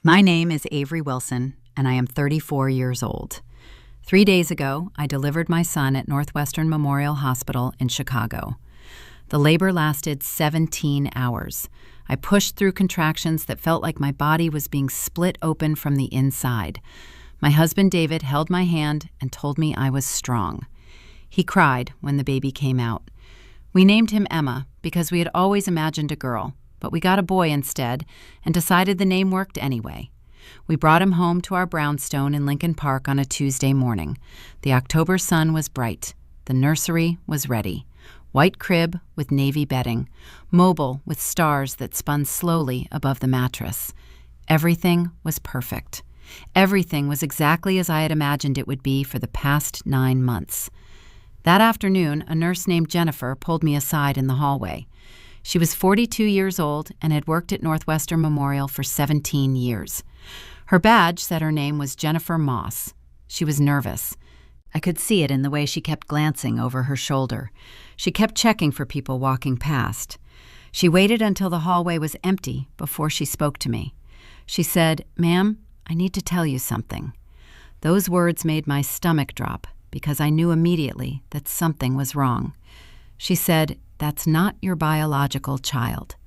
My name is Avery Wilson, and I am 34 years old. 3 days ago, I delivered my son at Northwestern Memorial Hospital in Chicago. The labor lasted 17 hours. I pushed through contractions that felt like my body was being split open from the inside. My husband David held my hand and told me I was strong. He cried when the baby came out. We named him Emma because we had always imagined a girl, but we got a boy instead and decided the name worked anyway. We brought him home to our brownstone in Lincoln Park on a Tuesday morning. The October sun was bright. The nursery was ready. White crib with navy bedding, mobile with stars that spun slowly above the mattress. Everything was perfect. Everything was exactly as I had imagined it would be for the past 9 months. That afternoon, a nurse named Jennifer pulled me aside in the hallway. She was 42 years old and had worked at Northwestern Memorial for 17 years. Her badge said her name was Jennifer Moss. She was nervous. I could see it in the way she kept glancing over her shoulder. She kept checking for people walking past. She waited until the hallway was empty before she spoke to me. She said, "Ma'am, I need to tell you something." Those words made my stomach drop because I knew immediately that something was wrong. She said, "That's not your biological child."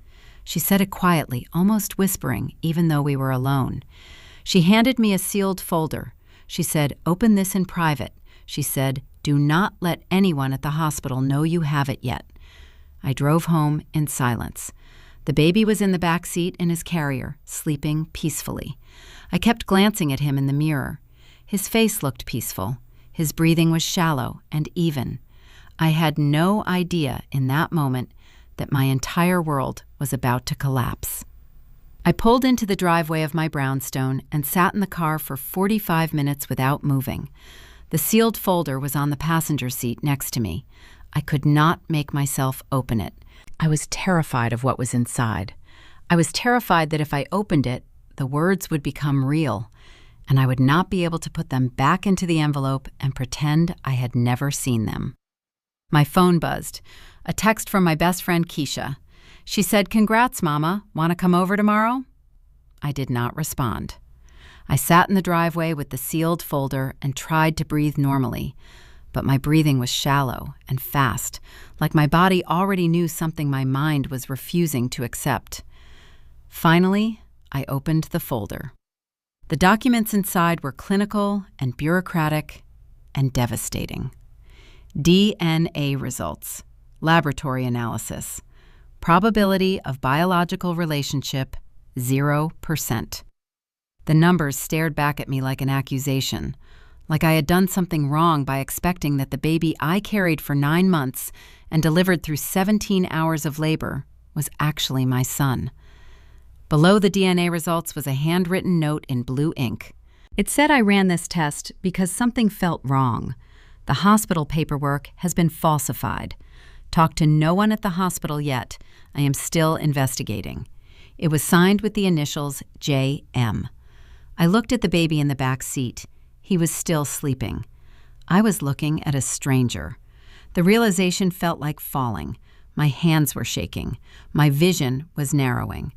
She said it quietly, almost whispering, even though we were alone. She handed me a sealed folder. She said, "Open this in private." She said, "Do not let anyone at the hospital know you have it yet." I drove home in silence. The baby was in the back seat in his carrier, sleeping peacefully. I kept glancing at him in the mirror. His face looked peaceful. His breathing was shallow and even. I had no idea in that moment that my entire world was about to collapse. I pulled into the driveway of my brownstone and sat in the car for 45 minutes without moving. The sealed folder was on the passenger seat next to me. I could not make myself open it. I was terrified of what was inside. I was terrified that if I opened it, the words would become real, and I would not be able to put them back into the envelope and pretend I had never seen them. My phone buzzed. A text from my best friend Keisha. She said, "Congrats, Mama. Want to come over tomorrow?" I did not respond. I sat in the driveway with the sealed folder and tried to breathe normally, but my breathing was shallow and fast, like my body already knew something my mind was refusing to accept. Finally, I opened the folder. The documents inside were clinical and bureaucratic and devastating. DNA results, laboratory analysis, probability of biological relationship, 0%. The numbers stared back at me like an accusation, like I had done something wrong by expecting that the baby I carried for 9 months and delivered through 17 hours of labor was actually my son. Below the DNA results was a handwritten note in blue ink. It said I ran this test because something felt wrong. The hospital paperwork has been falsified. Talked to no one at the hospital yet. I am still investigating. It was signed with the initials JM. I looked at the baby in the back seat. He was still sleeping. I was looking at a stranger. The realization felt like falling. My hands were shaking. My vision was narrowing.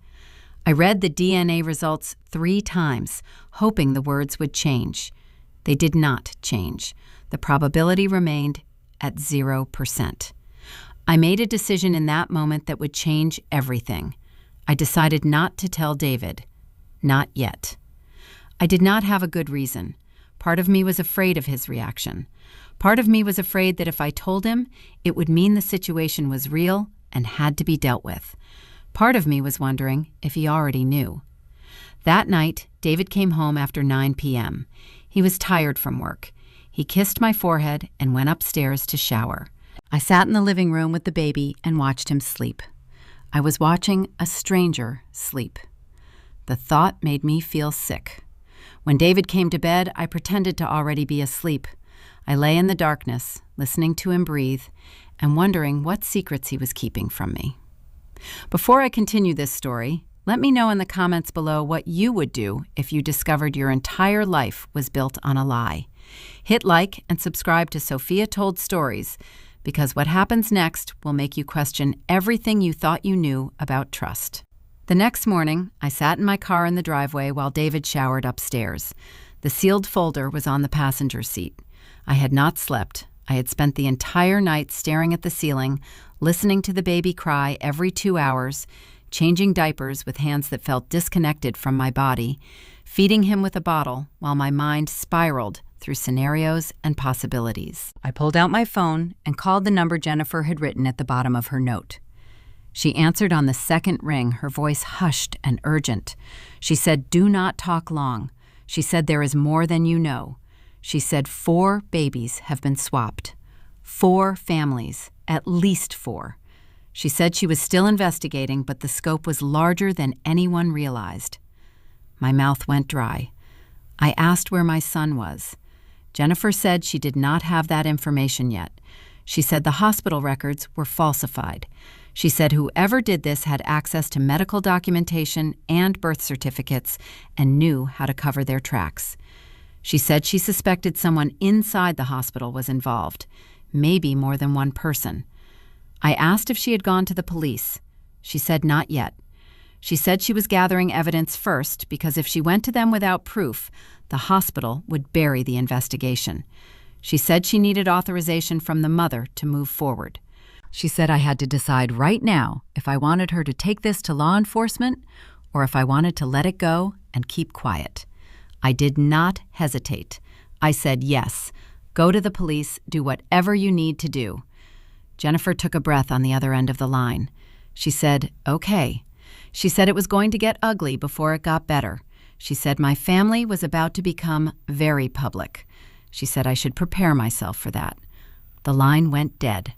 I read the DNA results 3 times, hoping the words would change. They did not change. The probability remained at 0%. I made a decision in that moment that would change everything. I decided not to tell David. Not yet. I did not have a good reason. Part of me was afraid of his reaction. Part of me was afraid that if I told him, it would mean the situation was real and had to be dealt with. Part of me was wondering if he already knew. That night, David came home after 9 p.m. He was tired from work. He kissed my forehead and went upstairs to shower. I sat in the living room with the baby and watched him sleep. I was watching a stranger sleep. The thought made me feel sick. When David came to bed, I pretended to already be asleep. I lay in the darkness, listening to him breathe, and wondering what secrets he was keeping from me. Before I continue this story, let me know in the comments below what you would do if you discovered your entire life was built on a lie. Hit like and subscribe to Sophia Told Stories, because what happens next will make you question everything you thought you knew about trust. The next morning, I sat in my car in the driveway while David showered upstairs. The sealed folder was on the passenger seat. I had not slept. I had spent the entire night staring at the ceiling, listening to the baby cry every 2 hours, changing diapers with hands that felt disconnected from my body, feeding him with a bottle while my mind spiraled through scenarios and possibilities. I pulled out my phone and called the number Jennifer had written at the bottom of her note. She answered on the second ring, her voice hushed and urgent. She said, "Do not talk long." She said, "There is more than you know." She said, 4 babies have been swapped. 4 families, at least 4. She said she was still investigating, but the scope was larger than anyone realized. My mouth went dry. I asked where my son was. Jennifer said she did not have that information yet. She said the hospital records were falsified. She said whoever did this had access to medical documentation and birth certificates and knew how to cover their tracks. She said she suspected someone inside the hospital was involved, maybe more than one person. I asked if she had gone to the police. She said not yet. She said she was gathering evidence first because if she went to them without proof, the hospital would bury the investigation. She said she needed authorization from the mother to move forward. She said I had to decide right now if I wanted her to take this to law enforcement or if I wanted to let it go and keep quiet. I did not hesitate. I said yes. Go to the police, do whatever you need to do. Jennifer took a breath on the other end of the line. She said, "Okay." She said it was going to get ugly before it got better. She said my family was about to become very public. She said I should prepare myself for that. The line went dead.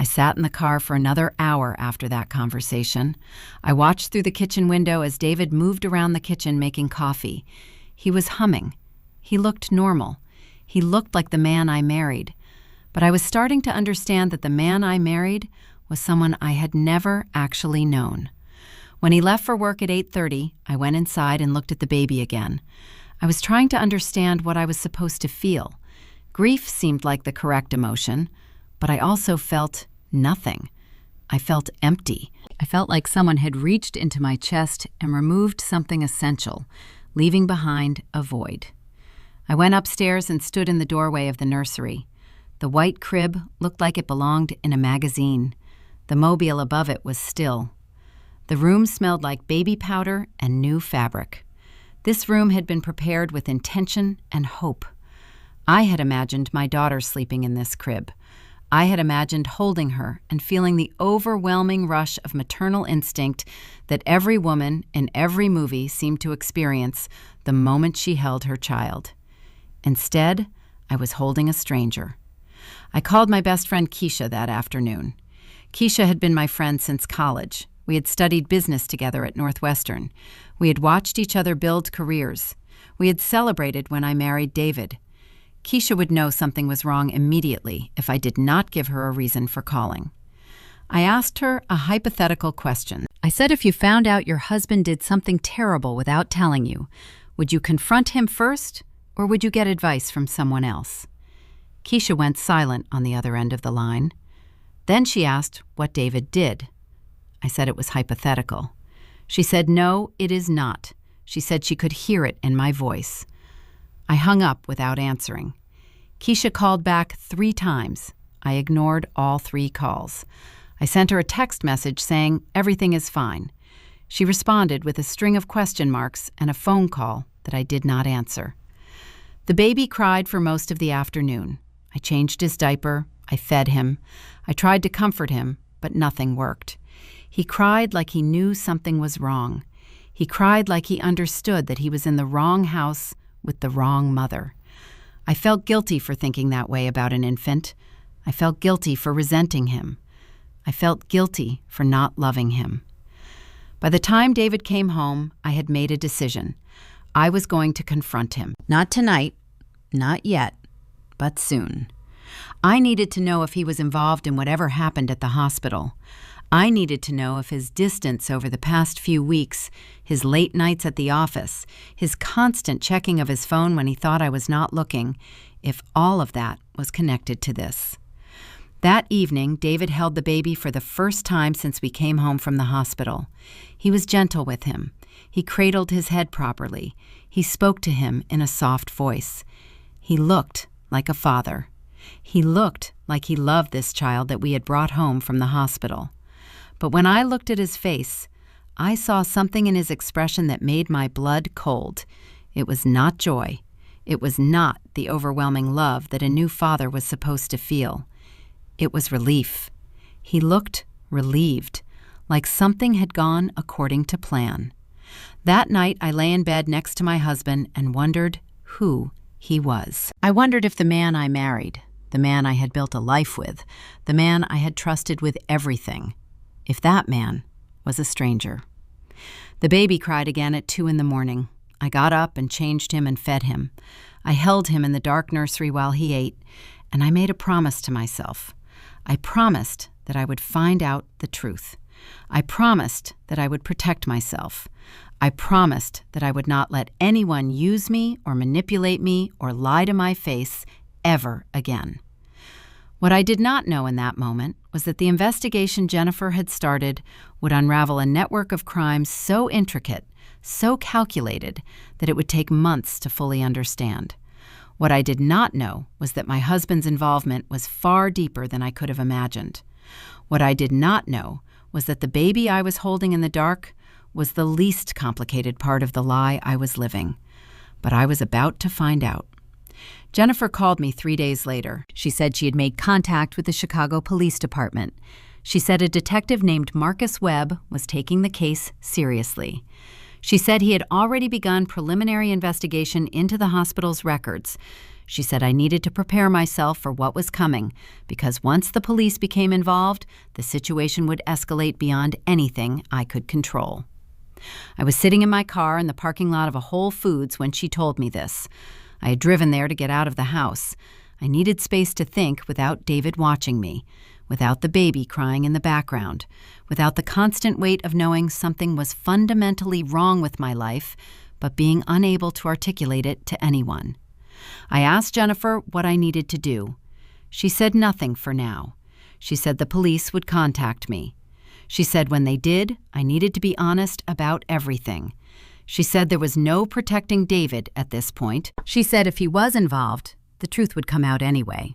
I sat in the car for another hour after that conversation. I watched through the kitchen window as David moved around the kitchen making coffee. He was humming. He looked normal. He looked like the man I married. But I was starting to understand that the man I married was someone I had never actually known. When he left for work at 8:30, I went inside and looked at the baby again. I was trying to understand what I was supposed to feel. Grief seemed like the correct emotion, but I also felt nothing. I felt empty. I felt like someone had reached into my chest and removed something essential, leaving behind a void. I went upstairs and stood in the doorway of the nursery. The white crib looked like it belonged in a magazine. The mobile above it was still. The room smelled like baby powder and new fabric. This room had been prepared with intention and hope. I had imagined my daughter sleeping in this crib. I had imagined holding her and feeling the overwhelming rush of maternal instinct that every woman in every movie seemed to experience the moment she held her child. Instead, I was holding a stranger. I called my best friend Keisha that afternoon. Keisha had been my friend since college. We had studied business together at Northwestern. We had watched each other build careers. We had celebrated when I married David. Keisha would know something was wrong immediately if I did not give her a reason for calling. I asked her a hypothetical question. I said if you found out your husband did something terrible without telling you, would you confront him first or would you get advice from someone else? Keisha went silent on the other end of the line. Then she asked what David did. I said it was hypothetical. She said, "No, it is not." She said she could hear it in my voice. I hung up without answering. Keisha called back 3 times. I ignored all 3 calls. I sent her a text message saying, "Everything is fine." She responded with a string of question marks and a phone call that I did not answer. The baby cried for most of the afternoon. I changed his diaper. I fed him. I tried to comfort him, but nothing worked. He cried like he knew something was wrong. He cried like he understood that he was in the wrong house with the wrong mother. I felt guilty for thinking that way about an infant. I felt guilty for resenting him. I felt guilty for not loving him. By the time David came home, I had made a decision. I was going to confront him. Not tonight, not yet, but soon. I needed to know if he was involved in whatever happened at the hospital. I needed to know if his distance over the past few weeks, his late nights at the office, his constant checking of his phone when he thought I was not looking, if all of that was connected to this. That evening, David held the baby for the first time since we came home from the hospital. He was gentle with him. He cradled his head properly. He spoke to him in a soft voice. He looked like a father. He looked like he loved this child that we had brought home from the hospital. But when I looked at his face, I saw something in his expression that made my blood cold. It was not joy. It was not the overwhelming love that a new father was supposed to feel. It was relief. He looked relieved, like something had gone according to plan. That night, I lay in bed next to my husband and wondered who he was. I wondered if the man I married, the man I had built a life with, the man I had trusted with everything, if that man was a stranger. The baby cried again at 2 a.m. I got up and changed him and fed him. I held him in the dark nursery while he ate, and I made a promise to myself. I promised that I would find out the truth. I promised that I would protect myself. I promised that I would not let anyone use me or manipulate me or lie to my face ever again. What I did not know in that moment was that the investigation Jennifer had started would unravel a network of crimes so intricate, so calculated, that it would take months to fully understand. What I did not know was that my husband's involvement was far deeper than I could have imagined. What I did not know was that the baby I was holding in the dark was the least complicated part of the lie I was living. But I was about to find out. Jennifer called me 3 days later. She said she had made contact with the Chicago Police Department. She said a detective named Marcus Webb was taking the case seriously. She said he had already begun preliminary investigation into the hospital's records. She said I needed to prepare myself for what was coming, because once the police became involved, the situation would escalate beyond anything I could control. I was sitting in my car in the parking lot of a Whole Foods when she told me this. I had driven there to get out of the house. I needed space to think without David watching me, without the baby crying in the background, without the constant weight of knowing something was fundamentally wrong with my life, but being unable to articulate it to anyone. I asked Jennifer what I needed to do. She said nothing for now. She said the police would contact me. She said when they did, I needed to be honest about everything. She said there was no protecting David at this point. She said if he was involved, the truth would come out anyway.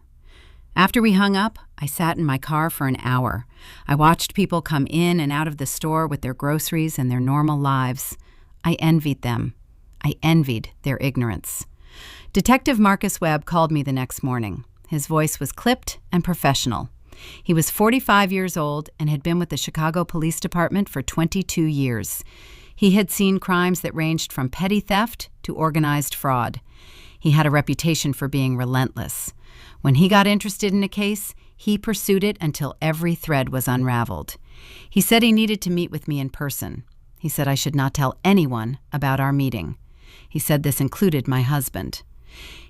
After we hung up, I sat in my car for an hour. I watched people come in and out of the store with their groceries and their normal lives. I envied them. I envied their ignorance. Detective Marcus Webb called me the next morning. His voice was clipped and professional. He was 45 years old and had been with the Chicago Police Department for 22 years. He had seen crimes that ranged from petty theft to organized fraud. He had a reputation for being relentless. When he got interested in a case, he pursued it until every thread was unraveled. He said he needed to meet with me in person. He said I should not tell anyone about our meeting. He said this included my husband.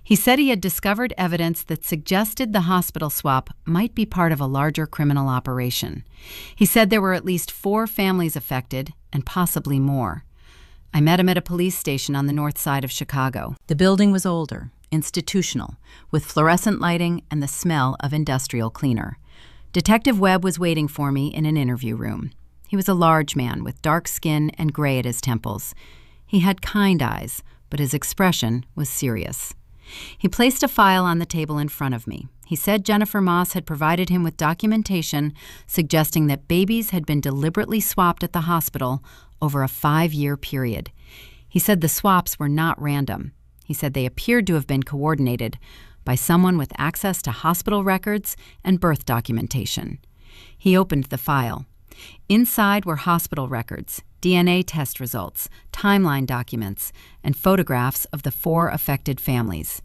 He said he had discovered evidence that suggested the hospital swap might be part of a larger criminal operation. He said there were at least 4 families affected and possibly more. I met him at a police station on the north side of Chicago. The building was older, institutional, with fluorescent lighting and the smell of industrial cleaner. Detective Webb was waiting for me in an interview room. He was a large man with dark skin and gray at his temples. He had kind eyes, but his expression was serious. He placed a file on the table in front of me. He said Jennifer Moss had provided him with documentation suggesting that babies had been deliberately swapped at the hospital over a 5-year period. He said the swaps were not random. He said they appeared to have been coordinated by someone with access to hospital records and birth documentation. He opened the file. Inside were hospital records, DNA test results, timeline documents, and photographs of the 4 affected families.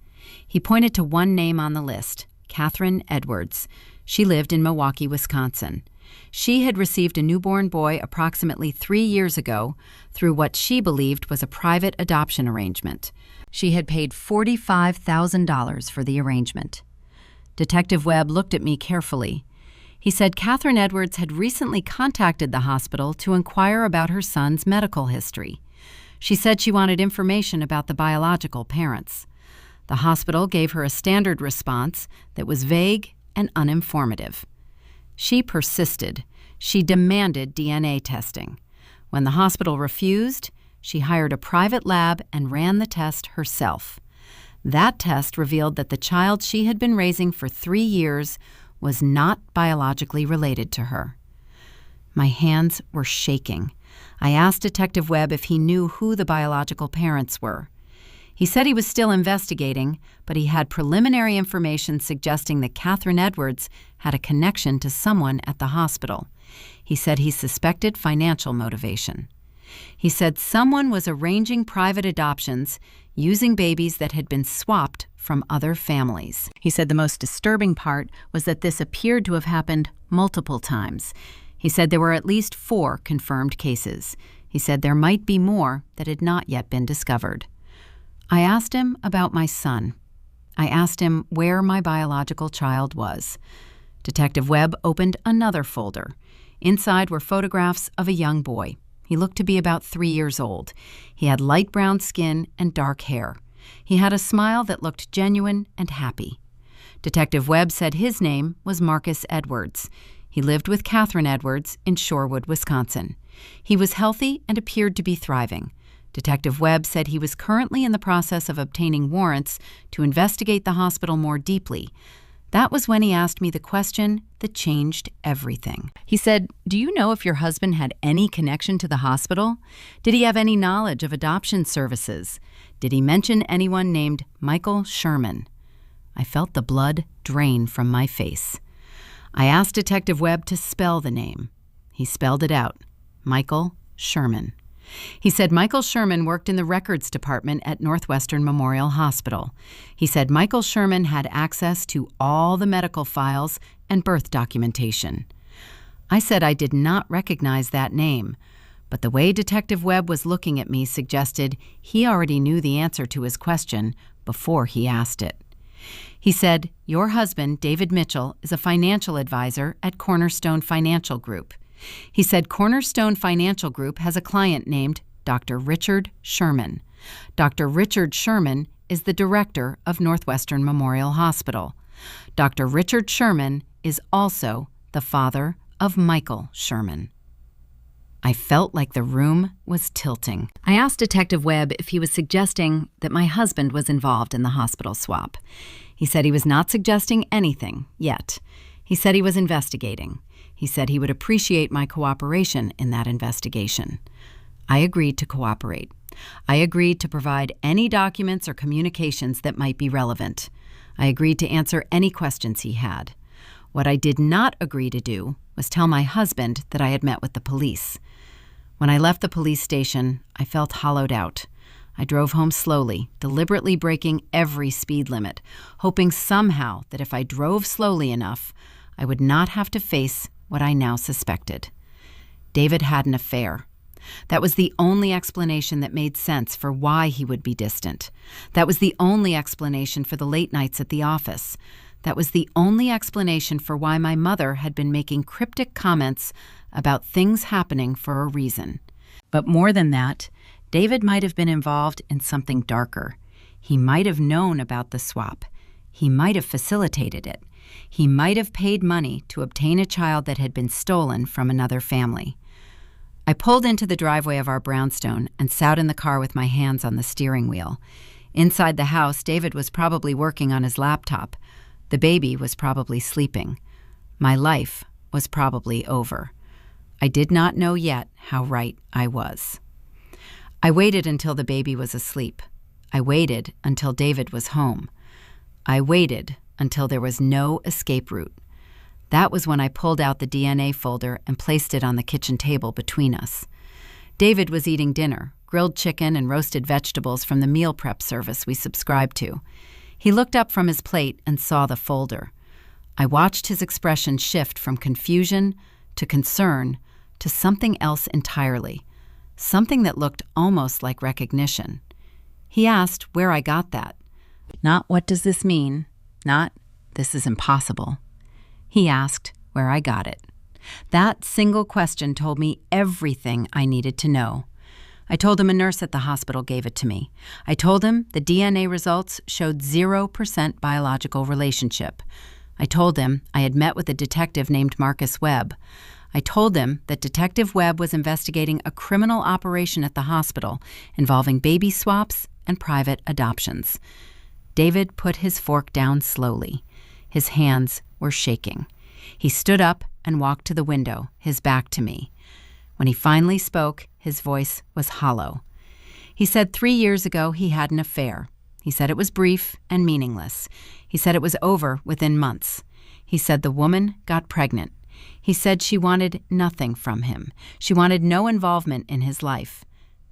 He pointed to one name on the list, Catherine Edwards. She lived in Milwaukee, Wisconsin. She had received a newborn boy approximately 3 years ago through what she believed was a private adoption arrangement. She had paid $45,000 for the arrangement. Detective Webb looked at me carefully. He said Catherine Edwards had recently contacted the hospital to inquire about her son's medical history. She said she wanted information about the biological parents. The hospital gave her a standard response that was vague and uninformative. She persisted. She demanded DNA testing. When the hospital refused, she hired a private lab and ran the test herself. That test revealed that the child she had been raising for 3 years was not biologically related to her. My hands were shaking. I asked Detective Webb if he knew who the biological parents were. He said he was still investigating, but he had preliminary information suggesting that Catherine Edwards had a connection to someone at the hospital. He said he suspected financial motivation. He said someone was arranging private adoptions using babies that had been swapped from other families. He said the most disturbing part was that this appeared to have happened multiple times. He said there were at least 4 confirmed cases. He said there might be more that had not yet been discovered. I asked him about my son. I asked him where my biological child was. Detective Webb opened another folder. Inside were photographs of a young boy. He looked to be about 3 years old. He had light brown skin and dark hair. He had a smile that looked genuine and happy. Detective Webb said his name was Marcus Edwards. He lived with Catherine Edwards in Shorewood, Wisconsin. He was healthy and appeared to be thriving. Detective Webb said he was currently in the process of obtaining warrants to investigate the hospital more deeply. That was when he asked me the question that changed everything. He said, "Do you know if your husband had any connection to the hospital? Did he have any knowledge of adoption services? Did he mention anyone named Michael Sherman?" I felt the blood drain from my face. I asked Detective Webb to spell the name. He spelled it out, Michael Sherman. He said Michael Sherman worked in the records department at Northwestern Memorial Hospital. He said Michael Sherman had access to all the medical files and birth documentation. I said I did not recognize that name, but the way Detective Webb was looking at me suggested he already knew the answer to his question before he asked it. He said, "Your husband, David Mitchell, is a financial advisor at Cornerstone Financial Group." He said Cornerstone Financial Group has a client named Dr. Richard Sherman. Dr. Richard Sherman is the director of Northwestern Memorial Hospital. Dr. Richard Sherman is also the father of Michael Sherman. I felt like the room was tilting. I asked Detective Webb if he was suggesting that my husband was involved in the hospital swap. He said he was not suggesting anything yet. He said he was investigating. He said he would appreciate my cooperation in that investigation. I agreed to cooperate. I agreed to provide any documents or communications that might be relevant. I agreed to answer any questions he had. What I did not agree to do was tell my husband that I had met with the police. When I left the police station, I felt hollowed out. I drove home slowly, deliberately breaking every speed limit, hoping somehow that if I drove slowly enough, I would not have to face what I now suspected. David had an affair. That was the only explanation that made sense for why he would be distant. That was the only explanation for the late nights at the office. That was the only explanation for why my mother had been making cryptic comments about things happening for a reason. But more than that, David might have been involved in something darker. He might have known about the swap. He might have facilitated it. He might have paid money to obtain a child that had been stolen from another family. I pulled into the driveway of our brownstone and sat in the car with my hands on the steering wheel. Inside the house, David was probably working on his laptop. The baby was probably sleeping. My life was probably over. I did not know yet how right I was. I waited until the baby was asleep. I waited until David was home. I waited until there was no escape route. That was when I pulled out the DNA folder and placed it on the kitchen table between us. David was eating dinner, grilled chicken and roasted vegetables from the meal prep service we subscribed to. He looked up from his plate and saw the folder. I watched his expression shift from confusion to concern to something else entirely, something that looked almost like recognition. He asked where I got that. Not what does this mean, not this is impossible. He asked where I got it. That single question told me everything I needed to know. I told him a nurse at the hospital gave it to me. I told him the DNA results showed 0% biological relationship. I told him I had met with a detective named Marcus Webb. I told him that Detective Webb was investigating a criminal operation at the hospital involving baby swaps and private adoptions. David put his fork down slowly. His hands were shaking. He stood up and walked to the window, his back to me. When he finally spoke, his voice was hollow. He said 3 years ago he had an affair. He said it was brief and meaningless. He said it was over within months. He said the woman got pregnant. He said she wanted nothing from him. She wanted no involvement in his life.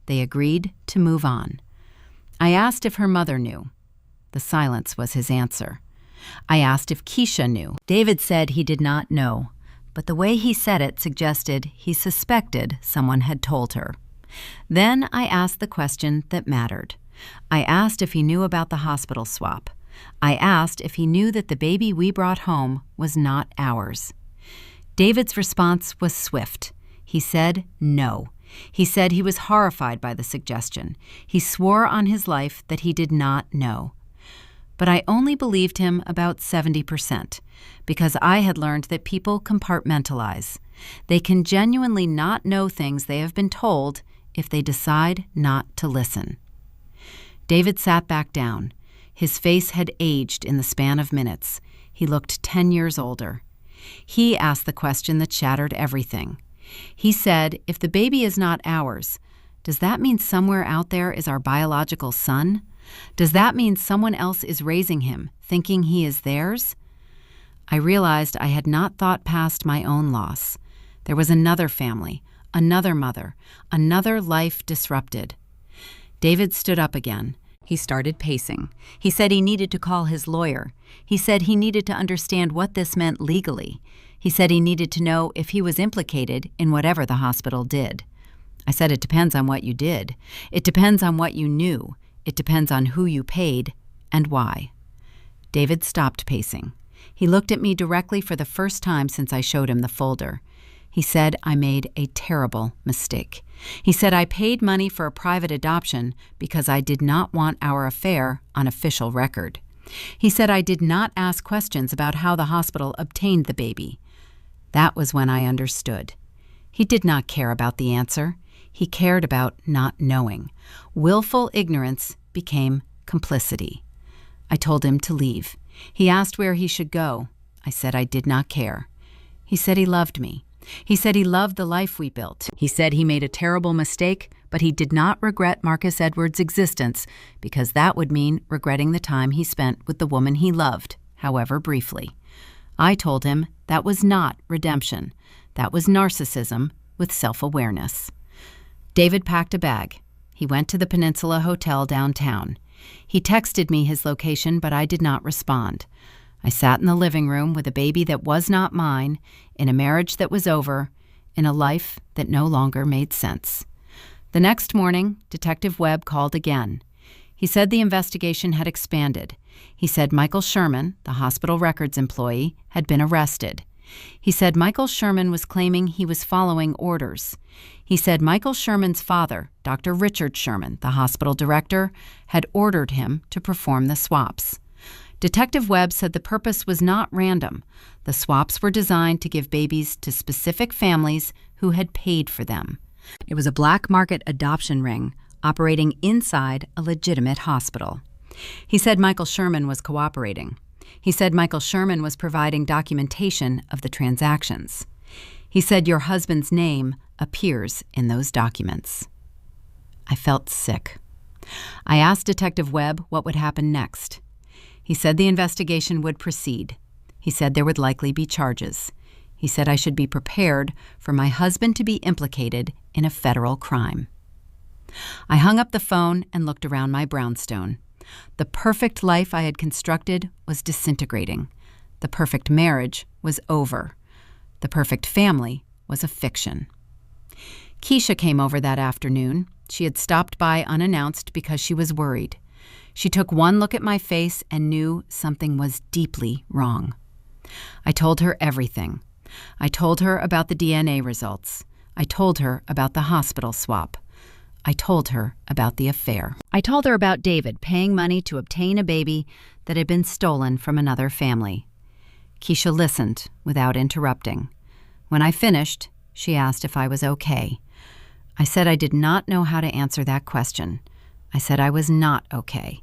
They agreed to move on. I asked if her mother knew. The silence was his answer. I asked if Keisha knew. David said he did not know, but the way he said it suggested he suspected someone had told her. Then I asked the question that mattered. I asked if he knew about the hospital swap. I asked if he knew that the baby we brought home was not ours. David's response was swift. He said no. He said he was horrified by the suggestion. He swore on his life that he did not know. But I only believed him about 70%, because I had learned that people compartmentalize. They can genuinely not know things they have been told if they decide not to listen. David sat back down. His face had aged in the span of minutes. He looked 10 years older. He asked the question that shattered everything. He said, if the baby is not ours, does that mean somewhere out there is our biological son? Does that mean someone else is raising him, thinking he is theirs? I realized I had not thought past my own loss. There was another family, another mother, another life disrupted. David stood up again. He started pacing. He said he needed to call his lawyer. He said he needed to understand what this meant legally. He said he needed to know if he was implicated in whatever the hospital did. I said it depends on what you did. It depends on what you knew. It depends on who you paid and why. David stopped pacing. He looked at me directly for the first time since I showed him the folder. He said I made a terrible mistake. He said I paid money for a private adoption because I did not want our affair on official record. He said I did not ask questions about how the hospital obtained the baby. That was when I understood. He did not care about the answer. He cared about not knowing. Willful ignorance became complicity. I told him to leave. He asked where he should go. I said I did not care. He said he loved me. He said he loved the life we built. He said he made a terrible mistake, but he did not regret Marcus Edwards' existence because that would mean regretting the time he spent with the woman he loved, however briefly. I told him that was not redemption. That was narcissism with self-awareness. David packed a bag. He went to the Peninsula Hotel downtown. He texted me his location, but I did not respond. I sat in the living room with a baby that was not mine, in a marriage that was over, in a life that no longer made sense. The next morning, Detective Webb called again. He said the investigation had expanded. He said Michael Sherman, the hospital records employee, had been arrested. He said Michael Sherman was claiming he was following orders. He said Michael Sherman's father, Dr. Richard Sherman, the hospital director, had ordered him to perform the swaps. Detective Webb said the purpose was not random. The swaps were designed to give babies to specific families who had paid for them. It was a black market adoption ring operating inside a legitimate hospital. He said Michael Sherman was cooperating. He said Michael Sherman was providing documentation of the transactions. He said your husband's name appears in those documents. I felt sick. I asked Detective Webb what would happen next. He said the investigation would proceed. He said there would likely be charges. He said I should be prepared for my husband to be implicated in a federal crime. I hung up the phone and looked around my brownstone. The perfect life I had constructed was disintegrating. The perfect marriage was over. The perfect family was a fiction. Keisha came over that afternoon. She had stopped by unannounced because she was worried. She took one look at my face and knew something was deeply wrong. I told her everything. I told her about the DNA results. I told her about the hospital swap. I told her about the affair. I told her about David paying money to obtain a baby that had been stolen from another family. Keisha listened without interrupting. When I finished, she asked if I was okay. I said I did not know how to answer that question. I said I was not okay.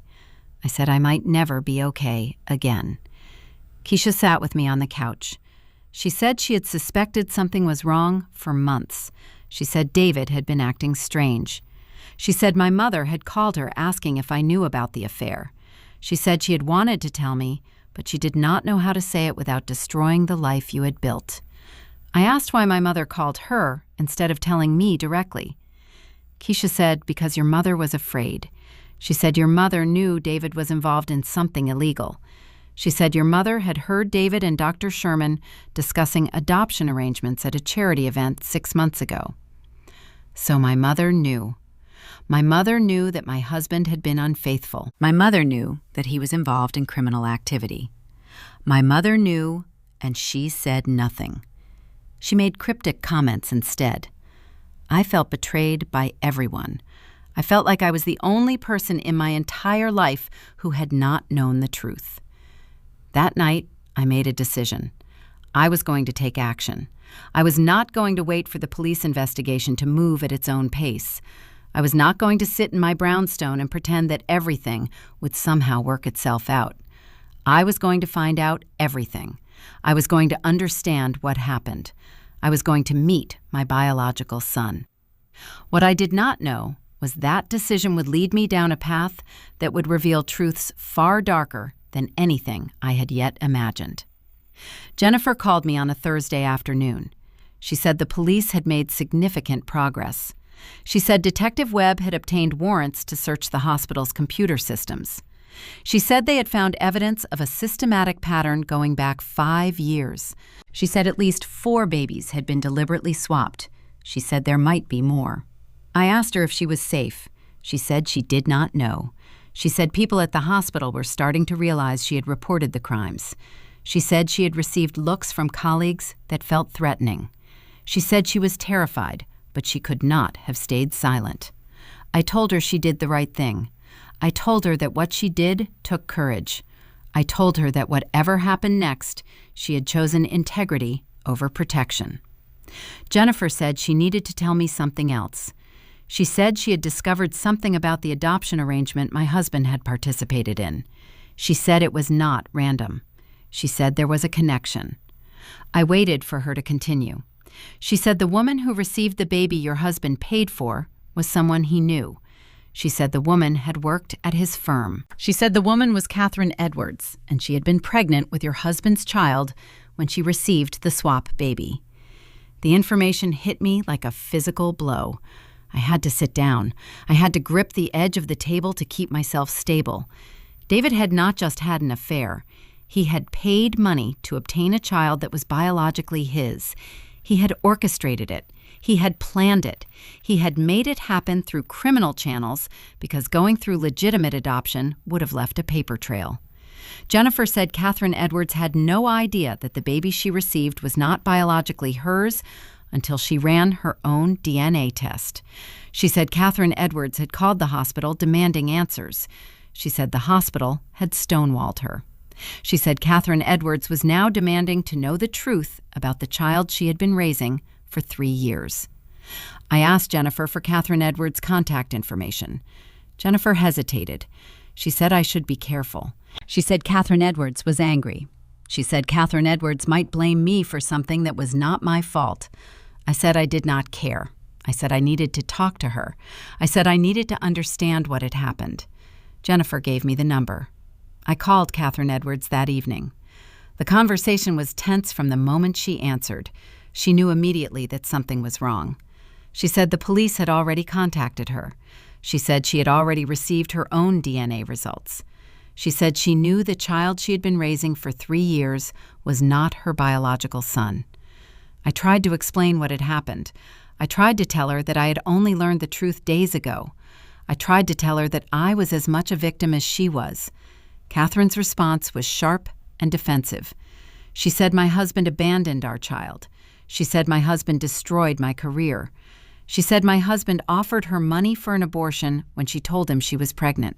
I said I might never be okay again. Keisha sat with me on the couch. She said she had suspected something was wrong for months. She said David had been acting strange. She said my mother had called her asking if I knew about the affair. She said she had wanted to tell me, but she did not know how to say it without destroying the life you had built. I asked why my mother called her instead of telling me directly. Keisha said because your mother was afraid. She said your mother knew David was involved in something illegal. She said your mother had heard David and Dr. Sherman discussing adoption arrangements at a charity event 6 months ago. So my mother knew. My mother knew that my husband had been unfaithful. My mother knew that he was involved in criminal activity. My mother knew, and she said nothing. She made cryptic comments instead. I felt betrayed by everyone. I felt like I was the only person in my entire life who had not known the truth. That night, I made a decision. I was going to take action. I was not going to wait for the police investigation to move at its own pace. I was not going to sit in my brownstone and pretend that everything would somehow work itself out. I was going to find out everything. I was going to understand what happened. I was going to meet my biological son. What I did not know was that decision would lead me down a path that would reveal truths far darker than anything I had yet imagined. Jennifer called me on a Thursday afternoon. She said the police had made significant progress. She said Detective Webb had obtained warrants to search the hospital's computer systems. She said they had found evidence of a systematic pattern going back 5 years. She said at least 4 babies had been deliberately swapped. She said there might be more. I asked her if she was safe. She said she did not know. She said people at the hospital were starting to realize she had reported the crimes. She said she had received looks from colleagues that felt threatening. She said she was terrified, but she could not have stayed silent. I told her she did the right thing. I told her that what she did took courage. I told her that whatever happened next, she had chosen integrity over protection. Jennifer said she needed to tell me something else. She said she had discovered something about the adoption arrangement my husband had participated in. She said it was not random. She said there was a connection. I waited for her to continue. She said the woman who received the baby your husband paid for was someone he knew. She said the woman had worked at his firm. She said the woman was Catherine Edwards, and she had been pregnant with your husband's child when she received the swap baby. The information hit me like a physical blow. I had to sit down. I had to grip the edge of the table to keep myself stable. David had not just had an affair. He had paid money to obtain a child that was biologically his. He had orchestrated it. He had planned it. He had made it happen through criminal channels because going through legitimate adoption would have left a paper trail. Jennifer said Catherine Edwards had no idea that the baby she received was not biologically hers until she ran her own DNA test. She said Catherine Edwards had called the hospital demanding answers. She said the hospital had stonewalled her. She said Catherine Edwards was now demanding to know the truth about the child she had been raising for 3 years. I asked Jennifer for Catherine Edwards' contact information. Jennifer hesitated. She said I should be careful. She said Catherine Edwards was angry. She said Catherine Edwards might blame me for something that was not my fault. I said I did not care. I said I needed to talk to her. I said I needed to understand what had happened. Jennifer gave me the number. I called Catherine Edwards that evening. The conversation was tense from the moment she answered. She knew immediately that something was wrong. She said the police had already contacted her. She said she had already received her own DNA results. She said she knew the child she had been raising for 3 years was not her biological son. I tried to explain what had happened. I tried to tell her that I had only learned the truth days ago. I tried to tell her that I was as much a victim as she was. Catherine's response was sharp and defensive. She said my husband abandoned our child. She said my husband destroyed my career. She said my husband offered her money for an abortion when she told him she was pregnant.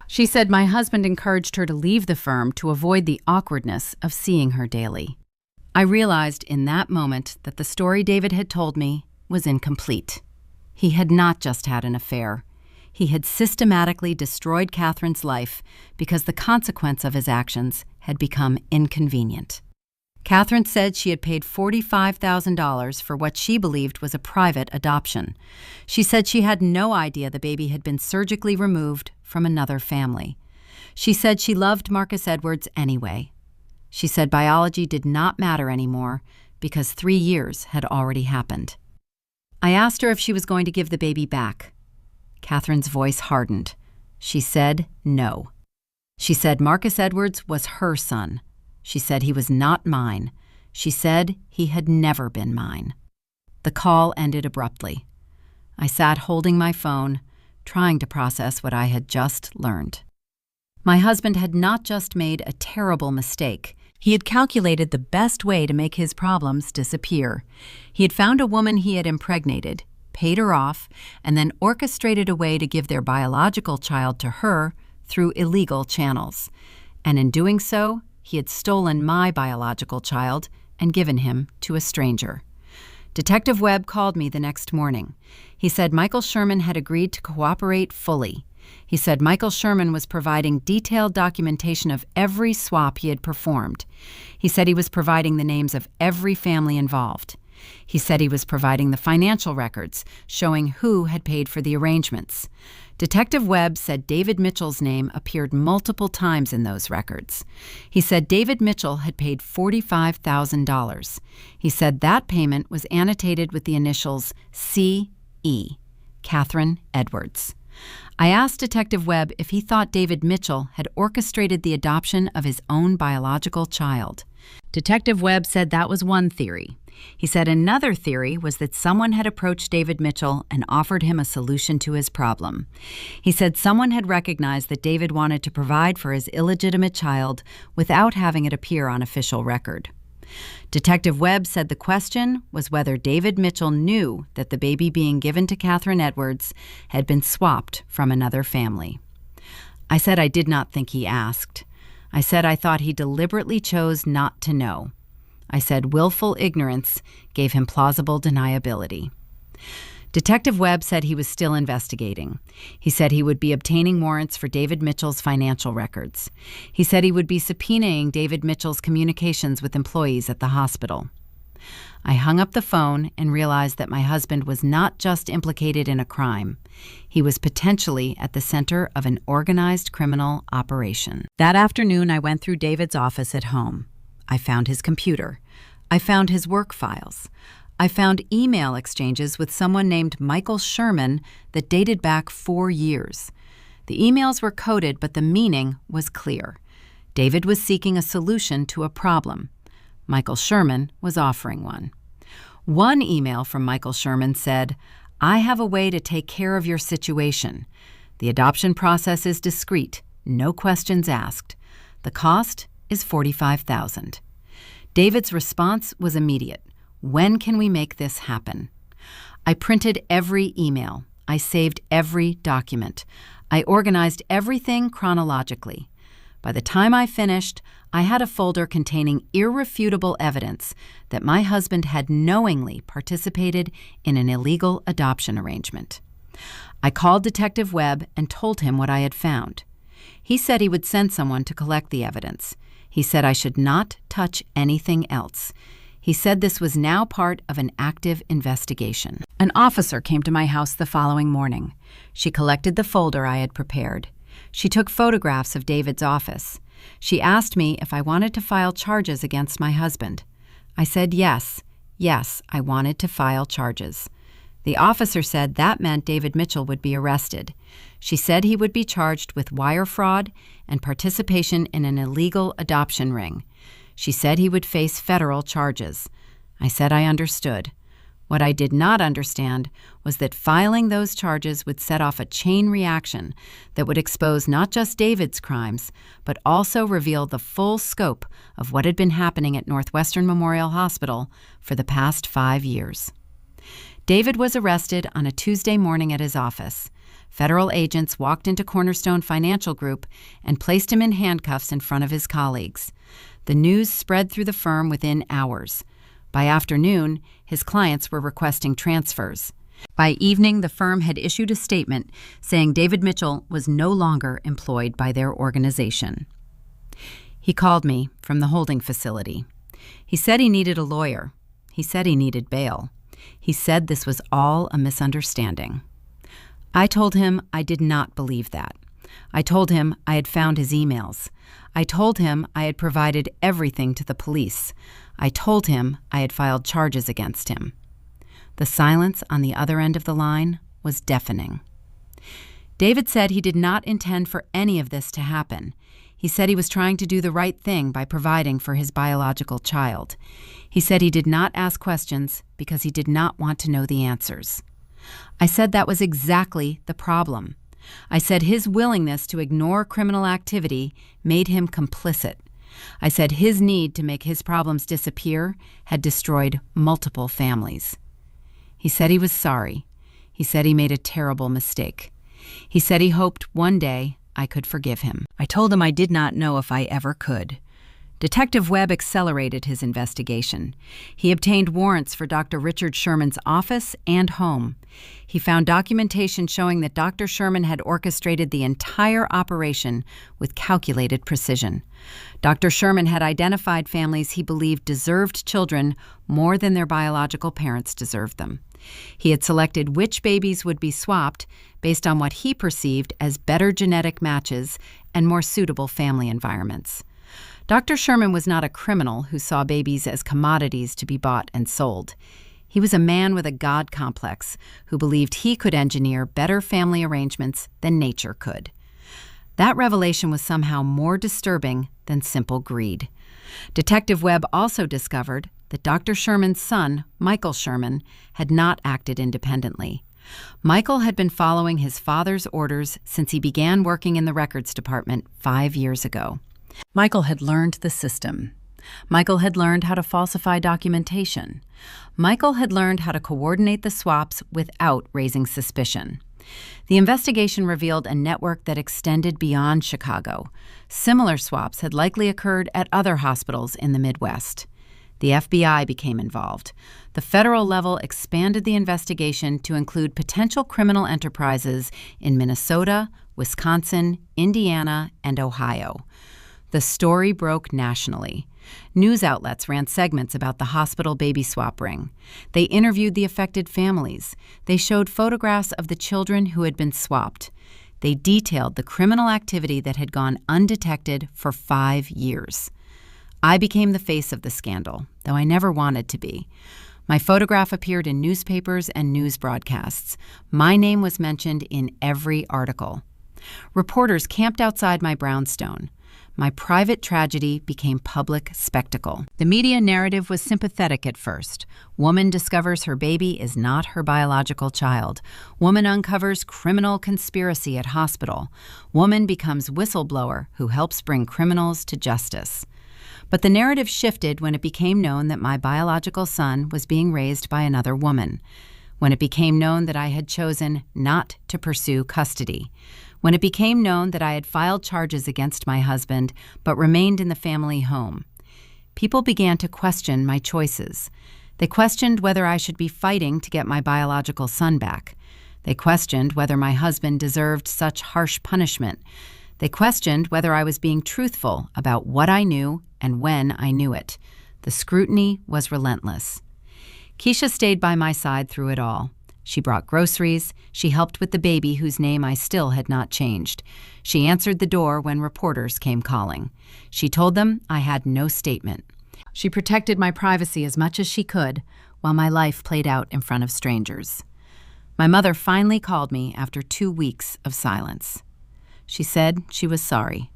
She said my husband encouraged her to leave the firm to avoid the awkwardness of seeing her daily. I realized in that moment that the story David had told me was incomplete. He had not just had an affair. He had systematically destroyed Catherine's life because the consequence of his actions had become inconvenient. Catherine said she had paid $45,000 for what she believed was a private adoption. She said she had no idea the baby had been surgically removed from another family. She said she loved Marcus Edwards anyway. She said biology did not matter anymore because 3 years had already happened. I asked her if she was going to give the baby back. Catherine's voice hardened. She said no. She said Marcus Edwards was her son. She said he was not mine. She said he had never been mine. The call ended abruptly. I sat holding my phone, trying to process what I had just learned. My husband had not just made a terrible mistake. He had calculated the best way to make his problems disappear. He had found a woman he had impregnated, paid her off, and then orchestrated a way to give their biological child to her through illegal channels. And in doing so, he had stolen my biological child and given him to a stranger. Detective Webb called me the next morning. He said Michael Sherman had agreed to cooperate fully. He said Michael Sherman was providing detailed documentation of every swap he had performed. He said he was providing the names of every family involved. He said he was providing the financial records, showing who had paid for the arrangements. Detective Webb said David Mitchell's name appeared multiple times in those records. He said David Mitchell had paid $45,000. He said that payment was annotated with the initials C.E., Catherine Edwards. I asked Detective Webb if he thought David Mitchell had orchestrated the adoption of his own biological child. Detective Webb said that was one theory. He said another theory was that someone had approached David Mitchell and offered him a solution to his problem. He said someone had recognized that David wanted to provide for his illegitimate child without having it appear on official record. Detective Webb said the question was whether David Mitchell knew that the baby being given to Catherine Edwards had been swapped from another family. I said I did not think he asked. I said I thought he deliberately chose not to know. I said willful ignorance gave him plausible deniability. Detective Webb said he was still investigating. He said he would be obtaining warrants for David Mitchell's financial records. He said he would be subpoenaing David Mitchell's communications with employees at the hospital. I hung up the phone and realized that my husband was not just implicated in a crime. He was potentially at the center of an organized criminal operation. That afternoon, I went through David's office at home. I found his computer. I found his work files. I found email exchanges with someone named Michael Sherman that dated back 4 years. The emails were coded, but the meaning was clear. David was seeking a solution to a problem. Michael Sherman was offering one. One email from Michael Sherman said, "I have a way to take care of your situation. The adoption process is discreet, no questions asked. The cost is $45,000. David's response was immediate. When can we make this happen? I printed every email. I saved every document. I organized everything chronologically. By the time I finished, I had a folder containing irrefutable evidence that my husband had knowingly participated in an illegal adoption arrangement. I called Detective Webb and told him what I had found. He said he would send someone to collect the evidence. He said I should not touch anything else. He said this was now part of an active investigation. An officer came to my house the following morning. She collected the folder I had prepared. She took photographs of David's office. She asked me if I wanted to file charges against my husband. I said yes. Yes, I wanted to file charges. The officer said that meant David Mitchell would be arrested. She said he would be charged with wire fraud and participation in an illegal adoption ring. She said he would face federal charges. I said I understood. What I did not understand was that filing those charges would set off a chain reaction that would expose not just David's crimes, but also reveal the full scope of what had been happening at Northwestern Memorial Hospital for the past 5 years. David was arrested on a Tuesday morning at his office. Federal agents walked into Cornerstone Financial Group and placed him in handcuffs in front of his colleagues. The news spread through the firm within hours. By afternoon, his clients were requesting transfers. By evening, the firm had issued a statement saying David Mitchell was no longer employed by their organization. He called me from the holding facility. He said he needed a lawyer. He said he needed bail. He said this was all a misunderstanding. I told him I did not believe that. I told him I had found his emails. I told him I had provided everything to the police. I told him I had filed charges against him. The silence on the other end of the line was deafening. David said he did not intend for any of this to happen. He said he was trying to do the right thing by providing for his biological child. He said he did not ask questions because he did not want to know the answers. I said that was exactly the problem. I said his willingness to ignore criminal activity made him complicit. I said his need to make his problems disappear had destroyed multiple families. He said he was sorry. He said he made a terrible mistake. He said he hoped one day I could forgive him. I told him I did not know if I ever could. Detective Webb accelerated his investigation. He obtained warrants for Dr. Richard Sherman's office and home. He found documentation showing that Dr. Sherman had orchestrated the entire operation with calculated precision. Dr. Sherman had identified families he believed deserved children more than their biological parents deserved them. He had selected which babies would be swapped based on what he perceived as better genetic matches and more suitable family environments. Dr. Sherman was not a criminal who saw babies as commodities to be bought and sold. He was a man with a God complex who believed he could engineer better family arrangements than nature could. That revelation was somehow more disturbing than simple greed. Detective Webb also discovered that Dr. Sherman's son, Michael Sherman, had not acted independently. Michael had been following his father's orders since he began working in the records department 5 years ago. Michael had learned the system. Michael had learned how to falsify documentation. Michael had learned how to coordinate the swaps without raising suspicion. The investigation revealed a network that extended beyond Chicago. Similar swaps had likely occurred at other hospitals in the Midwest. The FBI became involved. The federal level expanded the investigation to include potential criminal enterprises in Minnesota, Wisconsin, Indiana, and Ohio. The story broke nationally. News outlets ran segments about the hospital baby swap ring. They interviewed the affected families. They showed photographs of the children who had been swapped. They detailed the criminal activity that had gone undetected for 5 years. I became the face of the scandal, though I never wanted to be. My photograph appeared in newspapers and news broadcasts. My name was mentioned in every article. Reporters camped outside my brownstone. My private tragedy became public spectacle. The media narrative was sympathetic at first. Woman discovers her baby is not her biological child. Woman uncovers criminal conspiracy at hospital. Woman becomes whistleblower who helps bring criminals to justice. But the narrative shifted when it became known that my biological son was being raised by another woman. When it became known that I had chosen not to pursue custody. When it became known that I had filed charges against my husband but remained in the family home. People began to question my choices. They questioned whether I should be fighting to get my biological son back. They questioned whether my husband deserved such harsh punishment. They questioned whether I was being truthful about what I knew and when I knew it. The scrutiny was relentless. Keisha stayed by my side through it all. She brought groceries. She helped with the baby whose name I still had not changed. She answered the door when reporters came calling. She told them I had no statement. She protected my privacy as much as she could while my life played out in front of strangers. My mother finally called me after 2 weeks of silence. She said she was sorry.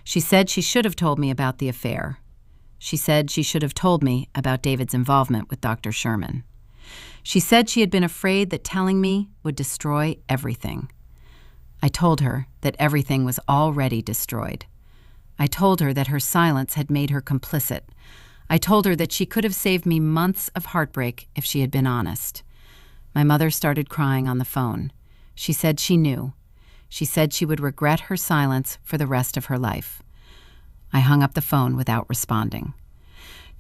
She said she should have told me about the affair. She said she should have told me about David's involvement with Dr. Sherman. She said she had been afraid that telling me would destroy everything. I told her that everything was already destroyed. I told her that her silence had made her complicit. I told her that she could have saved me months of heartbreak if she had been honest. My mother started crying on the phone. She said she knew. She said she would regret her silence for the rest of her life. I hung up the phone without responding.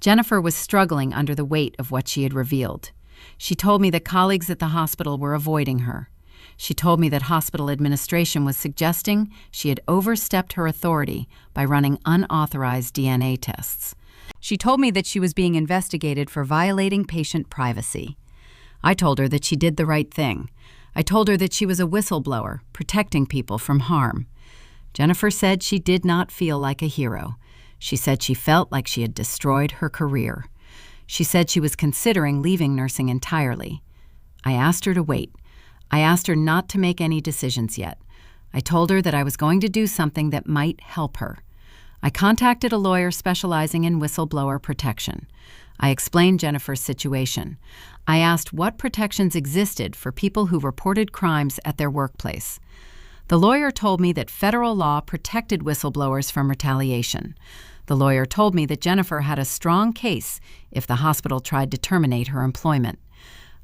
Jennifer was struggling under the weight of what she had revealed. She told me that colleagues at the hospital were avoiding her. She told me that hospital administration was suggesting she had overstepped her authority by running unauthorized DNA tests. She told me that she was being investigated for violating patient privacy. I told her that she did the right thing. I told her that she was a whistleblower, protecting people from harm. Jennifer said she did not feel like a hero. She said she felt like she had destroyed her career. She said she was considering leaving nursing entirely. I asked her to wait. I asked her not to make any decisions yet. I told her that I was going to do something that might help her. I contacted a lawyer specializing in whistleblower protection. I explained Jennifer's situation. I asked what protections existed for people who reported crimes at their workplace. The lawyer told me that federal law protected whistleblowers from retaliation. The lawyer told me that Jennifer had a strong case if the hospital tried to terminate her employment.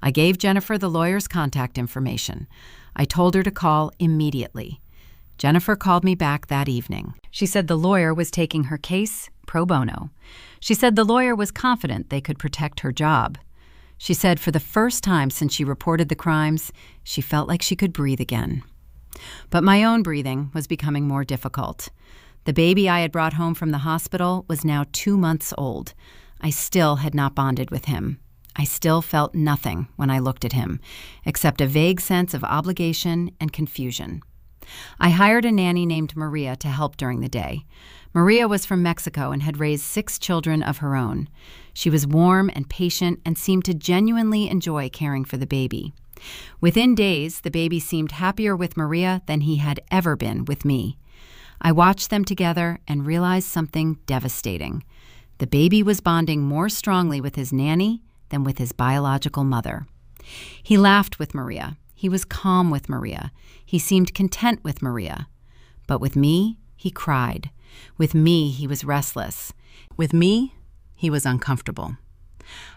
I gave Jennifer the lawyer's contact information. I told her to call immediately. Jennifer called me back that evening. She said the lawyer was taking her case pro bono. She said the lawyer was confident they could protect her job. She said for the first time since she reported the crimes, she felt like she could breathe again. But my own breathing was becoming more difficult. The baby I had brought home from the hospital was now 2 months old. I still had not bonded with him. I still felt nothing when I looked at him, except a vague sense of obligation and confusion. I hired a nanny named Maria to help during the day. Maria was from Mexico and had raised 6 children of her own. She was warm and patient and seemed to genuinely enjoy caring for the baby. Within days, the baby seemed happier with Maria than he had ever been with me. I watched them together and realized something devastating. The baby was bonding more strongly with his nanny than with his biological mother. He laughed with Maria. He was calm with Maria. He seemed content with Maria. But with me, he cried. With me, he was restless. With me, he was uncomfortable.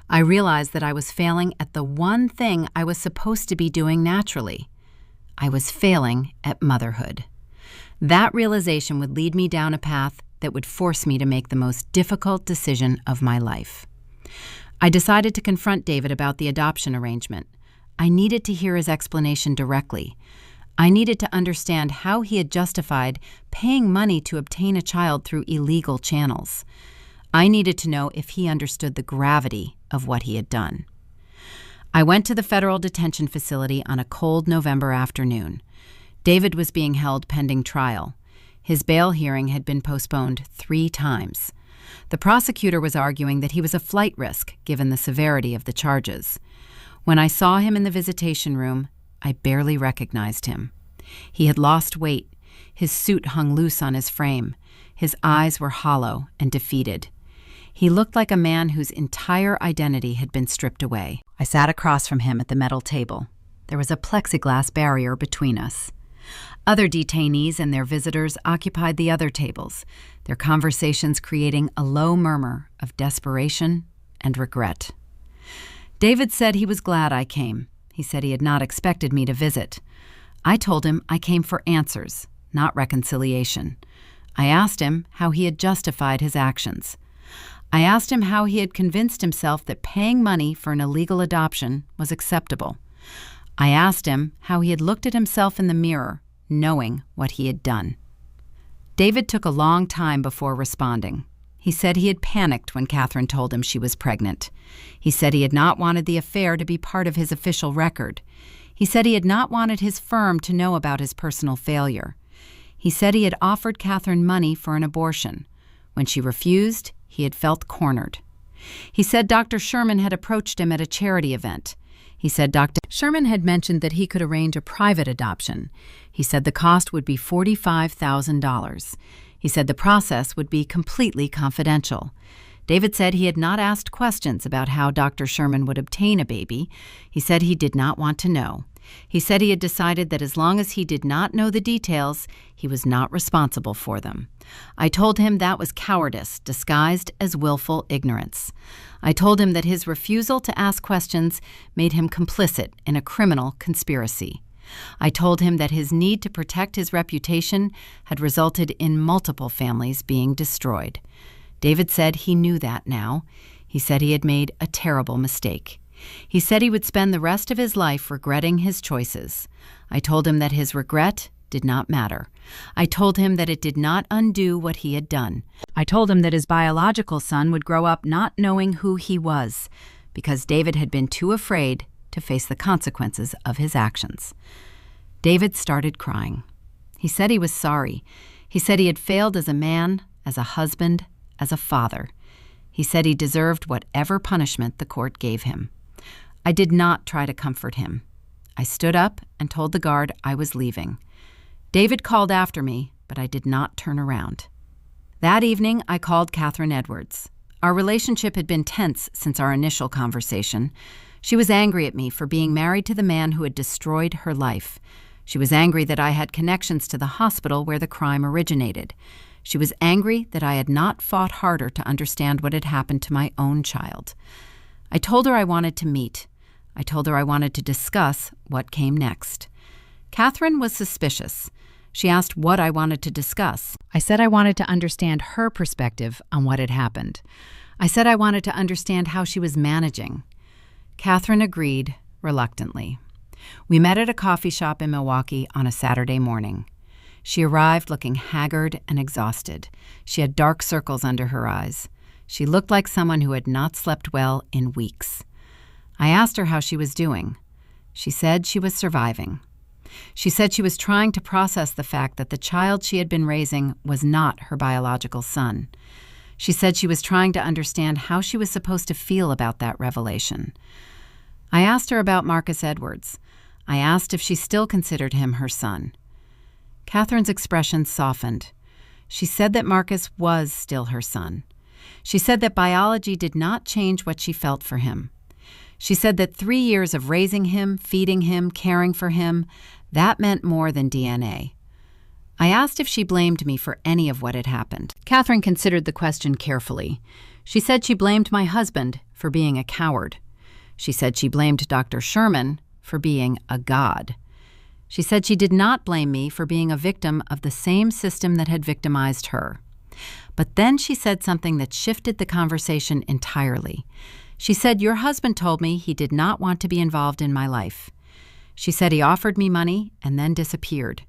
I realized that I was failing at the one thing I was supposed to be doing naturally. I was failing at motherhood. That realization would lead me down a path that would force me to make the most difficult decision of my life. I decided to confront David about the adoption arrangement. I needed to hear his explanation directly. I needed to understand how he had justified paying money to obtain a child through illegal channels. I needed to know if he understood the gravity of what he had done. I went to the federal detention facility on a cold November afternoon. David was being held pending trial. His bail hearing had been postponed 3 times. The prosecutor was arguing that he was a flight risk given the severity of the charges. When I saw him in the visitation room, I barely recognized him. He had lost weight. His suit hung loose on his frame. His eyes were hollow and defeated. He looked like a man whose entire identity had been stripped away. I sat across from him at the metal table. There was a plexiglass barrier between us. Other detainees and their visitors occupied the other tables, their conversations creating a low murmur of desperation and regret. David said he was glad I came. He said he had not expected me to visit. I told him I came for answers, not reconciliation. I asked him how he had justified his actions. I asked him how he had convinced himself that paying money for an illegal adoption was acceptable. I asked him how he had looked at himself in the mirror, knowing what he had done. David took a long time before responding. He said he had panicked when Catherine told him she was pregnant. He said he had not wanted the affair to be part of his official record. He said he had not wanted his firm to know about his personal failure. He said he had offered Catherine money for an abortion. When she refused, he had felt cornered. He said Dr. Sherman had approached him at a charity event. He said Dr. Sherman had mentioned that he could arrange a private adoption. He said the cost would be $45,000. He said the process would be completely confidential. David said he had not asked questions about how Dr. Sherman would obtain a baby. He said he did not want to know. He said he had decided that as long as he did not know the details, he was not responsible for them. I told him that was cowardice disguised as willful ignorance. I told him that his refusal to ask questions made him complicit in a criminal conspiracy. I told him that his need to protect his reputation had resulted in multiple families being destroyed. David said he knew that now. He said he had made a terrible mistake. He said he would spend the rest of his life regretting his choices. I told him that his regret did not matter. I told him that it did not undo what he had done. I told him that his biological son would grow up not knowing who he was, because David had been too afraid to face the consequences of his actions. David started crying. He said he was sorry. He said he had failed as a man, as a husband, as a father. He said he deserved whatever punishment the court gave him. I did not try to comfort him. I stood up and told the guard I was leaving. David called after me, but I did not turn around. That evening, I called Catherine Edwards. Our relationship had been tense since our initial conversation. She was angry at me for being married to the man who had destroyed her life. She was angry that I had connections to the hospital where the crime originated. She was angry that I had not fought harder to understand what had happened to my own child. I told her I wanted to meet. I told her I wanted to discuss what came next. Catherine was suspicious. She asked what I wanted to discuss. I said I wanted to understand her perspective on what had happened. I said I wanted to understand how she was managing. Catherine agreed reluctantly. We met at a coffee shop in Milwaukee on a Saturday morning. She arrived looking haggard and exhausted. She had dark circles under her eyes. She looked like someone who had not slept well in weeks. I asked her how she was doing. She said she was surviving. She said she was trying to process the fact that the child she had been raising was not her biological son. She said she was trying to understand how she was supposed to feel about that revelation. I asked her about Marcus Edwards. I asked if she still considered him her son. Catherine's expression softened. She said that Marcus was still her son. She said that biology did not change what she felt for him. She said that 3 years of raising him, feeding him, caring for him, that meant more than DNA. I asked if she blamed me for any of what had happened. Catherine considered the question carefully. She said she blamed my husband for being a coward. She said she blamed Dr. Sherman for being a god. She said she did not blame me for being a victim of the same system that had victimized her. But then she said something that shifted the conversation entirely. She said, "Your husband told me he did not want to be involved in my life." She said he offered me money and then disappeared.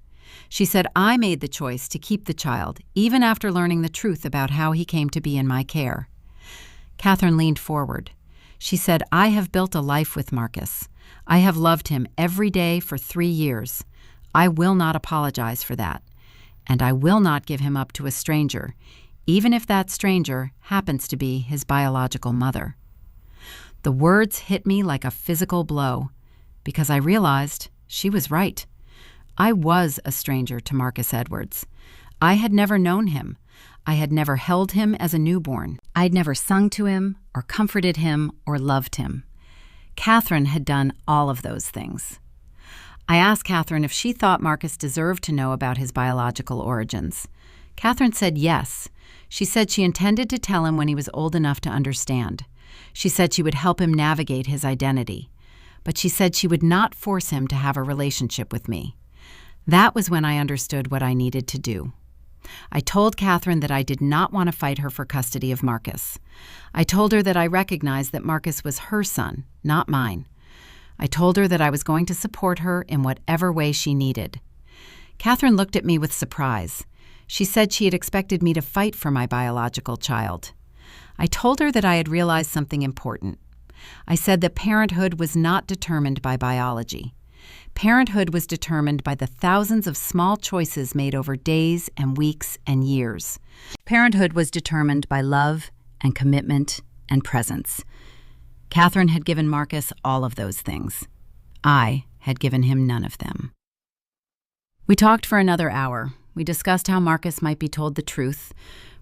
She said I made the choice to keep the child, even after learning the truth about how he came to be in my care. Catherine leaned forward. She said, "I have built a life with Marcus. I have loved him every day for 3 years. I will not apologize for that. And I will not give him up to a stranger, even if that stranger happens to be his biological mother." The words hit me like a physical blow, because I realized she was right. I was a stranger to Marcus Edwards. I had never known him. I had never held him as a newborn. I had never sung to him or comforted him or loved him. Catherine had done all of those things. I asked Catherine if she thought Marcus deserved to know about his biological origins. Catherine said yes. She said she intended to tell him when he was old enough to understand. She said she would help him navigate his identity. But she said she would not force him to have a relationship with me. That was when I understood what I needed to do. I told Catherine that I did not want to fight her for custody of Marcus. I told her that I recognized that Marcus was her son, not mine. I told her that I was going to support her in whatever way she needed. Catherine looked at me with surprise. She said she had expected me to fight for my biological child. I told her that I had realized something important. I said that parenthood was not determined by biology. Parenthood was determined by the thousands of small choices made over days and weeks and years. Parenthood was determined by love and commitment and presence. Catherine had given Marcus all of those things. I had given him none of them. We talked for another hour. We discussed how Marcus might be told the truth.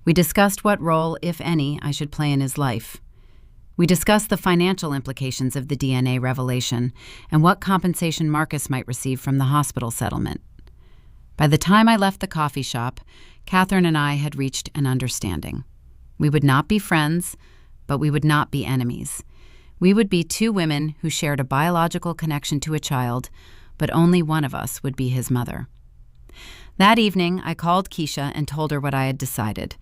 We discussed what role, if any, I should play in his life. We discussed the financial implications of the DNA revelation and what compensation Marcus might receive from the hospital settlement. By the time I left the coffee shop, Catherine and I had reached an understanding. We would not be friends, but we would not be enemies. We would be two women who shared a biological connection to a child, but only one of us would be his mother. That evening, I called Keisha and told her what I had decided.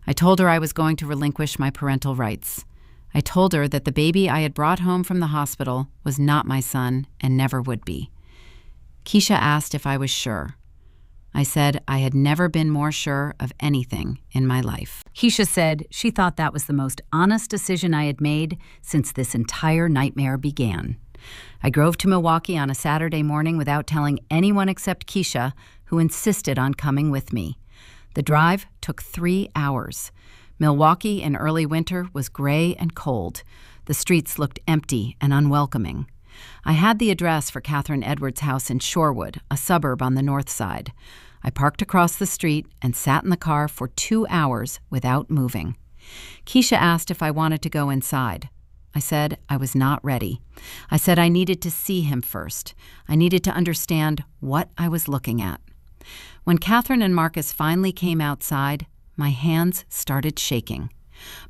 I told her I was going to relinquish my parental rights. I told her that the baby I had brought home from the hospital was not my son and never would be. Keisha asked if I was sure. I said I had never been more sure of anything in my life. Keisha said she thought that was the most honest decision I had made since this entire nightmare began. I drove to Milwaukee on a Saturday morning without telling anyone except Keisha, who insisted on coming with me. The drive took 3 hours. Milwaukee in early winter was gray and cold. The streets looked empty and unwelcoming. I had the address for Catherine Edwards' house in Shorewood, a suburb on the north side. I parked across the street and sat in the car for 2 hours without moving. Keisha asked if I wanted to go inside. I said I was not ready. I said I needed to see him first. I needed to understand what I was looking at. When Catherine and Marcus finally came outside, my hands started shaking.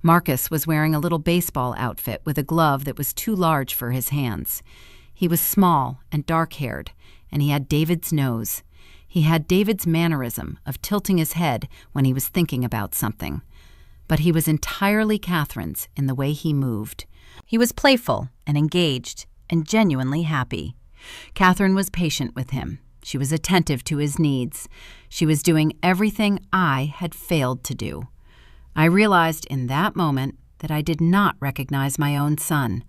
Marcus was wearing a little baseball outfit with a glove that was too large for his hands. He was small and dark-haired, and he had David's nose. He had David's mannerism of tilting his head when he was thinking about something. But he was entirely Catherine's in the way he moved. He was playful and engaged and genuinely happy. Catherine was patient with him. She was attentive to his needs. She was doing everything I had failed to do. I realized in that moment that I did not recognize my own son.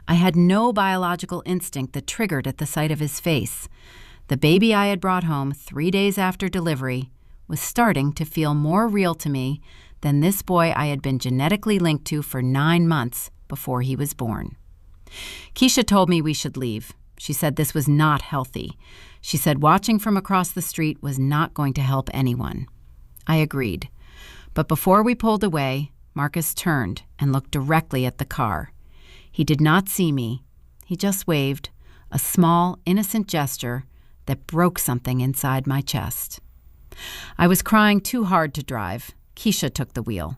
I had no biological instinct that triggered at the sight of his face. The baby I had brought home 3 days after delivery was starting to feel more real to me than this boy I had been genetically linked to for 9 months before he was born. Keisha told me we should leave. She said this was not healthy. She said watching from across the street was not going to help anyone. I agreed. But before we pulled away, Marcus turned and looked directly at the car. He did not see me. He just waved, a small, innocent gesture that broke something inside my chest. I was crying too hard to drive. Keisha took the wheel.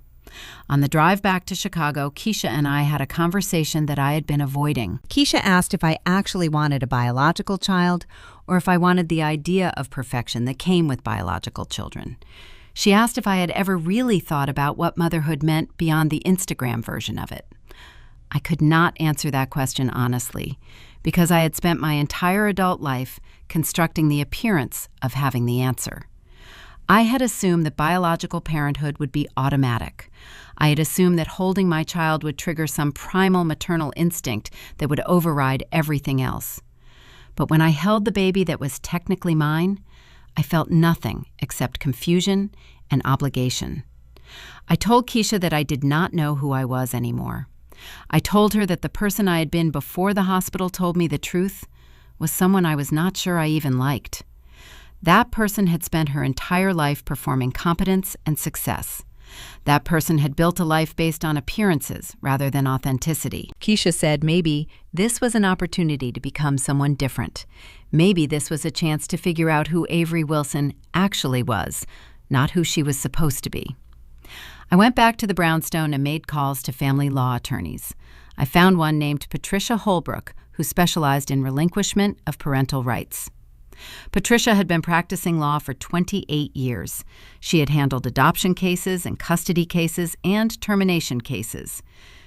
On the drive back to Chicago, Keisha and I had a conversation that I had been avoiding. Keisha asked if I actually wanted a biological child or if I wanted the idea of perfection that came with biological children. She asked if I had ever really thought about what motherhood meant beyond the Instagram version of it. I could not answer that question honestly because I had spent my entire adult life constructing the appearance of having the answer. I had assumed that biological parenthood would be automatic. I had assumed that holding my child would trigger some primal maternal instinct that would override everything else. But when I held the baby that was technically mine, I felt nothing except confusion and obligation. I told Keisha that I did not know who I was anymore. I told her that the person I had been before the hospital told me the truth was someone I was not sure I even liked. That person had spent her entire life performing competence and success. That person had built a life based on appearances rather than authenticity. Keisha said maybe this was an opportunity to become someone different. Maybe this was a chance to figure out who Avery Wilson actually was, not who she was supposed to be. I went back to the brownstone and made calls to family law attorneys. I found one named Patricia Holbrook, who specialized in relinquishment of parental rights. Patricia had been practicing law for 28 years. She had handled adoption cases and custody cases and termination cases.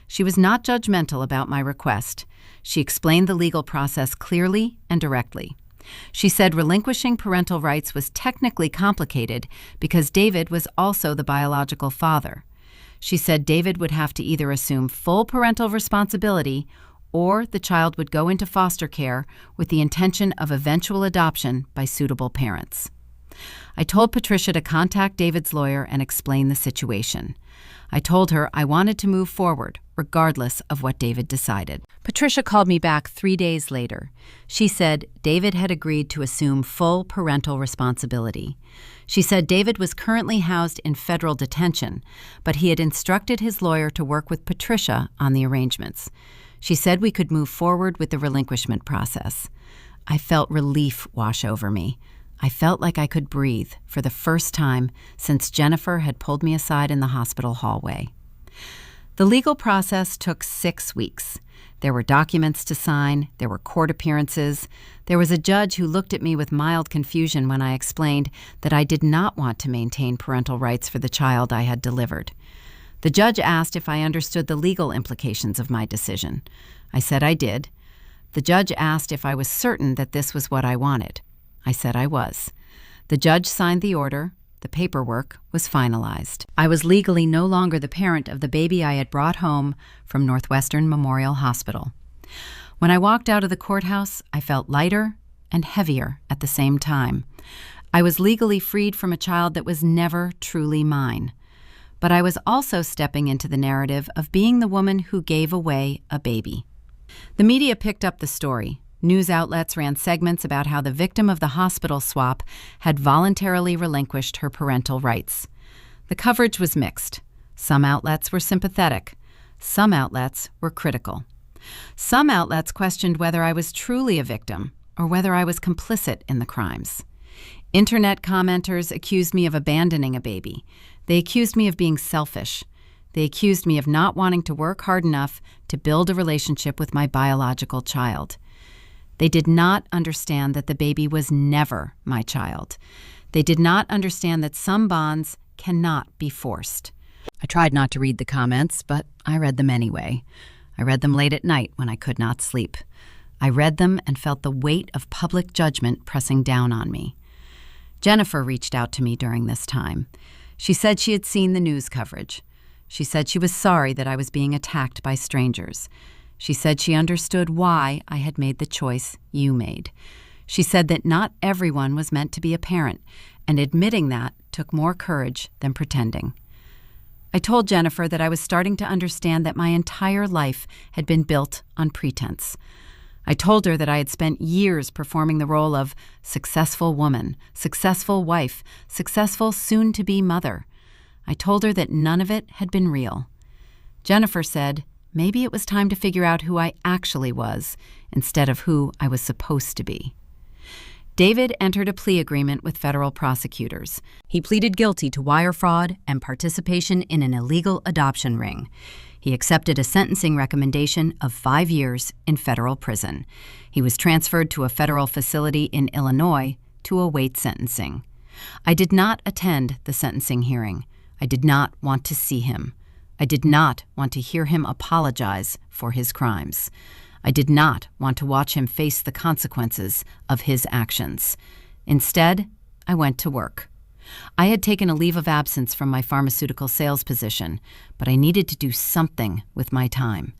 She was not judgmental about my request. She explained the legal process clearly and directly. She said relinquishing parental rights was technically complicated because David was also the biological father. She said David would have to either assume full parental responsibility or the child would go into foster care with the intention of eventual adoption by suitable parents. I told Patricia to contact David's lawyer and explain the situation. I told her I wanted to move forward, regardless of what David decided. Patricia called me back 3 days later. She said David had agreed to assume full parental responsibility. She said David was currently housed in federal detention, but he had instructed his lawyer to work with Patricia on the arrangements. She said we could move forward with the relinquishment process. I felt relief wash over me. I felt like I could breathe for the first time since Jennifer had pulled me aside in the hospital hallway. The legal process took 6 weeks. There were documents to sign, there were court appearances. There was a judge who looked at me with mild confusion when I explained that I did not want to maintain parental rights for the child I had delivered. The judge asked if I understood the legal implications of my decision. I said I did. The judge asked if I was certain that this was what I wanted. I said I was. The judge signed the order. The paperwork was finalized. I was legally no longer the parent of the baby I had brought home from Northwestern Memorial Hospital. When I walked out of the courthouse, I felt lighter and heavier at the same time. I was legally freed from a child that was never truly mine. But I was also stepping into the narrative of being the woman who gave away a baby. The media picked up the story. News outlets ran segments about how the victim of the hospital swap had voluntarily relinquished her parental rights. The coverage was mixed. Some outlets were sympathetic. Some outlets were critical. Some outlets questioned whether I was truly a victim or whether I was complicit in the crimes. Internet commenters accused me of abandoning a baby. They accused me of being selfish. They accused me of not wanting to work hard enough to build a relationship with my biological child. They did not understand that the baby was never my child. They did not understand that some bonds cannot be forced. I tried not to read the comments, but I read them anyway. I read them late at night when I could not sleep. I read them and felt the weight of public judgment pressing down on me. Jennifer reached out to me during this time. She said she had seen the news coverage. She said she was sorry that I was being attacked by strangers. She said she understood why I had made the choice you made. She said that not everyone was meant to be a parent, and admitting that took more courage than pretending. I told Jennifer that I was starting to understand that my entire life had been built on pretense. I told her that I had spent years performing the role of successful woman, successful wife, successful soon-to-be mother. I told her that none of it had been real. Jennifer said, maybe it was time to figure out who I actually was instead of who I was supposed to be. David entered a plea agreement with federal prosecutors. He pleaded guilty to wire fraud and participation in an illegal adoption ring. He accepted a sentencing recommendation of 5 years in federal prison. He was transferred to a federal facility in Illinois to await sentencing. I did not attend the sentencing hearing. I did not want to see him. I did not want to hear him apologize for his crimes. I did not want to watch him face the consequences of his actions. Instead, I went to work. I had taken a leave of absence from my pharmaceutical sales position, but I needed to do something with my time.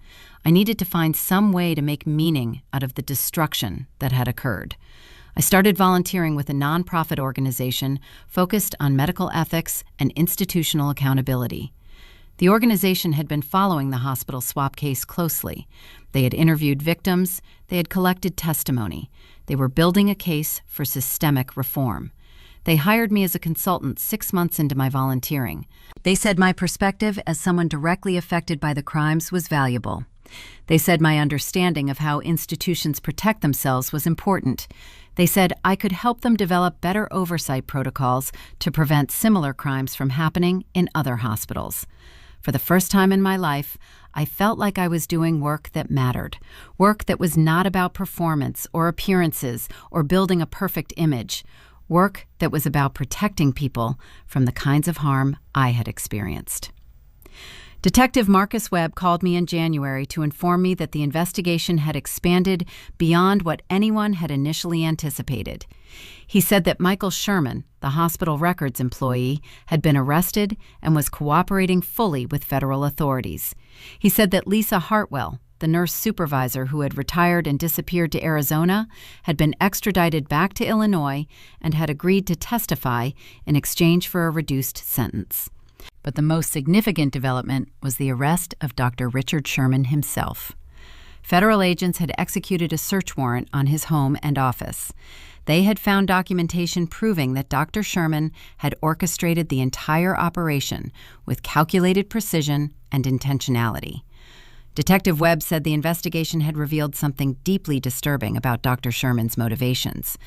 I needed to find some way to make meaning out of the destruction that had occurred. I started volunteering with a nonprofit organization focused on medical ethics and institutional accountability. The organization had been following the hospital swap case closely. They had interviewed victims. They had collected testimony. They were building a case for systemic reform. They hired me as a consultant 6 months into my volunteering. They said my perspective as someone directly affected by the crimes was valuable. They said my understanding of how institutions protect themselves was important. They said I could help them develop better oversight protocols to prevent similar crimes from happening in other hospitals. For the first time in my life, I felt like I was doing work that mattered, work that was not about performance or appearances or building a perfect image, work that was about protecting people from the kinds of harm I had experienced. Detective Marcus Webb called me in January to inform me that the investigation had expanded beyond what anyone had initially anticipated. He said that Michael Sherman, the hospital records employee, had been arrested and was cooperating fully with federal authorities. He said that Lisa Hartwell, the nurse supervisor who had retired and disappeared to Arizona, had been extradited back to Illinois and had agreed to testify in exchange for a reduced sentence. But the most significant development was the arrest of Dr. Richard Sherman himself. Federal agents had executed a search warrant on his home and office. They had found documentation proving that Dr. Sherman had orchestrated the entire operation with calculated precision and intentionality. Detective Webb said the investigation had revealed something deeply disturbing about Dr. Sherman's motivations.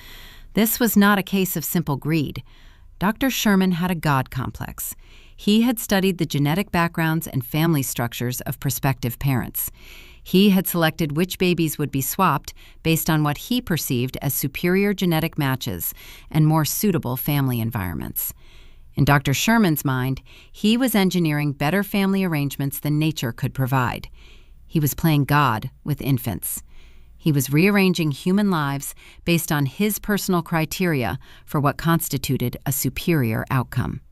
This was not a case of simple greed. Dr. Sherman had a God complex. He had studied the genetic backgrounds and family structures of prospective parents. He had selected which babies would be swapped based on what he perceived as superior genetic matches and more suitable family environments. In Dr. Sherman's mind, he was engineering better family arrangements than nature could provide. He was playing God with infants. He was rearranging human lives based on his personal criteria for what constituted a superior outcome.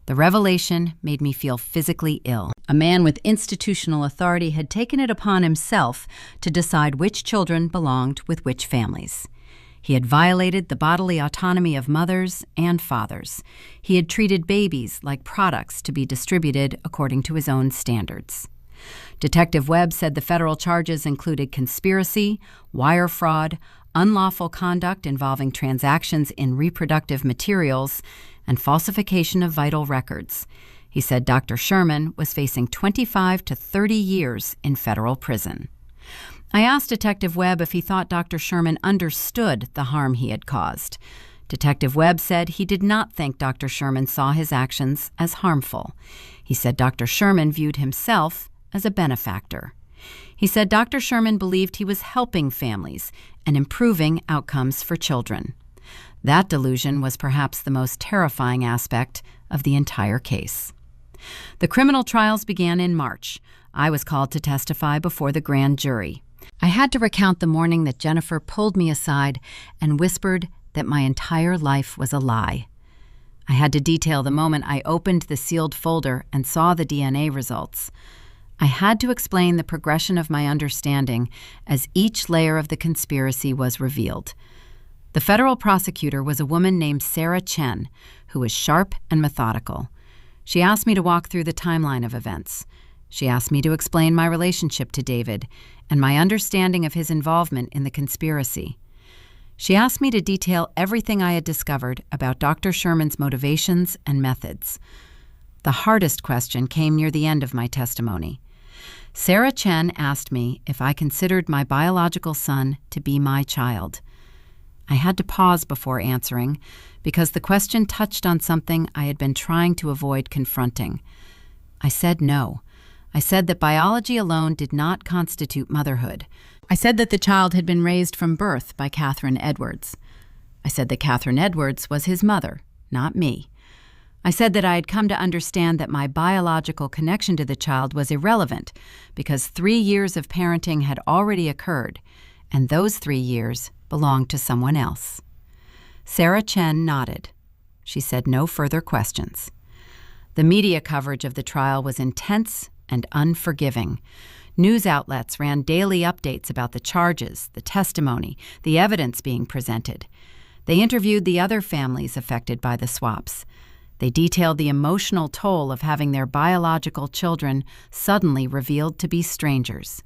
The revelation made me feel physically ill. A man with institutional authority had taken it upon himself to decide which children belonged with which families. He had violated the bodily autonomy of mothers and fathers. He had treated babies like products to be distributed according to his own standards. Detective Webb said the federal charges included conspiracy, wire fraud, unlawful conduct involving transactions in reproductive materials, and falsification of vital records. He said Dr. Sherman was facing 25 to 30 years in federal prison. I asked Detective Webb if he thought Dr. Sherman understood the harm he had caused. Detective Webb said he did not think Dr. Sherman saw his actions as harmful. He said Dr. Sherman viewed himself as a benefactor. He said Dr. Sherman believed he was helping families and improving outcomes for children. That delusion was perhaps the most terrifying aspect of the entire case. The criminal trials began in March. I was called to testify before the grand jury. I had to recount the morning that Jennifer pulled me aside and whispered that my entire life was a lie. I had to detail the moment I opened the sealed folder and saw the DNA results. I had to explain the progression of my understanding as each layer of the conspiracy was revealed. The federal prosecutor was a woman named Sarah Chen, who was sharp and methodical. She asked me to walk through the timeline of events. She asked me to explain my relationship to David and my understanding of his involvement in the conspiracy. She asked me to detail everything I had discovered about Dr. Sherman's motivations and methods. The hardest question came near the end of my testimony. Sarah Chen asked me if I considered my biological son to be my child. I had to pause before answering because the question touched on something I had been trying to avoid confronting. I said no. I said that biology alone did not constitute motherhood. I said that the child had been raised from birth by Catherine Edwards. I said that Catherine Edwards was his mother, not me. I said that I had come to understand that my biological connection to the child was irrelevant because 3 years of parenting had already occurred, and those 3 years belonged to someone else. Sarah Chen nodded. She said no further questions. The media coverage of the trial was intense and unforgiving. News outlets ran daily updates about the charges, the testimony, the evidence being presented. They interviewed the other families affected by the swaps. They detailed the emotional toll of having their biological children suddenly revealed to be strangers.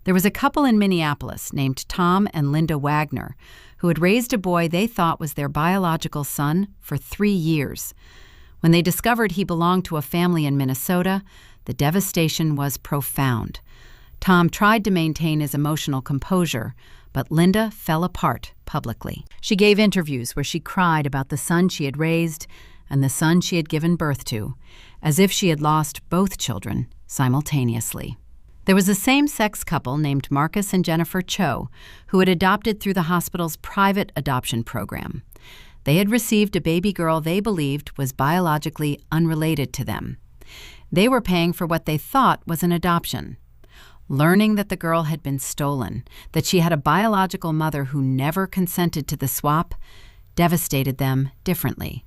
There was a couple in Minneapolis named Tom and Linda Wagner who had raised a boy they thought was their biological son for 3 years. When they discovered he belonged to a family in Minnesota, the devastation was profound. Tom tried to maintain his emotional composure, but Linda fell apart publicly. She gave interviews where she cried about the son she had raised and the son she had given birth to, as if she had lost both children simultaneously. There was a same-sex couple named Marcus and Jennifer Cho who had adopted through the hospital's private adoption program. They had received a baby girl they believed was biologically unrelated to them. They were paying for what they thought was an adoption. Learning that the girl had been stolen, that she had a biological mother who never consented to the swap, devastated them differently.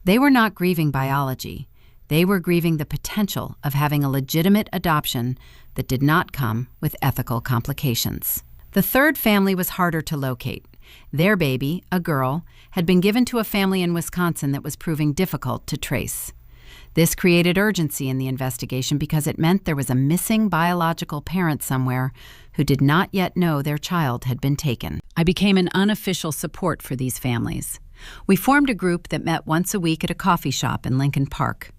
They were not grieving biology. They were grieving the potential of having a legitimate adoption that did not come with ethical complications. The third family was harder to locate. Their baby, a girl, had been given to a family in Wisconsin that was proving difficult to trace. This created urgency in the investigation because it meant there was a missing biological parent somewhere who did not yet know their child had been taken. I became an unofficial support for these families. We formed a group that met once a week at a coffee shop in Lincoln Park.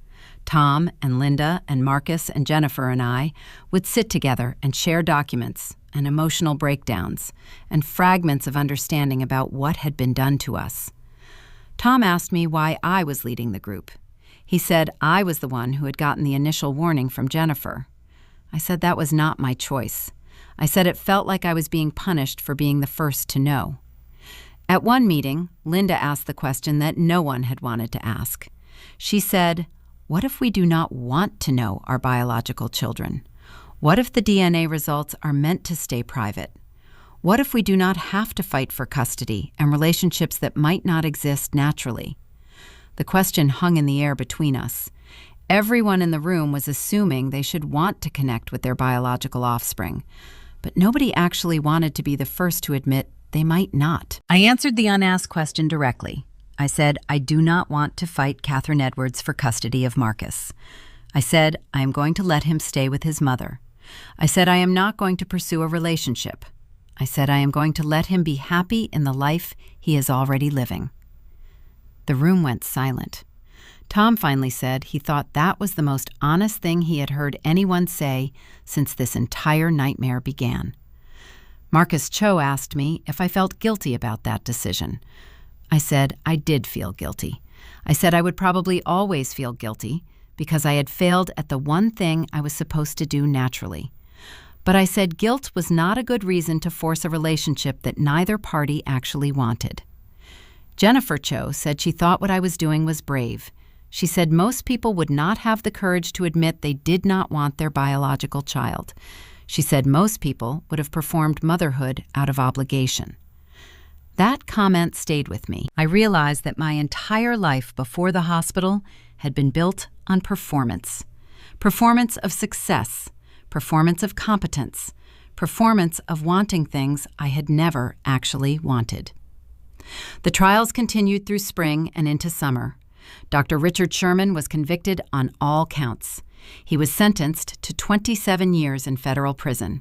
Tom and Linda and Marcus and Jennifer and I would sit together and share documents and emotional breakdowns and fragments of understanding about what had been done to us. Tom asked me why I was leading the group. He said I was the one who had gotten the initial warning from Jennifer. I said that was not my choice. I said it felt like I was being punished for being the first to know. At one meeting, Linda asked the question that no one had wanted to ask. She said, "What if we do not want to know our biological children? What if the DNA results are meant to stay private? What if we do not have to fight for custody and relationships that might not exist naturally?" The question hung in the air between us. Everyone in the room was assuming they should want to connect with their biological offspring, but nobody actually wanted to be the first to admit they might not. I answered the unasked question directly. I said, I do not want to fight Catherine Edwards for custody of Marcus. I said, I am going to let him stay with his mother. I said, I am not going to pursue a relationship. I said, I am going to let him be happy in the life he is already living. The room went silent. Tom finally said he thought that was the most honest thing he had heard anyone say since this entire nightmare began. Marcus Cho asked me if I felt guilty about that decision. I said I did feel guilty. I said I would probably always feel guilty because I had failed at the one thing I was supposed to do naturally. But I said guilt was not a good reason to force a relationship that neither party actually wanted. Jennifer Cho said she thought what I was doing was brave. She said most people would not have the courage to admit they did not want their biological child. She said most people would have performed motherhood out of obligation. That comment stayed with me. I realized that my entire life before the hospital had been built on performance. Performance of success, performance of competence, performance of wanting things I had never actually wanted. The trials continued through spring and into summer. Dr. Richard Sherman was convicted on all counts. He was sentenced to 27 years in federal prison.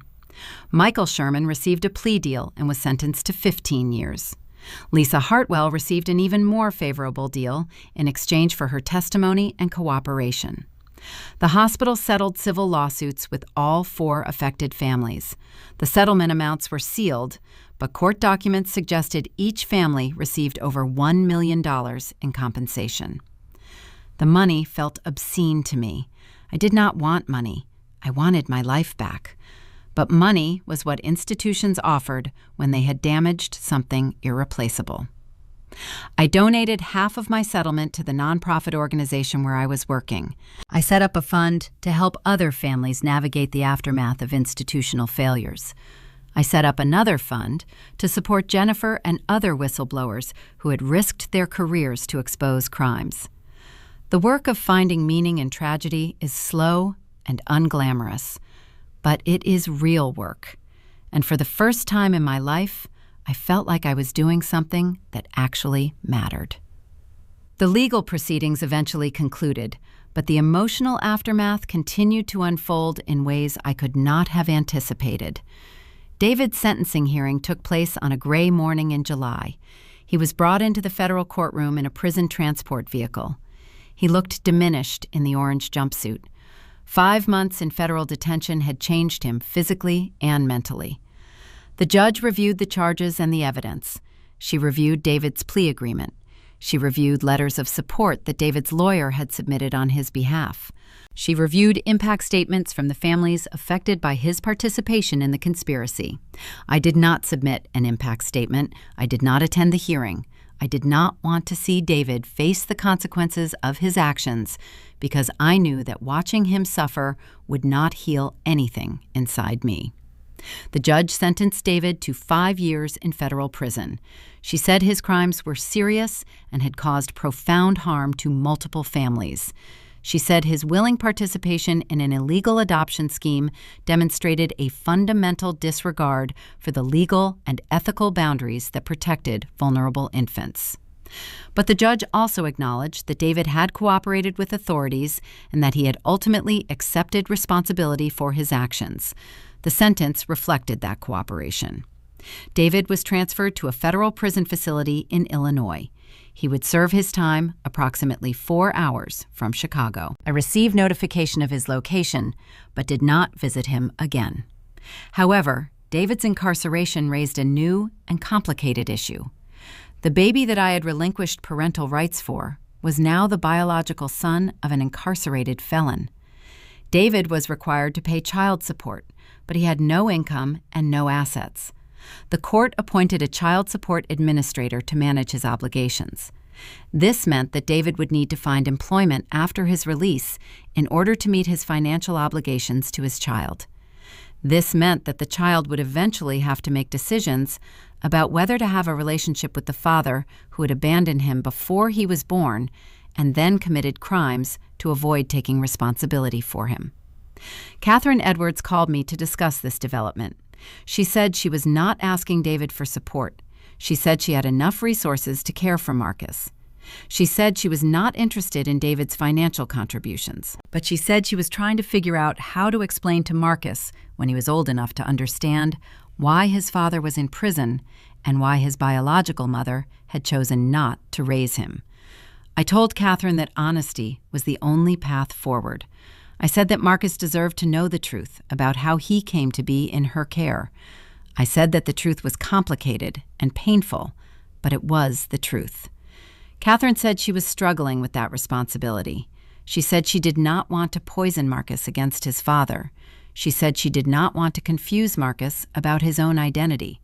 Michael Sherman received a plea deal and was sentenced to 15 years. Lisa Hartwell received an even more favorable deal in exchange for her testimony and cooperation. The hospital settled civil lawsuits with all 4 affected families. The settlement amounts were sealed, but court documents suggested each family received over $1 million in compensation. The money felt obscene to me. I did not want money. I wanted my life back. But money was what institutions offered when they had damaged something irreplaceable. I donated half of my settlement to the nonprofit organization where I was working. I set up a fund to help other families navigate the aftermath of institutional failures. I set up another fund to support Jennifer and other whistleblowers who had risked their careers to expose crimes. The work of finding meaning in tragedy is slow and unglamorous, but it is real work. And for the first time in my life, I felt like I was doing something that actually mattered. The legal proceedings eventually concluded, but the emotional aftermath continued to unfold in ways I could not have anticipated. David's sentencing hearing took place on a gray morning in July. He was brought into the federal courtroom in a prison transport vehicle. He looked diminished in the orange jumpsuit. 5 months in federal detention had changed him physically and mentally. The judge reviewed the charges and the evidence. She reviewed David's plea agreement. She reviewed letters of support that David's lawyer had submitted on his behalf. She reviewed impact statements from the families affected by his participation in the conspiracy. I did not submit an impact statement. I did not attend the hearing. I did not want to see David face the consequences of his actions because I knew that watching him suffer would not heal anything inside me. The judge sentenced David to 5 years in federal prison. She said his crimes were serious and had caused profound harm to multiple families. She said his willing participation in an illegal adoption scheme demonstrated a fundamental disregard for the legal and ethical boundaries that protected vulnerable infants. But the judge also acknowledged that David had cooperated with authorities and that he had ultimately accepted responsibility for his actions. The sentence reflected that cooperation. David was transferred to a federal prison facility in Illinois. He would serve his time approximately 4 hours from Chicago. I received notification of his location, but did not visit him again. However, David's incarceration raised a new and complicated issue. The baby that I had relinquished parental rights for was now the biological son of an incarcerated felon. David was required to pay child support, but he had no income and no assets. The court appointed a child support administrator to manage his obligations. This meant that David would need to find employment after his release in order to meet his financial obligations to his child. This meant that the child would eventually have to make decisions about whether to have a relationship with the father who had abandoned him before he was born and then committed crimes to avoid taking responsibility for him. Catherine Edwards called me to discuss this development. She said she was not asking David for support. She said she had enough resources to care for Marcus. She said she was not interested in David's financial contributions, but she said she was trying to figure out how to explain to Marcus, when he was old enough to understand, why his father was in prison and why his biological mother had chosen not to raise him. I told Catherine that honesty was the only path forward. I said that Marcus deserved to know the truth about how he came to be in her care. I said that the truth was complicated and painful, but it was the truth. Catherine said she was struggling with that responsibility. She said she did not want to poison Marcus against his father. She said she did not want to confuse Marcus about his own identity.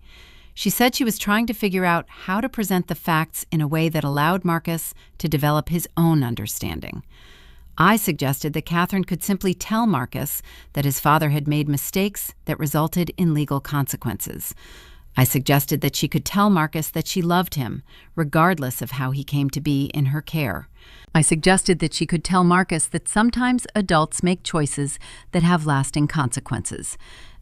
She said she was trying to figure out how to present the facts in a way that allowed Marcus to develop his own understanding. I suggested that Catherine could simply tell Marcus that his father had made mistakes that resulted in legal consequences. I suggested that she could tell Marcus that she loved him, regardless of how he came to be in her care. I suggested that she could tell Marcus that sometimes adults make choices that have lasting consequences,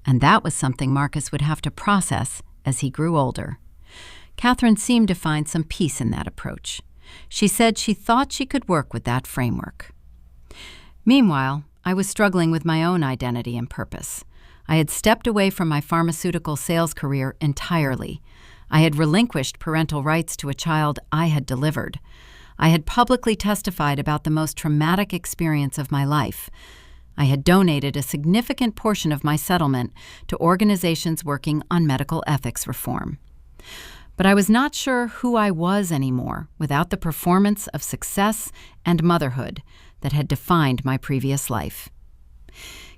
and that was something Marcus would have to process as he grew older. Catherine seemed to find some peace in that approach. She said she thought she could work with that framework. Meanwhile, I was struggling with my own identity and purpose. I had stepped away from my pharmaceutical sales career entirely. I had relinquished parental rights to a child I had delivered. I had publicly testified about the most traumatic experience of my life. I had donated a significant portion of my settlement to organizations working on medical ethics reform. But I was not sure who I was anymore without the performance of success and motherhood that had defined my previous life.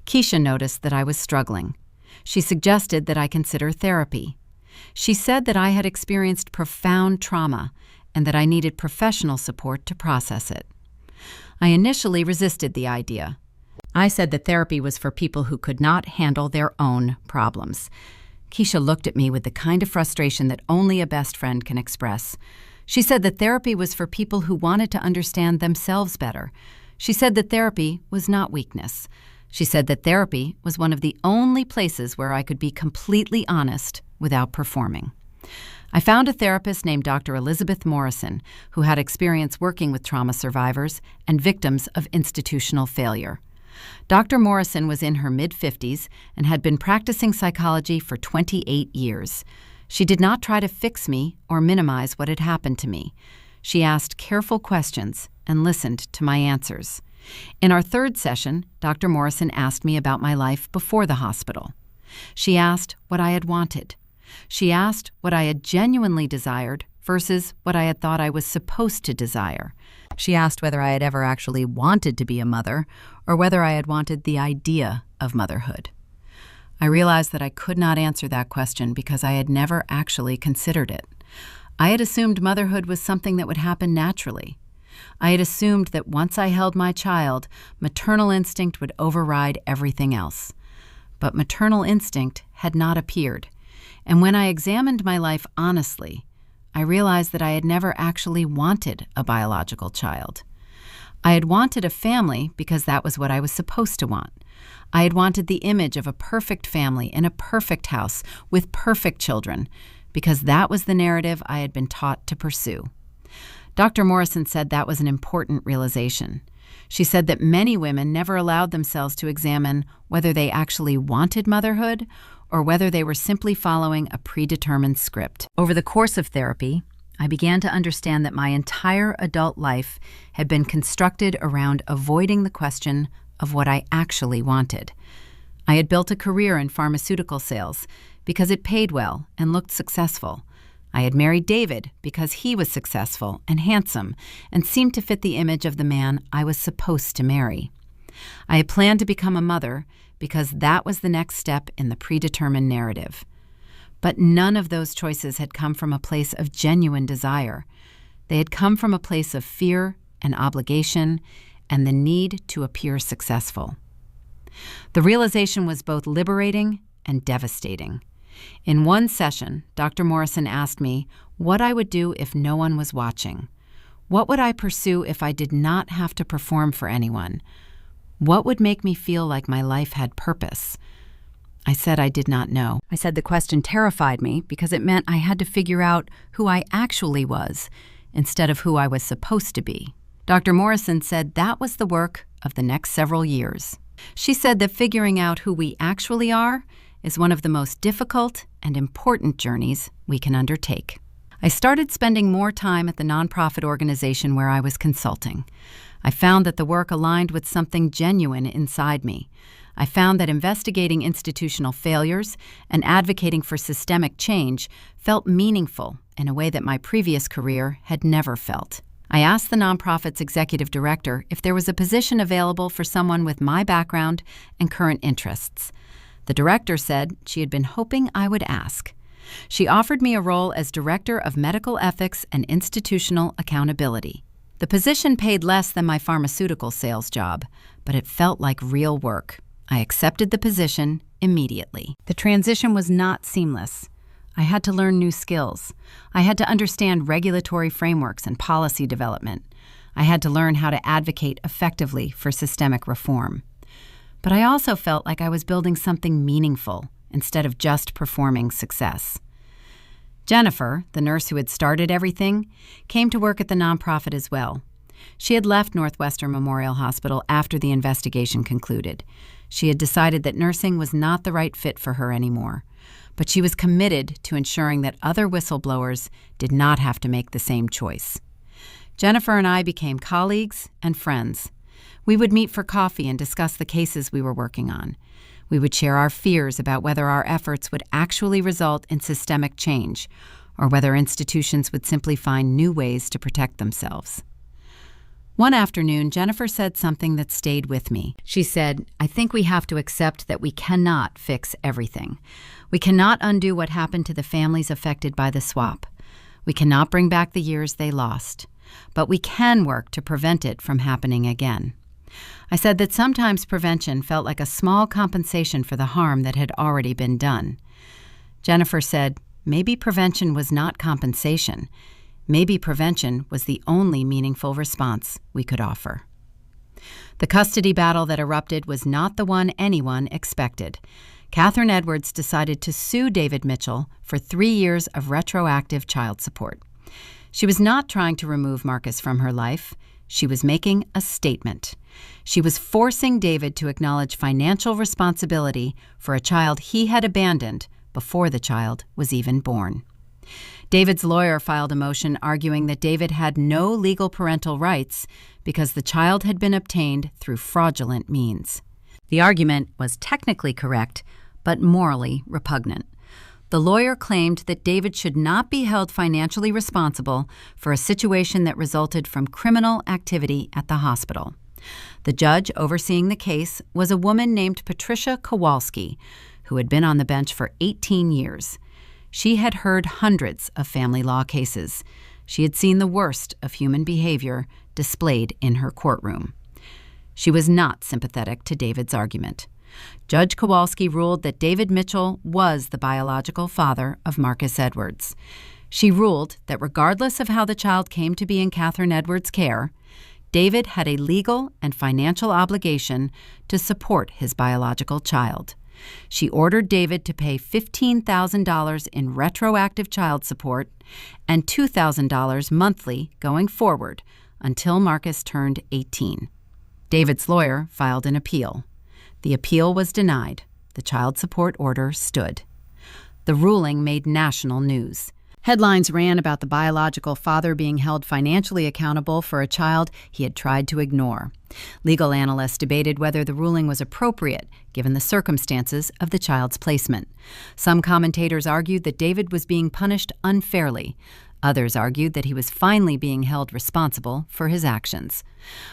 Keisha noticed that I was struggling. She suggested that I consider therapy. She said that I had experienced profound trauma and that I needed professional support to process it. I initially resisted the idea. I said that therapy was for people who could not handle their own problems. Keisha looked at me with the kind of frustration that only a best friend can express. She said that therapy was for people who wanted to understand themselves better. She said that therapy was not weakness. She said that therapy was one of the only places where I could be completely honest without performing. I found a therapist named Dr. Elizabeth Morrison, who had experience working with trauma survivors and victims of institutional failure. Dr. Morrison was in her mid-50s and had been practicing psychology for 28 years. She did not try to fix me or minimize what had happened to me. She asked careful questions and listened to my answers. In our third session, Dr. Morrison asked me about my life before the hospital. She asked what I had wanted. She asked what I had genuinely desired versus what I had thought I was supposed to desire. She asked whether I had ever actually wanted to be a mother or whether I had wanted the idea of motherhood. I realized that I could not answer that question because I had never actually considered it. I had assumed motherhood was something that would happen naturally. I had assumed that once I held my child, maternal instinct would override everything else. But maternal instinct had not appeared, and when I examined my life honestly, I realized that I had never actually wanted a biological child. I had wanted a family because that was what I was supposed to want. I had wanted the image of a perfect family in a perfect house with perfect children because that was the narrative I had been taught to pursue. Dr. Morrison said that was an important realization. She said that many women never allowed themselves to examine whether they actually wanted motherhood or whether they were simply following a predetermined script. Over the course of therapy, I began to understand that my entire adult life had been constructed around avoiding the question of what I actually wanted. I had built a career in pharmaceutical sales because it paid well and looked successful. I had married David because he was successful and handsome and seemed to fit the image of the man I was supposed to marry. I had planned to become a mother because that was the next step in the predetermined narrative. But none of those choices had come from a place of genuine desire. They had come from a place of fear and obligation and the need to appear successful. The realization was both liberating and devastating. In one session, Dr. Morrison asked me what I would do if no one was watching. What would I pursue if I did not have to perform for anyone? What would make me feel like my life had purpose? I said I did not know. I said the question terrified me because it meant I had to figure out who I actually was instead of who I was supposed to be. Dr. Morrison said that was the work of the next several years. She said that figuring out who we actually are is one of the most difficult and important journeys we can undertake. I started spending more time at the nonprofit organization where I was consulting. I found that the work aligned with something genuine inside me. I found that investigating institutional failures and advocating for systemic change felt meaningful in a way that my previous career had never felt. I asked the nonprofit's executive director if there was a position available for someone with my background and current interests. The director said she had been hoping I would ask. She offered me a role as Director of Medical Ethics and Institutional Accountability. The position paid less than my pharmaceutical sales job, but it felt like real work. I accepted the position immediately. The transition was not seamless. I had to learn new skills. I had to understand regulatory frameworks and policy development. I had to learn how to advocate effectively for systemic reform. But I also felt like I was building something meaningful instead of just performing success. Jennifer, the nurse who had started everything, came to work at the nonprofit as well. She had left Northwestern Memorial Hospital after the investigation concluded. She had decided that nursing was not the right fit for her anymore, but she was committed to ensuring that other whistleblowers did not have to make the same choice. Jennifer and I became colleagues and friends. We would meet for coffee and discuss the cases we were working on. We would share our fears about whether our efforts would actually result in systemic change, or whether institutions would simply find new ways to protect themselves. One afternoon, Jennifer said something that stayed with me. She said, "I think we have to accept that we cannot fix everything. We cannot undo what happened to the families affected by the swap. We cannot bring back the years they lost. But we can work to prevent it from happening again." I said that sometimes prevention felt like a small compensation for the harm that had already been done. Jennifer said, maybe prevention was not compensation. Maybe prevention was the only meaningful response we could offer. The custody battle that erupted was not the one anyone expected. Catherine Edwards decided to sue David Mitchell for 3 years of retroactive child support. She was not trying to remove Marcus from her life. She was making a statement. She was forcing David to acknowledge financial responsibility for a child he had abandoned before the child was even born. David's lawyer filed a motion arguing that David had no legal parental rights because the child had been obtained through fraudulent means. The argument was technically correct, but morally repugnant. The lawyer claimed that David should not be held financially responsible for a situation that resulted from criminal activity at the hospital. The judge overseeing the case was a woman named Patricia Kowalski, who had been on the bench for 18 years. She had heard hundreds of family law cases. She had seen the worst of human behavior displayed in her courtroom. She was not sympathetic to David's argument. Judge Kowalski ruled that David Mitchell was the biological father of Marcus Edwards. She ruled that regardless of how the child came to be in Catherine Edwards' care, David had a legal and financial obligation to support his biological child. She ordered David to pay $15,000 in retroactive child support and $2,000 monthly going forward until Marcus turned 18. David's lawyer filed an appeal. The appeal was denied. The child support order stood. The ruling made national news. Headlines ran about the biological father being held financially accountable for a child he had tried to ignore. Legal analysts debated whether the ruling was appropriate, given the circumstances of the child's placement. Some commentators argued that David was being punished unfairly. Others argued that he was finally being held responsible for his actions.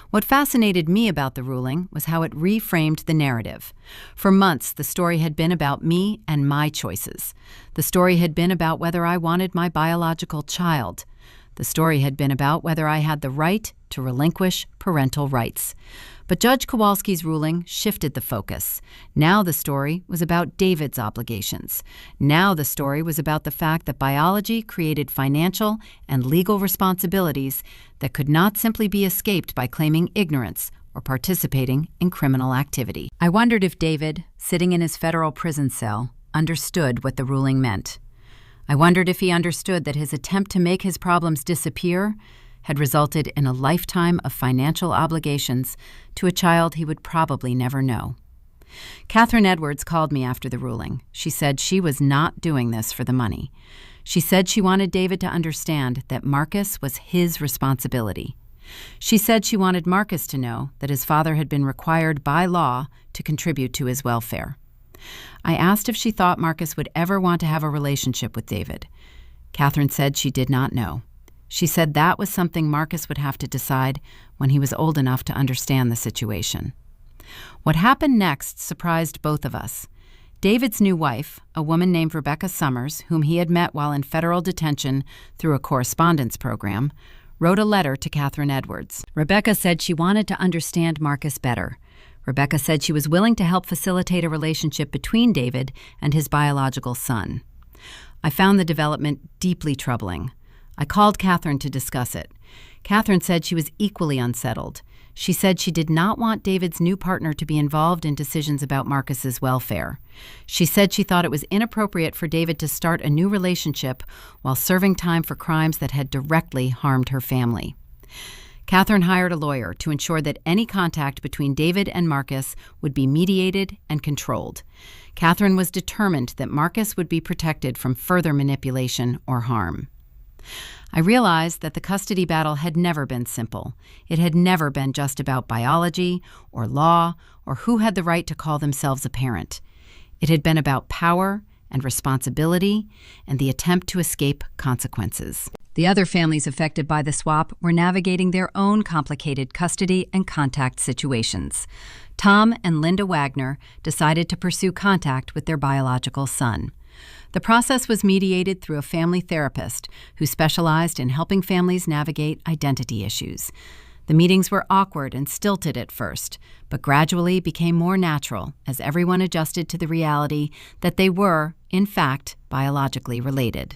What fascinated me about the ruling was how it reframed the narrative. For months, the story had been about me and my choices. The story had been about whether I wanted my biological child. The story had been about whether I had the right to relinquish parental rights. But Judge Kowalski's ruling shifted the focus. Now the story was about David's obligations. Now the story was about the fact that biology created financial and legal responsibilities that could not simply be escaped by claiming ignorance or participating in criminal activity. I wondered if David, sitting in his federal prison cell, understood what the ruling meant. I wondered if he understood that his attempt to make his problems disappear had resulted in a lifetime of financial obligations to a child he would probably never know. Catherine Edwards called me after the ruling. She said she was not doing this for the money. She said she wanted David to understand that Marcus was his responsibility. She said she wanted Marcus to know that his father had been required by law to contribute to his welfare. I asked if she thought Marcus would ever want to have a relationship with David. Catherine said she did not know. She said that was something Marcus would have to decide when he was old enough to understand the situation. What happened next surprised both of us. David's new wife, a woman named Rebecca Summers, whom he had met while in federal detention through a correspondence program, wrote a letter to Catherine Edwards. Rebecca said she wanted to understand Marcus better. Rebecca said she was willing to help facilitate a relationship between David and his biological son. I found the development deeply troubling. I called Catherine to discuss it. Catherine said she was equally unsettled. She said she did not want David's new partner to be involved in decisions about Marcus's welfare. She said she thought it was inappropriate for David to start a new relationship while serving time for crimes that had directly harmed her family. Catherine hired a lawyer to ensure that any contact between David and Marcus would be mediated and controlled. Catherine was determined that Marcus would be protected from further manipulation or harm. I realized that the custody battle had never been simple. It had never been just about biology or law or who had the right to call themselves a parent. It had been about power and responsibility and the attempt to escape consequences. The other families affected by the swap were navigating their own complicated custody and contact situations. Tom and Linda Wagner decided to pursue contact with their biological son. The process was mediated through a family therapist who specialized in helping families navigate identity issues. The meetings were awkward and stilted at first, but gradually became more natural as everyone adjusted to the reality that they were, in fact, biologically related.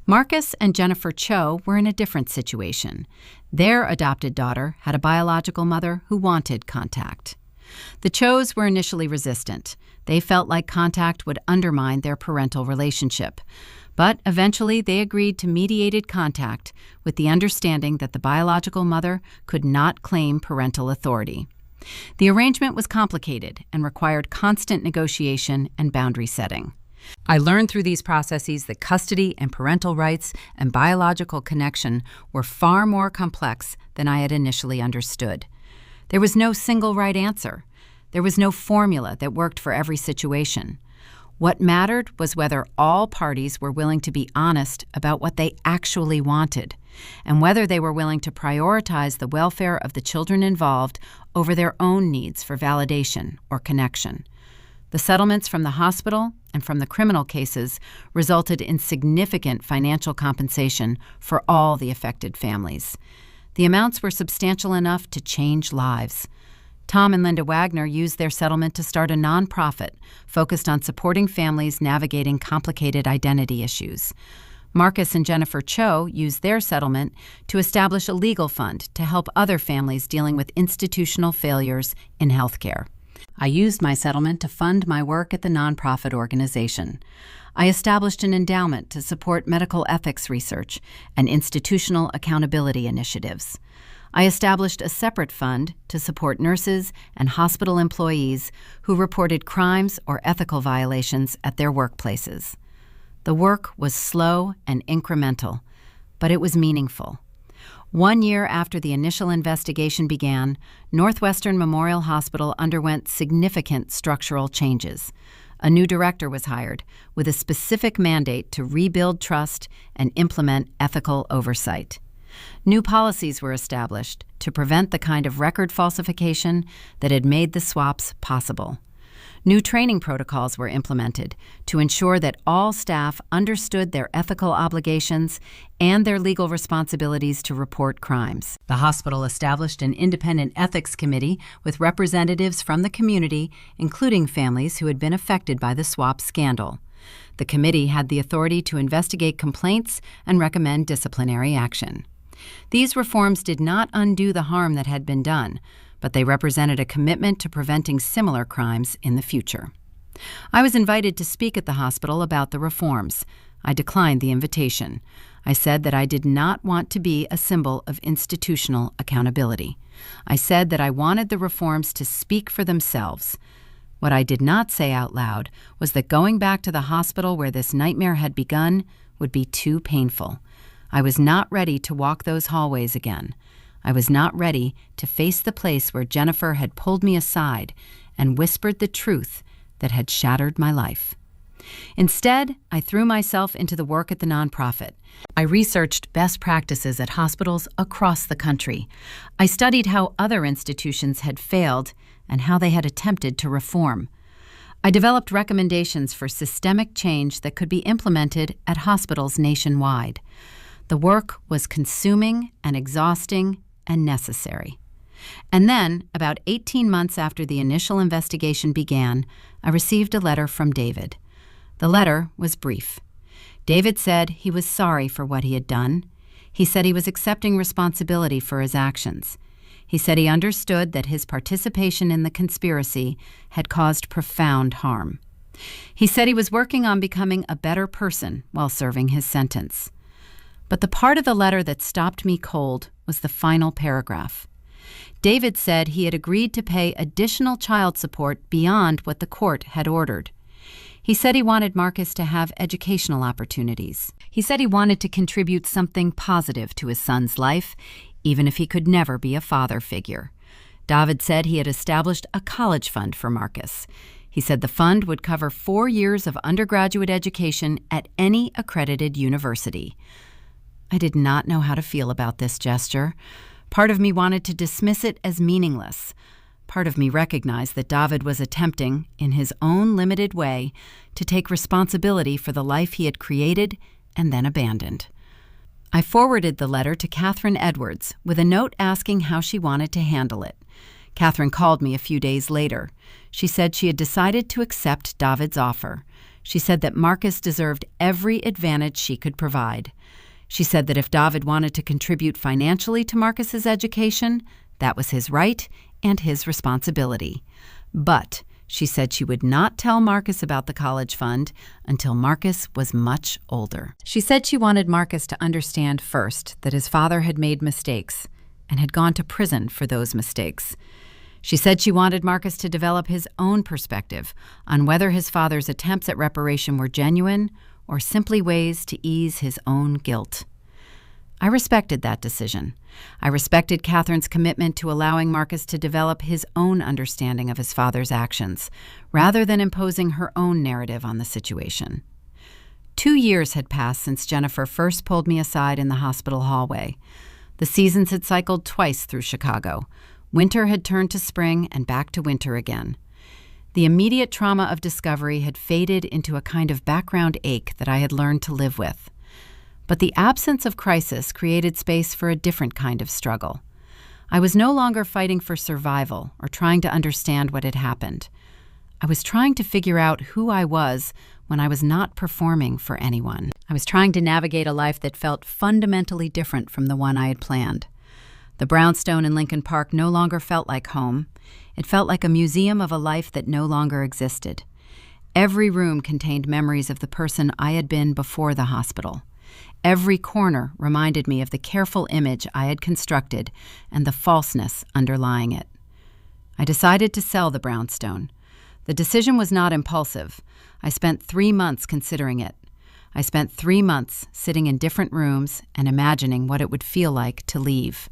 Marcus and Jennifer Cho were in a different situation. Their adopted daughter had a biological mother who wanted contact. The Chos were initially resistant. They felt like contact would undermine their parental relationship. But eventually they agreed to mediated contact with the understanding that the biological mother could not claim parental authority. The arrangement was complicated and required constant negotiation and boundary setting. I learned through these processes that custody and parental rights and biological connection were far more complex than I had initially understood. There was no single right answer. There was no formula that worked for every situation. What mattered was whether all parties were willing to be honest about what they actually wanted, and whether they were willing to prioritize the welfare of the children involved over their own needs for validation or connection. The settlements from the hospital and from the criminal cases resulted in significant financial compensation for all the affected families. The amounts were substantial enough to change lives. Tom and Linda Wagner used their settlement to start a nonprofit focused on supporting families navigating complicated identity issues. Marcus and Jennifer Cho used their settlement to establish a legal fund to help other families dealing with institutional failures in healthcare. I used my settlement to fund my work at the nonprofit organization. I established an endowment to support medical ethics research and institutional accountability initiatives. I established a separate fund to support nurses and hospital employees who reported crimes or ethical violations at their workplaces. The work was slow and incremental, but it was meaningful. 1 year after the initial investigation began, Northwestern Memorial Hospital underwent significant structural changes. A new director was hired with a specific mandate to rebuild trust and implement ethical oversight. New policies were established to prevent the kind of record falsification that had made the swaps possible. New training protocols were implemented to ensure that all staff understood their ethical obligations and their legal responsibilities to report crimes. The hospital established an independent ethics committee with representatives from the community, including families who had been affected by the swap scandal. The committee had the authority to investigate complaints and recommend disciplinary action. These reforms did not undo the harm that had been done, but they represented a commitment to preventing similar crimes in the future. I was invited to speak at the hospital about the reforms. I declined the invitation. I said that I did not want to be a symbol of institutional accountability. I said that I wanted the reforms to speak for themselves. What I did not say out loud was that going back to the hospital where this nightmare had begun would be too painful. I was not ready to walk those hallways again. I was not ready to face the place where Jennifer had pulled me aside and whispered the truth that had shattered my life. Instead, I threw myself into the work at the nonprofit. I researched best practices at hospitals across the country. I studied how other institutions had failed and how they had attempted to reform. I developed recommendations for systemic change that could be implemented at hospitals nationwide. The work was consuming and exhausting and necessary. And then, about 18 months after the initial investigation began, I received a letter from David. The letter was brief. David said he was sorry for what he had done. He said he was accepting responsibility for his actions. He said he understood that his participation in the conspiracy had caused profound harm. He said he was working on becoming a better person while serving his sentence. But the part of the letter that stopped me cold was the final paragraph. David said he had agreed to pay additional child support beyond what the court had ordered. He said he wanted Marcus to have educational opportunities. He said he wanted to contribute something positive to his son's life, even if he could never be a father figure. David said he had established a college fund for Marcus. He said the fund would cover 4 years of undergraduate education at any accredited university. I did not know how to feel about this gesture. Part of me wanted to dismiss it as meaningless. Part of me recognized that David was attempting, in his own limited way, to take responsibility for the life he had created and then abandoned. I forwarded the letter to Catherine Edwards with a note asking how she wanted to handle it. Catherine called me a few days later. She said she had decided to accept David's offer. She said that Marcus deserved every advantage she could provide. She said that if David wanted to contribute financially to Marcus's education, that was his right and his responsibility. But she said she would not tell Marcus about the college fund until Marcus was much older. She said she wanted Marcus to understand first that his father had made mistakes and had gone to prison for those mistakes. She said she wanted Marcus to develop his own perspective on whether his father's attempts at reparation were genuine or simply ways to ease his own guilt. I respected that decision. I respected Catherine's commitment to allowing Marcus to develop his own understanding of his father's actions, rather than imposing her own narrative on the situation. 2 years had passed since Jennifer first pulled me aside in the hospital hallway. The seasons had cycled twice through Chicago. Winter had turned to spring and back to winter again. The immediate trauma of discovery had faded into a kind of background ache that I had learned to live with. But the absence of crisis created space for a different kind of struggle. I was no longer fighting for survival or trying to understand what had happened. I was trying to figure out who I was when I was not performing for anyone. I was trying to navigate a life that felt fundamentally different from the one I had planned. The brownstone in Lincoln Park no longer felt like home. It felt like a museum of a life that no longer existed. Every room contained memories of the person I had been before the hospital. Every corner reminded me of the careful image I had constructed and the falseness underlying it. I decided to sell the brownstone. The decision was not impulsive. I spent 3 months considering it. I spent 3 months sitting in different rooms and imagining what it would feel like to leave.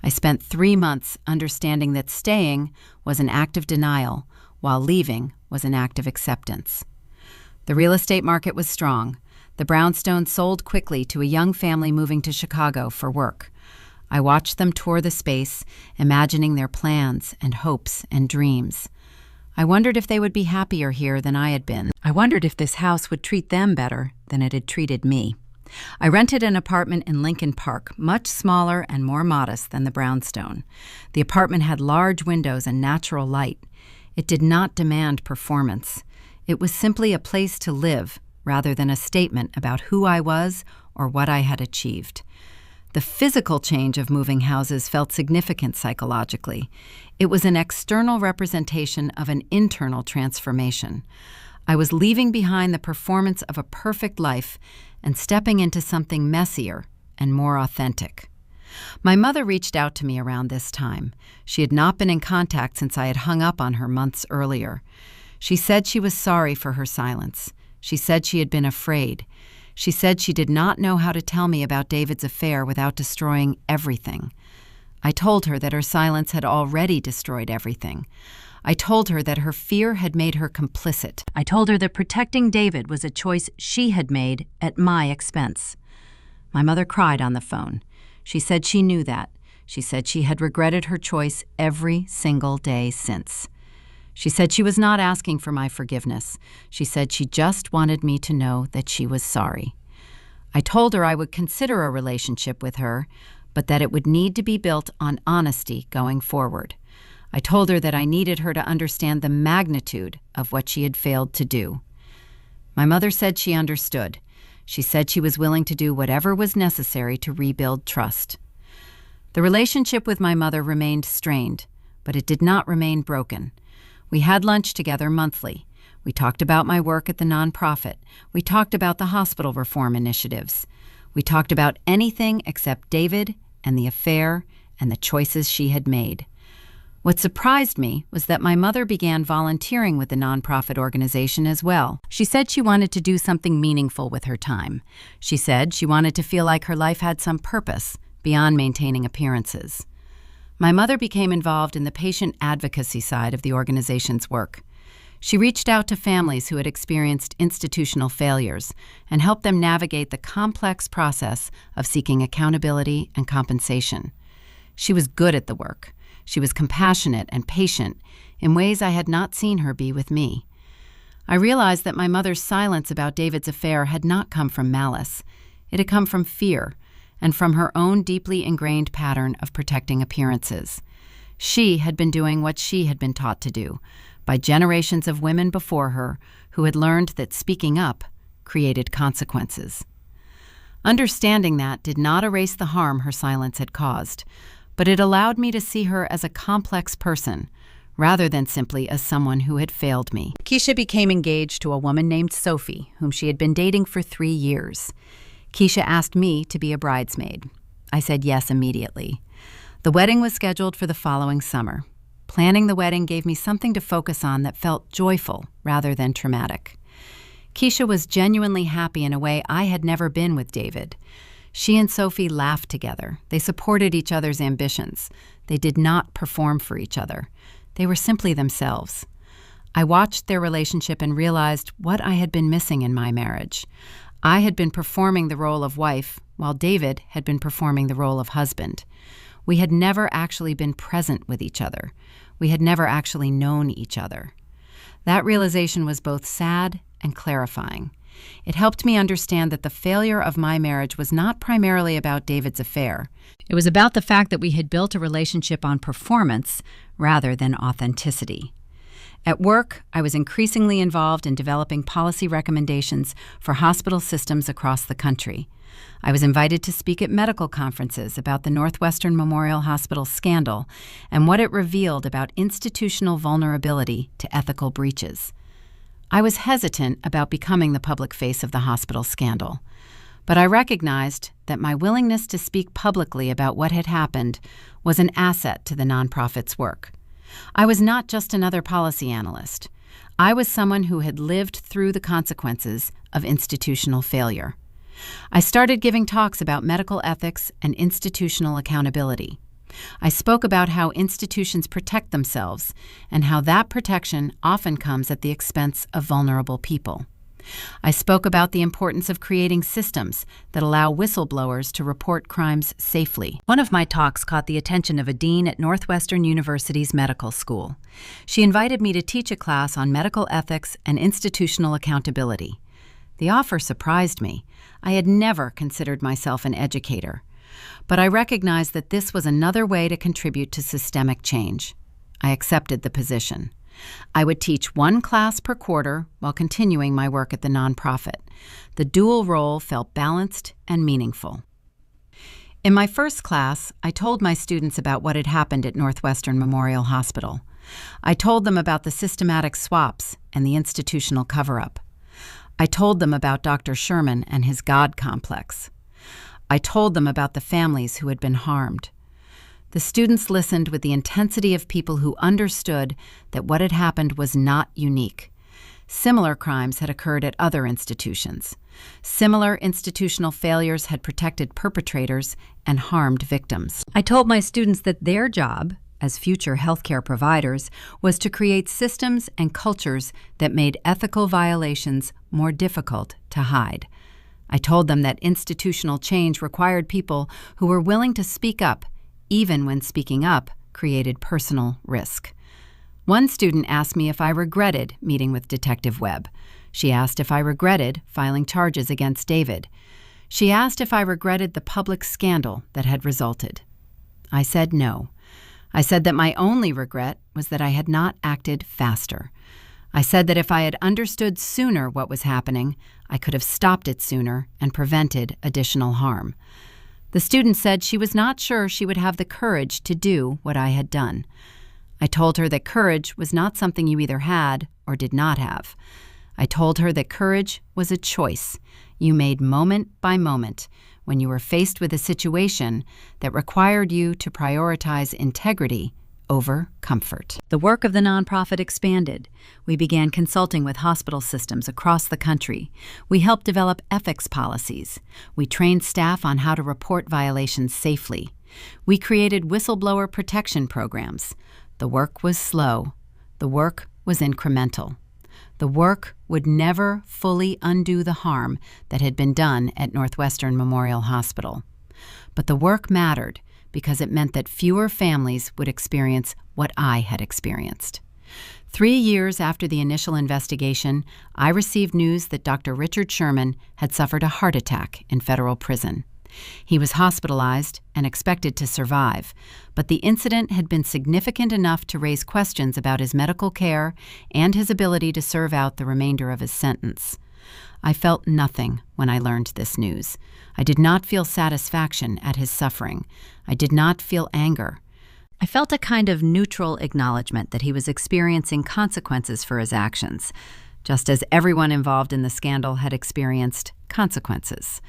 I spent 3 months understanding that staying was an act of denial, while leaving was an act of acceptance. The real estate market was strong. The brownstone sold quickly to a young family moving to Chicago for work. I watched them tour the space, imagining their plans and hopes and dreams. I wondered if they would be happier here than I had been. I wondered if this house would treat them better than it had treated me. I rented an apartment in Lincoln Park, much smaller and more modest than the brownstone. The apartment had large windows and natural light. It did not demand performance. It was simply a place to live, rather than a statement about who I was or what I had achieved. The physical change of moving houses felt significant psychologically. It was an external representation of an internal transformation. I was leaving behind the performance of a perfect life and stepping into something messier and more authentic. My mother reached out to me around this time. She had not been in contact since I had hung up on her months earlier. She said she was sorry for her silence. She said she had been afraid. She said she did not know how to tell me about David's affair without destroying everything. I told her that her silence had already destroyed everything. I told her that her fear had made her complicit. I told her that protecting David was a choice she had made at my expense. My mother cried on the phone. She said she knew that. She said she had regretted her choice every single day since. She said she was not asking for my forgiveness. She said she just wanted me to know that she was sorry. I told her I would consider a relationship with her, but that it would need to be built on honesty going forward. I told her that I needed her to understand the magnitude of what she had failed to do. My mother said she understood. She said she was willing to do whatever was necessary to rebuild trust. The relationship with my mother remained strained, but it did not remain broken. We had lunch together monthly. We talked about my work at the nonprofit. We talked about the hospital reform initiatives. We talked about anything except David and the affair and the choices she had made. What surprised me was that my mother began volunteering with the nonprofit organization as well. She said she wanted to do something meaningful with her time. She said she wanted to feel like her life had some purpose beyond maintaining appearances. My mother became involved in the patient advocacy side of the organization's work. She reached out to families who had experienced institutional failures and helped them navigate the complex process of seeking accountability and compensation. She was good at the work. She was compassionate and patient in ways I had not seen her be with me. I realized that my mother's silence about David's affair had not come from malice. It had come from fear and from her own deeply ingrained pattern of protecting appearances. She had been doing what she had been taught to do by generations of women before her who had learned that speaking up created consequences. Understanding that did not erase the harm her silence had caused, but it allowed me to see her as a complex person, rather than simply as someone who had failed me. Keisha became engaged to a woman named Sophie, whom she had been dating for 3 years. Keisha asked me to be a bridesmaid. I said yes immediately. The wedding was scheduled for the following summer. Planning the wedding gave me something to focus on that felt joyful rather than traumatic. Keisha was genuinely happy in a way I had never been with David. She and Sophie laughed together. They supported each other's ambitions. They did not perform for each other. They were simply themselves. I watched their relationship and realized what I had been missing in my marriage. I had been performing the role of wife, while David had been performing the role of husband. We had never actually been present with each other. We had never actually known each other. That realization was both sad and clarifying. It helped me understand that the failure of my marriage was not primarily about David's affair. It was about the fact that we had built a relationship on performance rather than authenticity. At work, I was increasingly involved in developing policy recommendations for hospital systems across the country. I was invited to speak at medical conferences about the Northwestern Memorial Hospital scandal and what it revealed about institutional vulnerability to ethical breaches. I was hesitant about becoming the public face of the hospital scandal, but I recognized that my willingness to speak publicly about what had happened was an asset to the nonprofit's work. I was not just another policy analyst. I was someone who had lived through the consequences of institutional failure. I started giving talks about medical ethics and institutional accountability. I spoke about how institutions protect themselves and how that protection often comes at the expense of vulnerable people. I spoke about the importance of creating systems that allow whistleblowers to report crimes safely. One of my talks caught the attention of a dean at Northwestern University's medical school. She invited me to teach a class on medical ethics and institutional accountability. The offer surprised me. I had never considered myself an educator, but I recognized that this was another way to contribute to systemic change. I accepted the position. I would teach one class per quarter while continuing my work at the nonprofit. The dual role felt balanced and meaningful. In my first class, I told my students about what had happened at Northwestern Memorial Hospital. I told them about the systematic swaps and the institutional cover-up. I told them about Dr. Sherman and his God complex. I told them about the families who had been harmed. The students listened with the intensity of people who understood that what had happened was not unique. Similar crimes had occurred at other institutions. Similar institutional failures had protected perpetrators and harmed victims. I told my students that their job, as future healthcare providers, was to create systems and cultures that made ethical violations more difficult to hide. I told them that institutional change required people who were willing to speak up, even when speaking up created personal risk. One student asked me if I regretted meeting with Detective Webb. She asked if I regretted filing charges against David. She asked if I regretted the public scandal that had resulted. I said no. I said that my only regret was that I had not acted faster. I said that if I had understood sooner what was happening, I could have stopped it sooner and prevented additional harm. The student said she was not sure she would have the courage to do what I had done. I told her that courage was not something you either had or did not have. I told her that courage was a choice you made moment by moment when you were faced with a situation that required you to prioritize integrity over comfort. The work of the nonprofit expanded. We began consulting with hospital systems across the country. We helped develop ethics policies. We trained staff on how to report violations safely. We created whistleblower protection programs. The work was slow. The work was incremental. The work would never fully undo the harm that had been done at Northwestern Memorial Hospital. But the work mattered because it meant that fewer families would experience what I had experienced. 3 years after the initial investigation, I received news that Dr. Richard Sherman had suffered a heart attack in federal prison. He was hospitalized and expected to survive, but the incident had been significant enough to raise questions about his medical care and his ability to serve out the remainder of his sentence. I felt nothing when I learned this news. I did not feel satisfaction at his suffering. I did not feel anger. I felt a kind of neutral acknowledgement that he was experiencing consequences for his actions, just as everyone involved in the scandal had experienced consequences.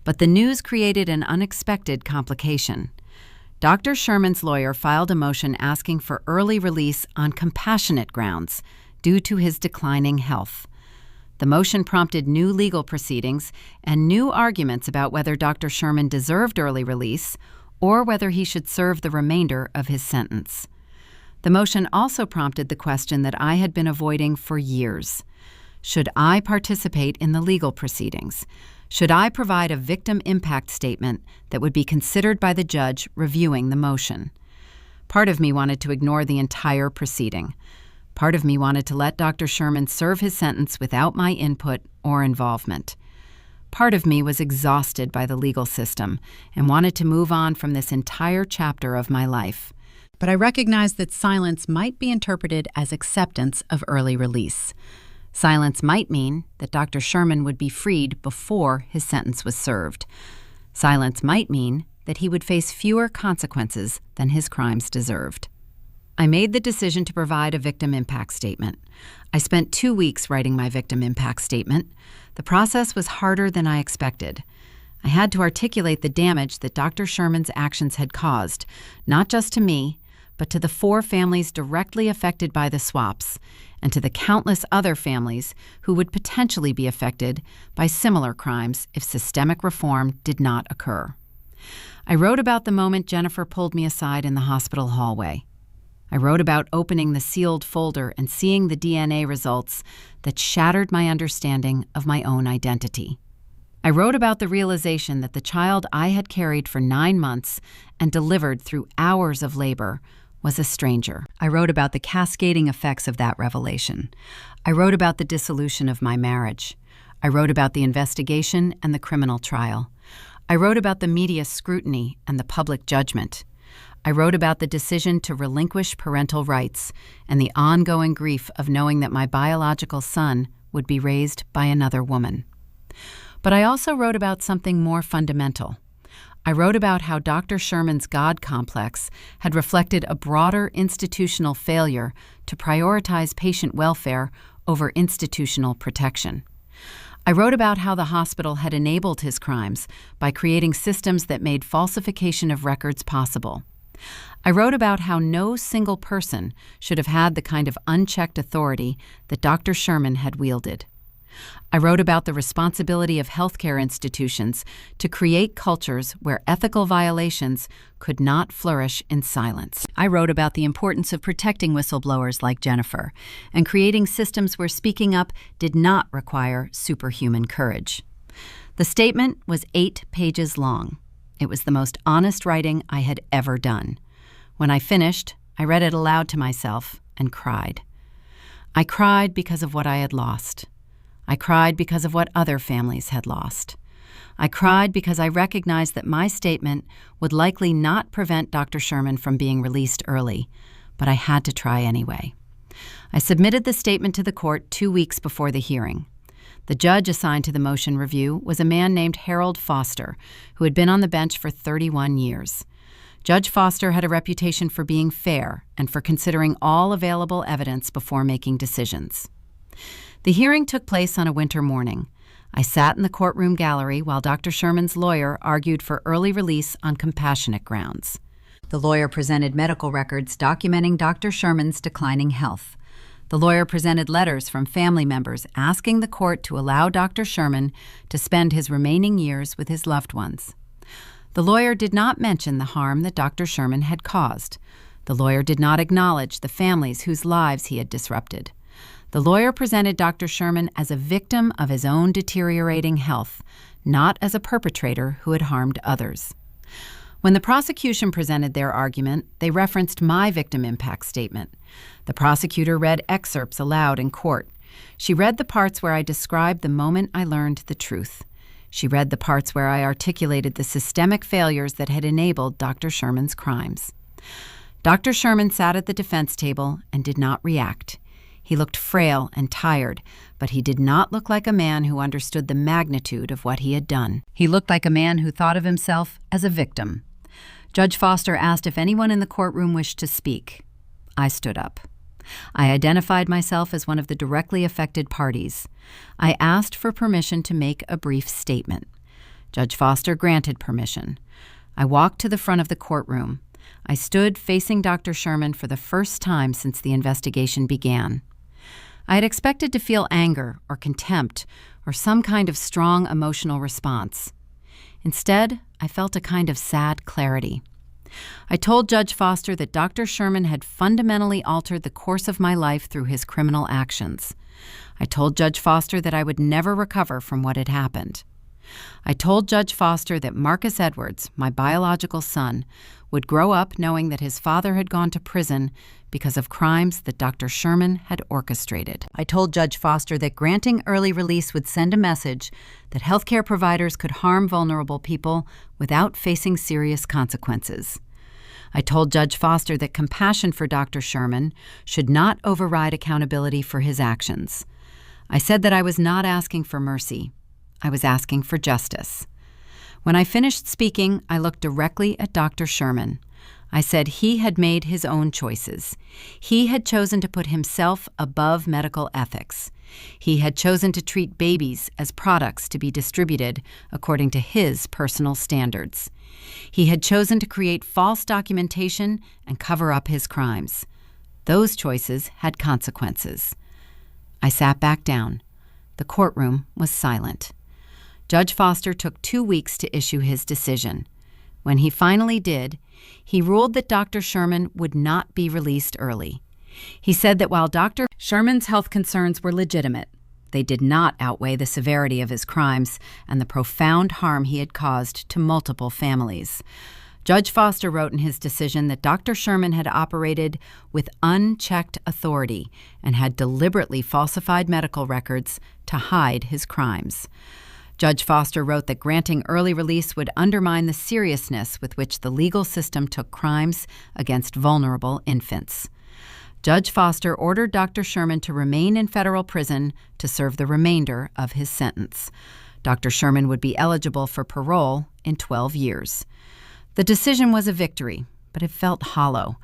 But the news created an unexpected complication. Dr. Sherman's lawyer filed a motion asking for early release on compassionate grounds due to his declining health. The motion prompted new legal proceedings and new arguments about whether Dr. Sherman deserved early release or whether he should serve the remainder of his sentence. The motion also prompted the question that I had been avoiding for years. Should I participate in the legal proceedings? Should I provide a victim impact statement that would be considered by the judge reviewing the motion? Part of me wanted to ignore the entire proceeding. Part of me wanted to let Dr. Sherman serve his sentence without my input or involvement. Part of me was exhausted by the legal system and wanted to move on from this entire chapter of my life. But I recognized that silence might be interpreted as acceptance of early release. Silence might mean that Dr. Sherman would be freed before his sentence was served. Silence might mean that he would face fewer consequences than his crimes deserved. I made the decision to provide a victim impact statement. I spent 2 weeks writing my victim impact statement. The process was harder than I expected. I had to articulate the damage that Dr. Sherman's actions had caused, not just to me, but to the 4 families directly affected by the swaps, and to the countless other families who would potentially be affected by similar crimes if systemic reform did not occur. I wrote about the moment Jennifer pulled me aside in the hospital hallway. I wrote about opening the sealed folder and seeing the DNA results that shattered my understanding of my own identity. I wrote about the realization that the child I had carried for 9 months and delivered through hours of labor was a stranger. I wrote about the cascading effects of that revelation. I wrote about the dissolution of my marriage. I wrote about the investigation and the criminal trial. I wrote about the media scrutiny and the public judgment. I wrote about the decision to relinquish parental rights and the ongoing grief of knowing that my biological son would be raised by another woman. But I also wrote about something more fundamental. I wrote about how Dr. Sherman's God complex had reflected a broader institutional failure to prioritize patient welfare over institutional protection. I wrote about how the hospital had enabled his crimes by creating systems that made falsification of records possible. I wrote about how no single person should have had the kind of unchecked authority that Dr. Sherman had wielded. I wrote about the responsibility of healthcare institutions to create cultures where ethical violations could not flourish in silence. I wrote about the importance of protecting whistleblowers like Jennifer and creating systems where speaking up did not require superhuman courage. The statement was 8 pages long. It was the most honest writing I had ever done. When I finished, I read it aloud to myself and cried. I cried because of what I had lost. I cried because of what other families had lost. I cried because I recognized that my statement would likely not prevent Dr. Sherman from being released early, but I had to try anyway. I submitted the statement to the court 2 weeks before the hearing. The judge assigned to the motion review was a man named Harold Foster, who had been on the bench for 31 years. Judge Foster had a reputation for being fair and for considering all available evidence before making decisions. The hearing took place on a winter morning. I sat in the courtroom gallery while Dr. Sherman's lawyer argued for early release on compassionate grounds. The lawyer presented medical records documenting Dr. Sherman's declining health. The lawyer presented letters from family members asking the court to allow Dr. Sherman to spend his remaining years with his loved ones. The lawyer did not mention the harm that Dr. Sherman had caused. The lawyer did not acknowledge the families whose lives he had disrupted. The lawyer presented Dr. Sherman as a victim of his own deteriorating health, not as a perpetrator who had harmed others. When the prosecution presented their argument, they referenced my victim impact statement. The prosecutor read excerpts aloud in court. She read the parts where I described the moment I learned the truth. She read the parts where I articulated the systemic failures that had enabled Dr. Sherman's crimes. Dr. Sherman sat at the defense table and did not react. He looked frail and tired, but he did not look like a man who understood the magnitude of what he had done. He looked like a man who thought of himself as a victim. Judge Foster asked if anyone in the courtroom wished to speak. I stood up. I identified myself as one of the directly affected parties. I asked for permission to make a brief statement. Judge Foster granted permission. I walked to the front of the courtroom. I stood facing Dr. Sherman for the first time since the investigation began. I had expected to feel anger or contempt or some kind of strong emotional response. Instead, I felt a kind of sad clarity. I told Judge Foster that Dr. Sherman had fundamentally altered the course of my life through his criminal actions. I told Judge Foster that I would never recover from what had happened. I told Judge Foster that Marcus Edwards, my biological son, would grow up knowing that his father had gone to prison because of crimes that Dr. Sherman had orchestrated. I told Judge Foster that granting early release would send a message that healthcare providers could harm vulnerable people without facing serious consequences. I told Judge Foster that compassion for Dr. Sherman should not override accountability for his actions. I said that I was not asking for mercy. I was asking for justice. When I finished speaking, I looked directly at Dr. Sherman. I said he had made his own choices. He had chosen to put himself above medical ethics. He had chosen to treat babies as products to be distributed according to his personal standards. He had chosen to create false documentation and cover up his crimes. Those choices had consequences. I sat back down. The courtroom was silent. Judge Foster took 2 weeks to issue his decision. When he finally did, he ruled that Dr. Sherman would not be released early. He said that while Dr. Sherman's health concerns were legitimate, they did not outweigh the severity of his crimes and the profound harm he had caused to multiple families. Judge Foster wrote in his decision that Dr. Sherman had operated with unchecked authority and had deliberately falsified medical records to hide his crimes. Judge Foster wrote that granting early release would undermine the seriousness with which the legal system took crimes against vulnerable infants. Judge Foster ordered Dr. Sherman to remain in federal prison to serve the remainder of his sentence. Dr. Sherman would be eligible for parole in 12 years. The decision was a victory, but it felt hollow.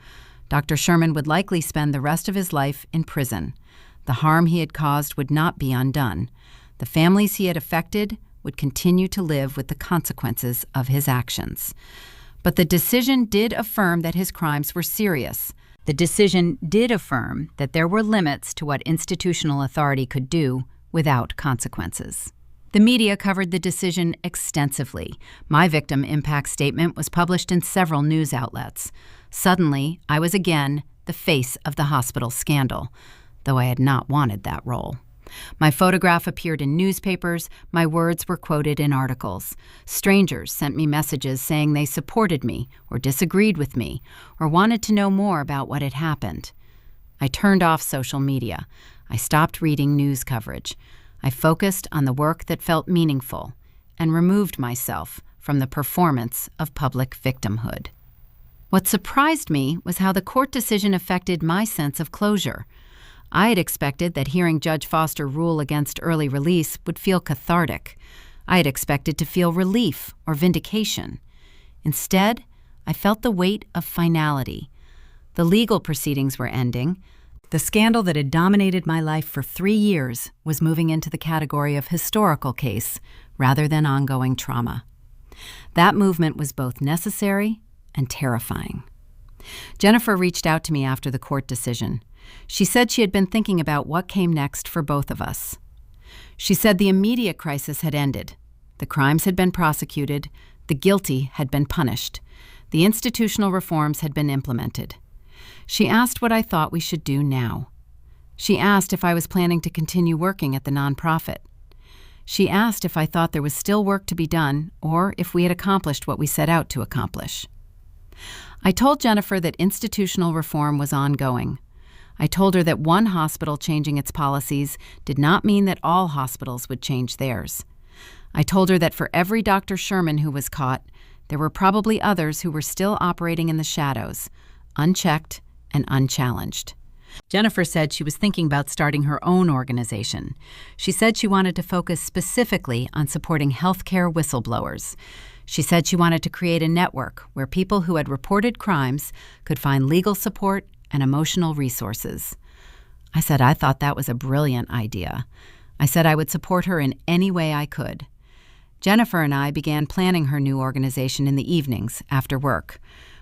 Dr. Sherman would likely spend the rest of his life in prison. The harm he had caused would not be undone. The families he had affected would continue to live with the consequences of his actions. But the decision did affirm that his crimes were serious. The decision did affirm that there were limits to what institutional authority could do without consequences. The media covered the decision extensively. My victim impact statement was published in several news outlets. Suddenly, I was again the face of the hospital scandal, though I had not wanted that role. My photograph appeared in newspapers, my words were quoted in articles. Strangers sent me messages saying they supported me or disagreed with me or wanted to know more about what had happened. I turned off social media. I stopped reading news coverage. I focused on the work that felt meaningful and removed myself from the performance of public victimhood. What surprised me was how the court decision affected my sense of closure. I had expected that hearing Judge Foster rule against early release would feel cathartic. I had expected to feel relief or vindication. Instead, I felt the weight of finality. The legal proceedings were ending. The scandal that had dominated my life for 3 years was moving into the category of historical case rather than ongoing trauma. That movement was both necessary and terrifying. Jennifer reached out to me after the court decision. She said she had been thinking about what came next for both of us. She said the immediate crisis had ended. The crimes had been prosecuted. The guilty had been punished. The institutional reforms had been implemented. She asked what I thought we should do now. She asked if I was planning to continue working at the nonprofit. She asked if I thought there was still work to be done or if we had accomplished what we set out to accomplish. I told Jennifer that institutional reform was ongoing. I told her that one hospital changing its policies did not mean that all hospitals would change theirs. I told her that for every Dr. Sherman who was caught, there were probably others who were still operating in the shadows, unchecked and unchallenged. Jennifer said she was thinking about starting her own organization. She said she wanted to focus specifically on supporting healthcare whistleblowers. She said she wanted to create a network where people who had reported crimes could find legal support and emotional resources. I said I thought that was a brilliant idea. I said I would support her in any way I could. Jennifer and I began planning her new organization in the evenings after work.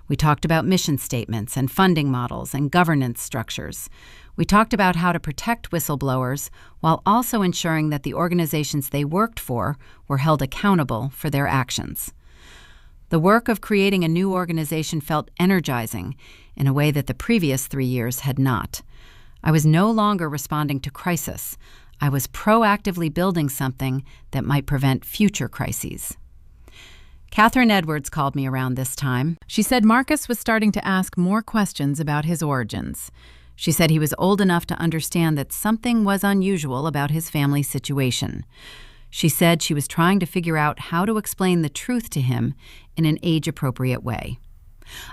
We talked about mission statements and funding models and governance structures. We talked about how to protect whistleblowers while also ensuring that the organizations they worked for were held accountable for their actions. The work of creating a new organization felt energizing in a way that the previous 3 years had not. I was no longer responding to crisis. I was proactively building something that might prevent future crises. Catherine Edwards called me around this time. She said Marcus was starting to ask more questions about his origins. She said he was old enough to understand that something was unusual about his family situation. She said she was trying to figure out how to explain the truth to him in an age-appropriate way.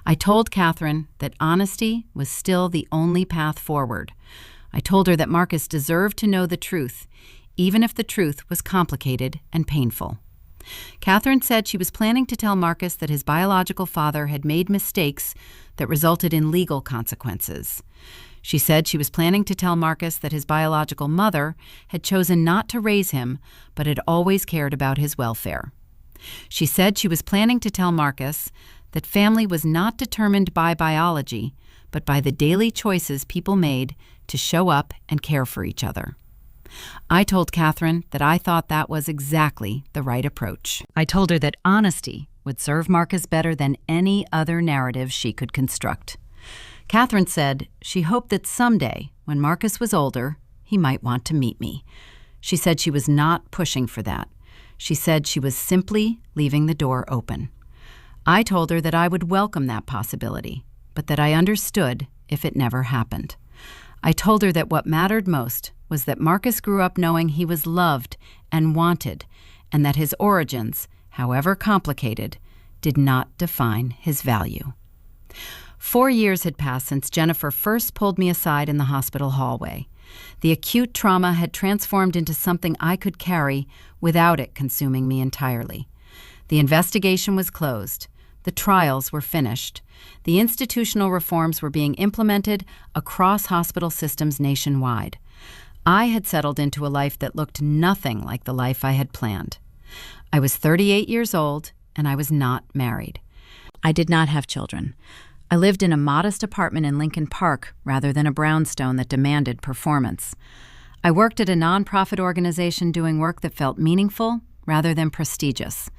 I told Catherine that honesty was still the only path forward. I told her that Marcus deserved to know the truth, even if the truth was complicated and painful. Catherine said she was planning to tell Marcus that his biological father had made mistakes that resulted in legal consequences. She said she was planning to tell Marcus that his biological mother had chosen not to raise him, but had always cared about his welfare. She said she was planning to tell Marcus that family was not determined by biology, but by the daily choices people made to show up and care for each other. I told Catherine that I thought that was exactly the right approach. I told her that honesty would serve Marcus better than any other narrative she could construct. Catherine said she hoped that someday, when Marcus was older, he might want to meet me. She said she was not pushing for that. She said she was simply leaving the door open. I told her that I would welcome that possibility, but that I understood if it never happened. I told her that what mattered most was that Marcus grew up knowing he was loved and wanted, and that his origins, however complicated, did not define his value. 4 years had passed since Jennifer first pulled me aside in the hospital hallway. The acute trauma had transformed into something I could carry without it consuming me entirely. The investigation was closed. The trials were finished. The institutional reforms were being implemented across hospital systems nationwide. I had settled into a life that looked nothing like the life I had planned. I was 38 years old, and I was not married. I did not have children. I lived in a modest apartment in Lincoln Park rather than a brownstone that demanded performance. I worked at a nonprofit organization doing work that felt meaningful rather than prestigious.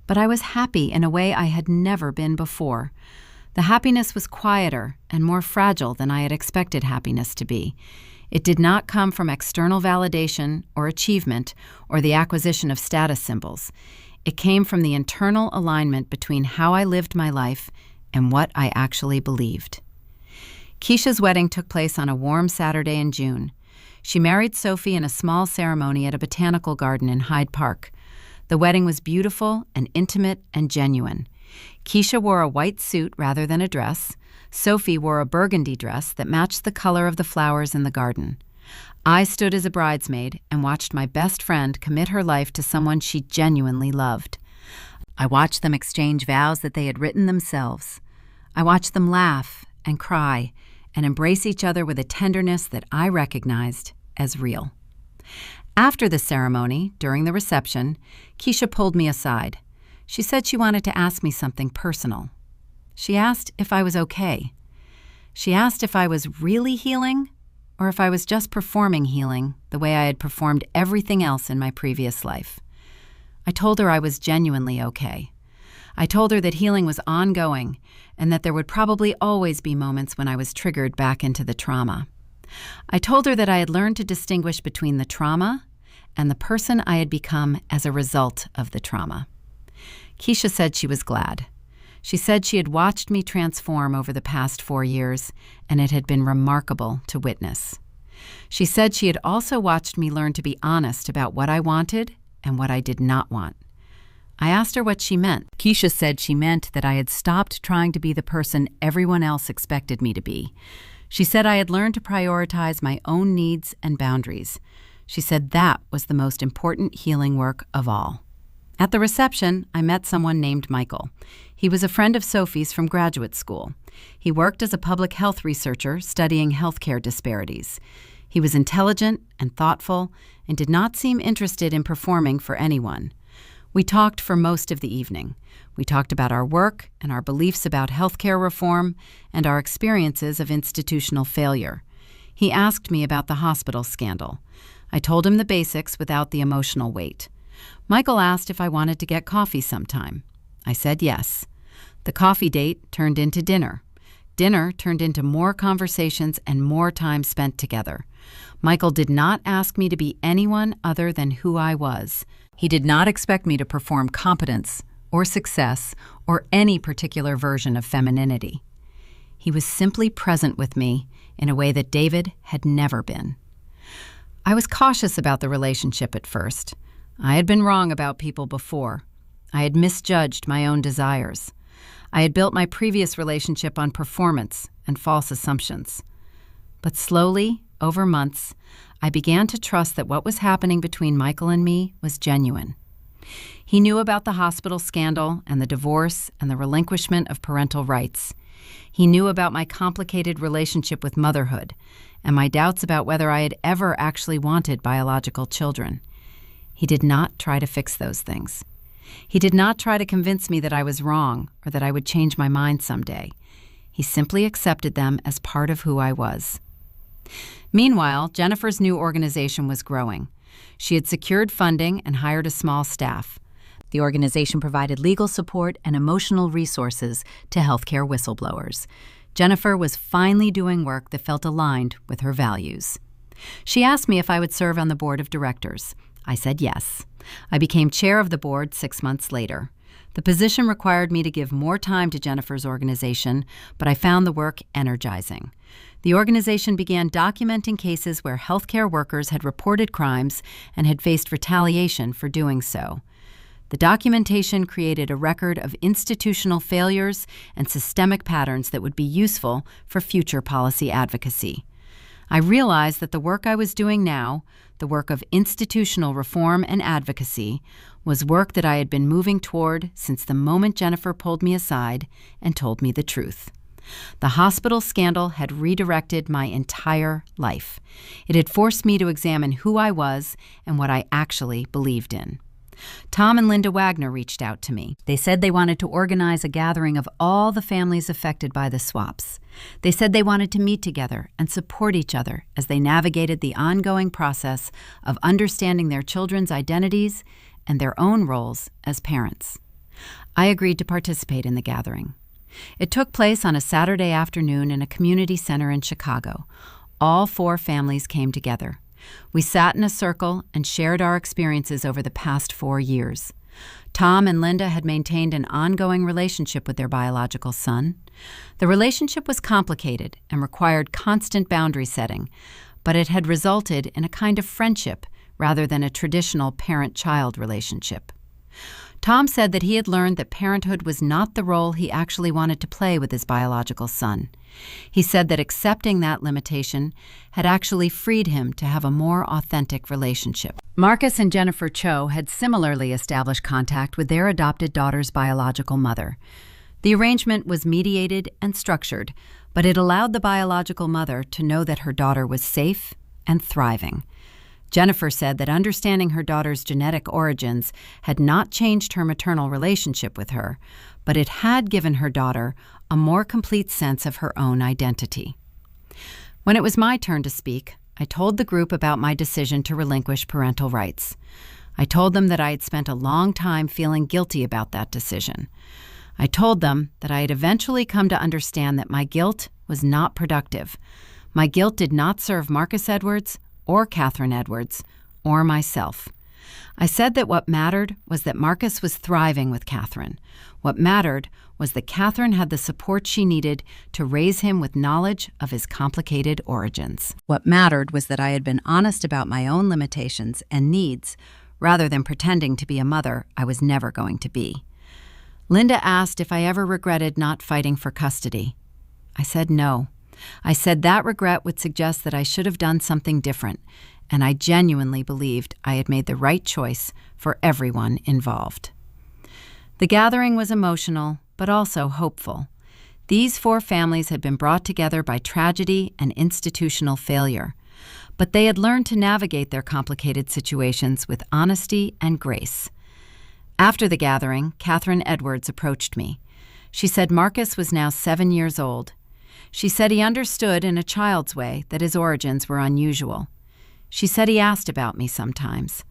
But I was happy in a way I had never been before. The happiness was quieter and more fragile than I had expected happiness to be. It did not come from external validation or achievement or the acquisition of status symbols. It came from the internal alignment between how I lived my life and what I actually believed. Keisha's wedding took place on a warm Saturday in June. She married Sophie in a small ceremony at a botanical garden in Hyde Park. The wedding was beautiful and intimate and genuine. Keisha wore a white suit rather than a dress. Sophie wore a burgundy dress that matched the color of the flowers in the garden. I stood as a bridesmaid and watched my best friend commit her life to someone she genuinely loved. I watched them exchange vows that they had written themselves. I watched them laugh and cry and embrace each other with a tenderness that I recognized as real. After the ceremony, during the reception, Keisha pulled me aside. She said she wanted to ask me something personal. She asked if I was okay. She asked if I was really healing or if I was just performing healing the way I had performed everything else in my previous life. I told her I was genuinely okay. I told her that healing was ongoing and that there would probably always be moments when I was triggered back into the trauma. I told her that I had learned to distinguish between the trauma and the person I had become as a result of the trauma. Keisha said she was glad. She said she had watched me transform over the past 4 years, and it had been remarkable to witness. She said she had also watched me learn to be honest about what I wanted and what I did not want. I asked her what she meant. Keisha said she meant that I had stopped trying to be the person everyone else expected me to be. She said I had learned to prioritize my own needs and boundaries. She said that was the most important healing work of all. At the reception, I met someone named Michael. He was a friend of Sophie's from graduate school. He worked as a public health researcher studying healthcare disparities. He was intelligent and thoughtful and did not seem interested in performing for anyone. We talked for most of the evening. We talked about our work and our beliefs about healthcare reform and our experiences of institutional failure. He asked me about the hospital scandal. I told him the basics without the emotional weight. Michael asked if I wanted to get coffee sometime. I said yes. The coffee date turned into dinner. Dinner turned into more conversations and more time spent together. Michael did not ask me to be anyone other than who I was. He did not expect me to perform competence or success or any particular version of femininity. He was simply present with me in a way that David had never been. I was cautious about the relationship at first. I had been wrong about people before. I had misjudged my own desires. I had built my previous relationship on performance and false assumptions. But slowly, over months, I began to trust that what was happening between Michael and me was genuine. He knew about the hospital scandal and the divorce and the relinquishment of parental rights. He knew about my complicated relationship with motherhood and my doubts about whether I had ever actually wanted biological children. He did not try to fix those things. He did not try to convince me that I was wrong or that I would change my mind someday. He simply accepted them as part of who I was. Meanwhile, Jennifer's new organization was growing. She had secured funding and hired a small staff. The organization provided legal support and emotional resources to healthcare whistleblowers. Jennifer was finally doing work that felt aligned with her values. She asked me if I would serve on the board of directors. I said yes. I became chair of the board 6 months later. The position required me to give more time to Jennifer's organization, but I found the work energizing. The organization began documenting cases where healthcare workers had reported crimes and had faced retaliation for doing so. The documentation created a record of institutional failures and systemic patterns that would be useful for future policy advocacy. I realized that the work I was doing now, the work of institutional reform and advocacy, was work that I had been moving toward since the moment Jennifer pulled me aside and told me the truth. The hospital scandal had redirected my entire life. It had forced me to examine who I was and what I actually believed in. Tom and Linda Wagner reached out to me. They said they wanted to organize a gathering of all the families affected by the swaps. They said they wanted to meet together and support each other as they navigated the ongoing process of understanding their children's identities and their own roles as parents. I agreed to participate in the gathering. It took place on a Saturday afternoon in a community center in Chicago. All 4 families came together. We sat in a circle and shared our experiences over the past 4 years. Tom and Linda had maintained an ongoing relationship with their biological son. The relationship was complicated and required constant boundary setting, but it had resulted in a kind of friendship rather than a traditional parent-child relationship. Tom said that he had learned that parenthood was not the role he actually wanted to play with his biological son. He said that accepting that limitation had actually freed him to have a more authentic relationship. Marcus and Jennifer Cho had similarly established contact with their adopted daughter's biological mother. The arrangement was mediated and structured, but it allowed the biological mother to know that her daughter was safe and thriving. Jennifer said that understanding her daughter's genetic origins had not changed her maternal relationship with her, but it had given her daughter a more complete sense of her own identity. When it was my turn to speak, I told the group about my decision to relinquish parental rights. I told them that I had spent a long time feeling guilty about that decision. I told them that I had eventually come to understand that my guilt was not productive. My guilt did not serve Marcus Edwards or Catherine Edwards, or myself. I said that what mattered was that Marcus was thriving with Catherine. What mattered was that Catherine had the support she needed to raise him with knowledge of his complicated origins. What mattered was that I had been honest about my own limitations and needs, rather than pretending to be a mother I was never going to be. Linda asked if I ever regretted not fighting for custody. I said no. I said that regret would suggest that I should have done something different, and I genuinely believed I had made the right choice for everyone involved. The gathering was emotional, but also hopeful. These 4 families had been brought together by tragedy and institutional failure, but they had learned to navigate their complicated situations with honesty and grace. After the gathering, Catherine Edwards approached me. She said Marcus was now 7 years old. She said he understood in a child's way that his origins were unusual. She said he asked about me sometimes.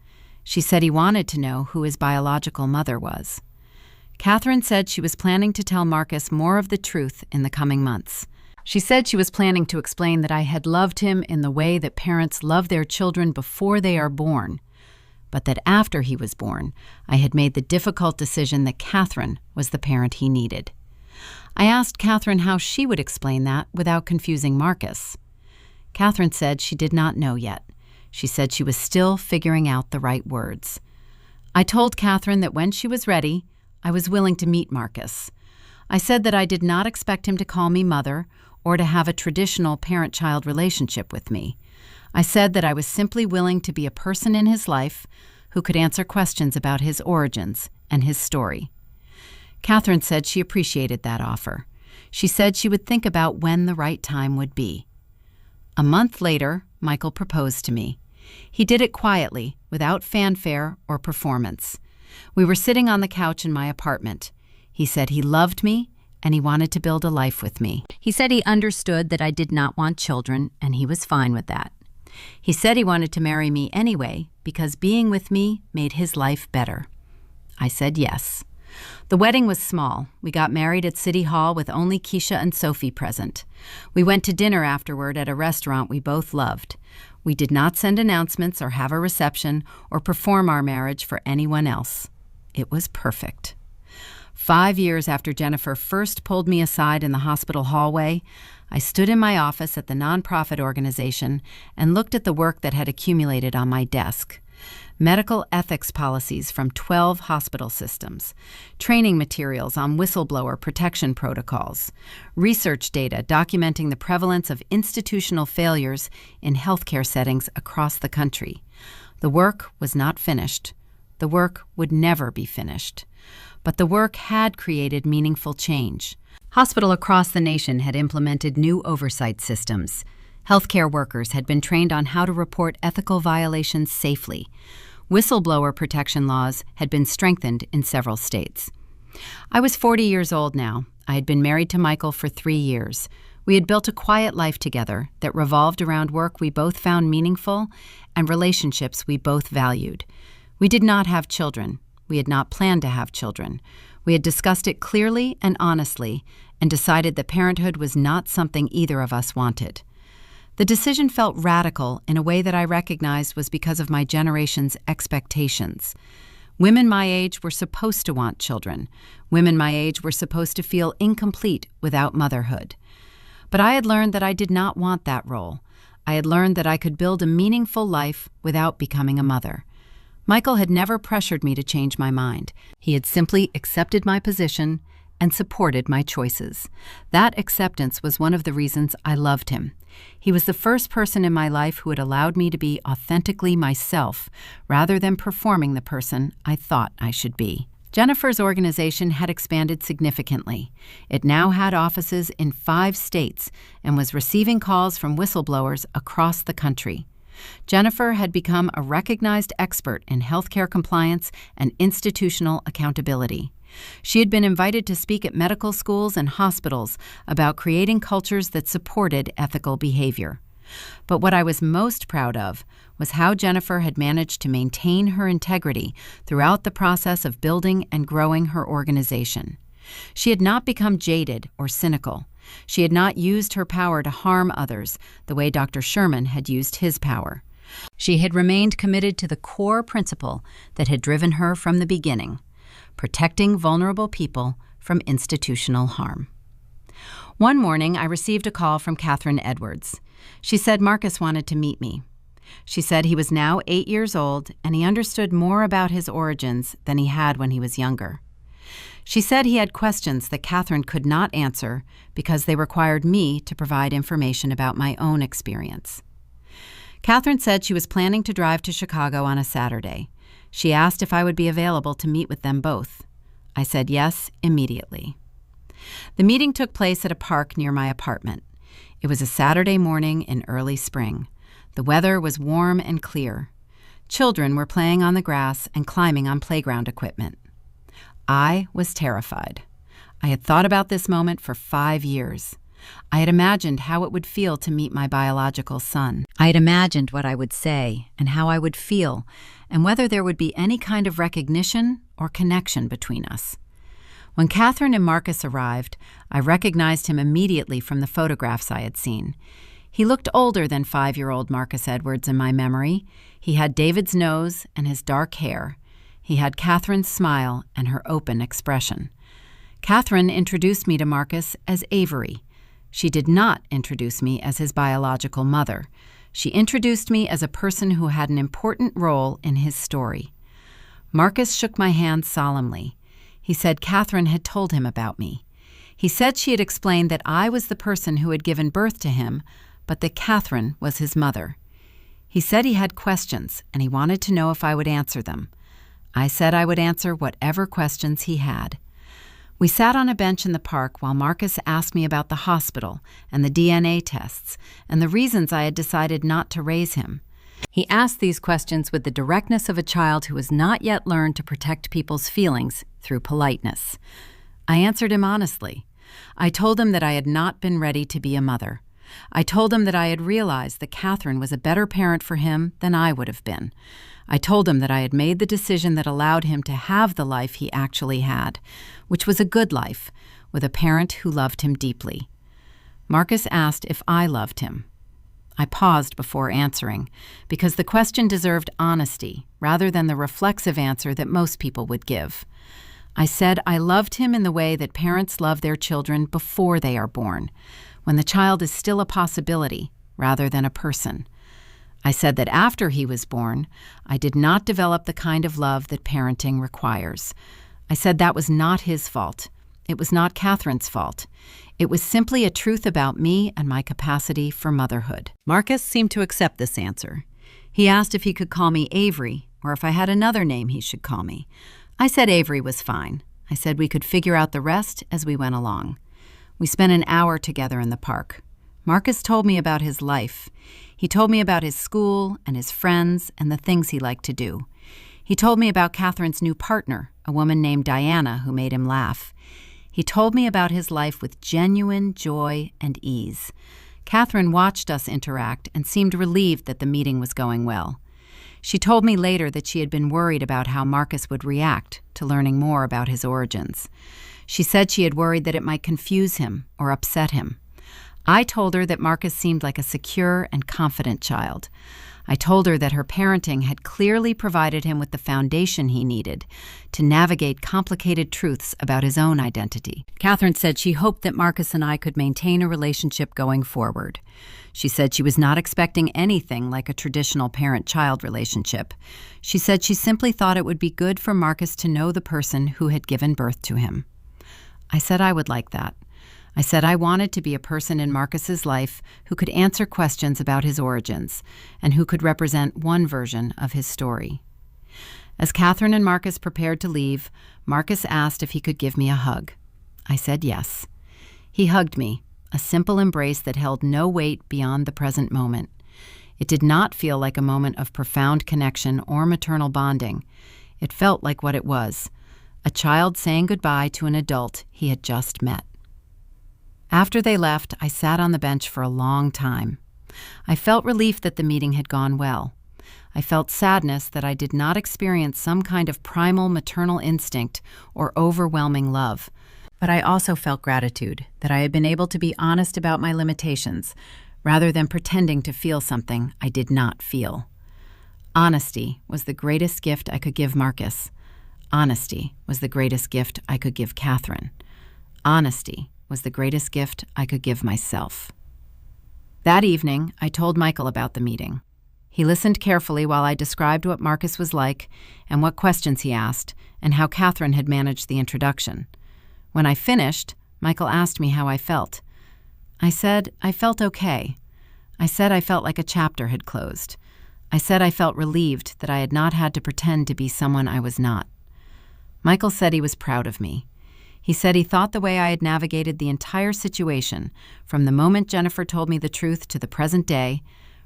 She said he wanted to know who his biological mother was. Catherine said she was planning to tell Marcus more of the truth in the coming months. She said she was planning to explain that I had loved him in the way that parents love their children before they are born, but that after he was born, I had made the difficult decision that Catherine was the parent he needed. I asked Catherine how she would explain that without confusing Marcus. Catherine said she did not know yet. She said she was still figuring out the right words. I told Catherine that when she was ready, I was willing to meet Marcus. I said that I did not expect him to call me mother or to have a traditional parent-child relationship with me. I said that I was simply willing to be a person in his life who could answer questions about his origins and his story. Catherine said she appreciated that offer. She said she would think about when the right time would be. A month later, Michael proposed to me. He did it quietly, without fanfare or performance. We were sitting on the couch in my apartment. He said he loved me and he wanted to build a life with me. He said he understood that I did not want children, and he was fine with that. He said he wanted to marry me anyway because being with me made his life better. I said yes. The wedding was small. We got married at City Hall with only Keisha and Sophie present. We went to dinner afterward at a restaurant we both loved. We did not send announcements or have a reception or perform our marriage for anyone else. It was perfect. 5 years after Jennifer first pulled me aside in the hospital hallway, I stood in my office at the nonprofit organization and looked at the work that had accumulated on my desk. Medical ethics policies from 12 hospital systems, training materials on whistleblower protection protocols, research data documenting the prevalence of institutional failures in healthcare settings across the country. The work was not finished. The work would never be finished. But the work had created meaningful change. Hospitals across the nation had implemented new oversight systems. Healthcare workers had been trained on how to report ethical violations safely. Whistleblower protection laws had been strengthened in several states. I was 40 years old now. I had been married to Michael for 3 years. We had built a quiet life together that revolved around work we both found meaningful and relationships we both valued. We did not have children. We had not planned to have children. We had discussed it clearly and honestly and decided that parenthood was not something either of us wanted. The decision felt radical in a way that I recognized was because of my generation's expectations. Women my age were supposed to want children. Women my age were supposed to feel incomplete without motherhood. But I had learned that I did not want that role. I had learned that I could build a meaningful life without becoming a mother. Michael had never pressured me to change my mind. He had simply accepted my position and supported my choices. That acceptance was one of the reasons I loved him. He was the first person in my life who had allowed me to be authentically myself rather than performing the person I thought I should be. Jennifer's organization had expanded significantly. It now had offices in 5 states and was receiving calls from whistleblowers across the country. Jennifer had become a recognized expert in healthcare compliance and institutional accountability. She had been invited to speak at medical schools and hospitals about creating cultures that supported ethical behavior. But what I was most proud of was how Jennifer had managed to maintain her integrity throughout the process of building and growing her organization. She had not become jaded or cynical. She had not used her power to harm others the way Dr. Sherman had used his power. She had remained committed to the core principle that had driven her from the beginning: protecting vulnerable people from institutional harm. One morning, I received a call from Catherine Edwards. She said Marcus wanted to meet me. She said he was now 8 years old and he understood more about his origins than he had when he was younger. She said he had questions that Catherine could not answer because they required me to provide information about my own experience. Catherine said she was planning to drive to Chicago on a Saturday. She asked if I would be available to meet with them both. I said yes immediately. The meeting took place at a park near my apartment. It was a Saturday morning in early spring. The weather was warm and clear. Children were playing on the grass and climbing on playground equipment. I was terrified. I had thought about this moment for 5 years. I had imagined how it would feel to meet my biological son. I had imagined what I would say and how I would feel, and whether there would be any kind of recognition or connection between us. When Catherine and Marcus arrived, I recognized him immediately from the photographs I had seen. He looked older than 5-year-old Marcus Edwards in my memory. He had David's nose and his dark hair. He had Catherine's smile and her open expression. Catherine introduced me to Marcus as Avery. She did not introduce me as his biological mother. She introduced me as a person who had an important role in his story. Marcus shook my hand solemnly. He said Catherine had told him about me. He said she had explained that I was the person who had given birth to him, but that Catherine was his mother. He said he had questions, and he wanted to know if I would answer them. I said I would answer whatever questions he had. We sat on a bench in the park while Marcus asked me about the hospital and the DNA tests and the reasons I had decided not to raise him. He asked these questions with the directness of a child who has not yet learned to protect people's feelings through politeness. I answered him honestly. I told him that I had not been ready to be a mother. I told him that I had realized that Catherine was a better parent for him than I would have been. I told him that I had made the decision that allowed him to have the life he actually had, which was a good life, with a parent who loved him deeply. Marcus asked if I loved him. I paused before answering, because the question deserved honesty rather than the reflexive answer that most people would give. I said I loved him in the way that parents love their children before they are born, when the child is still a possibility rather than a person. I said that after he was born, I did not develop the kind of love that parenting requires. I said that was not his fault. It was not Catherine's fault. It was simply a truth about me and my capacity for motherhood. Marcus seemed to accept this answer. He asked if he could call me Avery, or if I had another name he should call me. I said Avery was fine. I said we could figure out the rest as we went along. We spent an hour together in the park. Marcus told me about his life. He told me about his school and his friends and the things he liked to do. He told me about Catherine's new partner, a woman named Diana who made him laugh. He told me about his life with genuine joy and ease. Catherine watched us interact and seemed relieved that the meeting was going well. She told me later that she had been worried about how Marcus would react to learning more about his origins. She said she had worried that it might confuse him or upset him. I told her that Marcus seemed like a secure and confident child. I told her that her parenting had clearly provided him with the foundation he needed to navigate complicated truths about his own identity. Catherine said she hoped that Marcus and I could maintain a relationship going forward. She said she was not expecting anything like a traditional parent-child relationship. She said she simply thought it would be good for Marcus to know the person who had given birth to him. I said I would like that. I said I wanted to be a person in Marcus's life who could answer questions about his origins and who could represent one version of his story. As Catherine and Marcus prepared to leave, Marcus asked if he could give me a hug. I said yes. He hugged me, a simple embrace that held no weight beyond the present moment. It did not feel like a moment of profound connection or maternal bonding. It felt like what it was, a child saying goodbye to an adult he had just met. After they left, I sat on the bench for a long time. I felt relief that the meeting had gone well. I felt sadness that I did not experience some kind of primal maternal instinct or overwhelming love. But I also felt gratitude that I had been able to be honest about my limitations, rather than pretending to feel something I did not feel. Honesty was the greatest gift I could give Marcus. Honesty was the greatest gift I could give Catherine. Honesty was the greatest gift I could give myself. That evening, I told Michael about the meeting. He listened carefully while I described what Marcus was like and what questions he asked and how Catherine had managed the introduction. When I finished, Michael asked me how I felt. I said I felt okay. I said I felt like a chapter had closed. I said I felt relieved that I had not had to pretend to be someone I was not. Michael said he was proud of me. He said he thought the way I had navigated the entire situation, from the moment Jennifer told me the truth to the present day,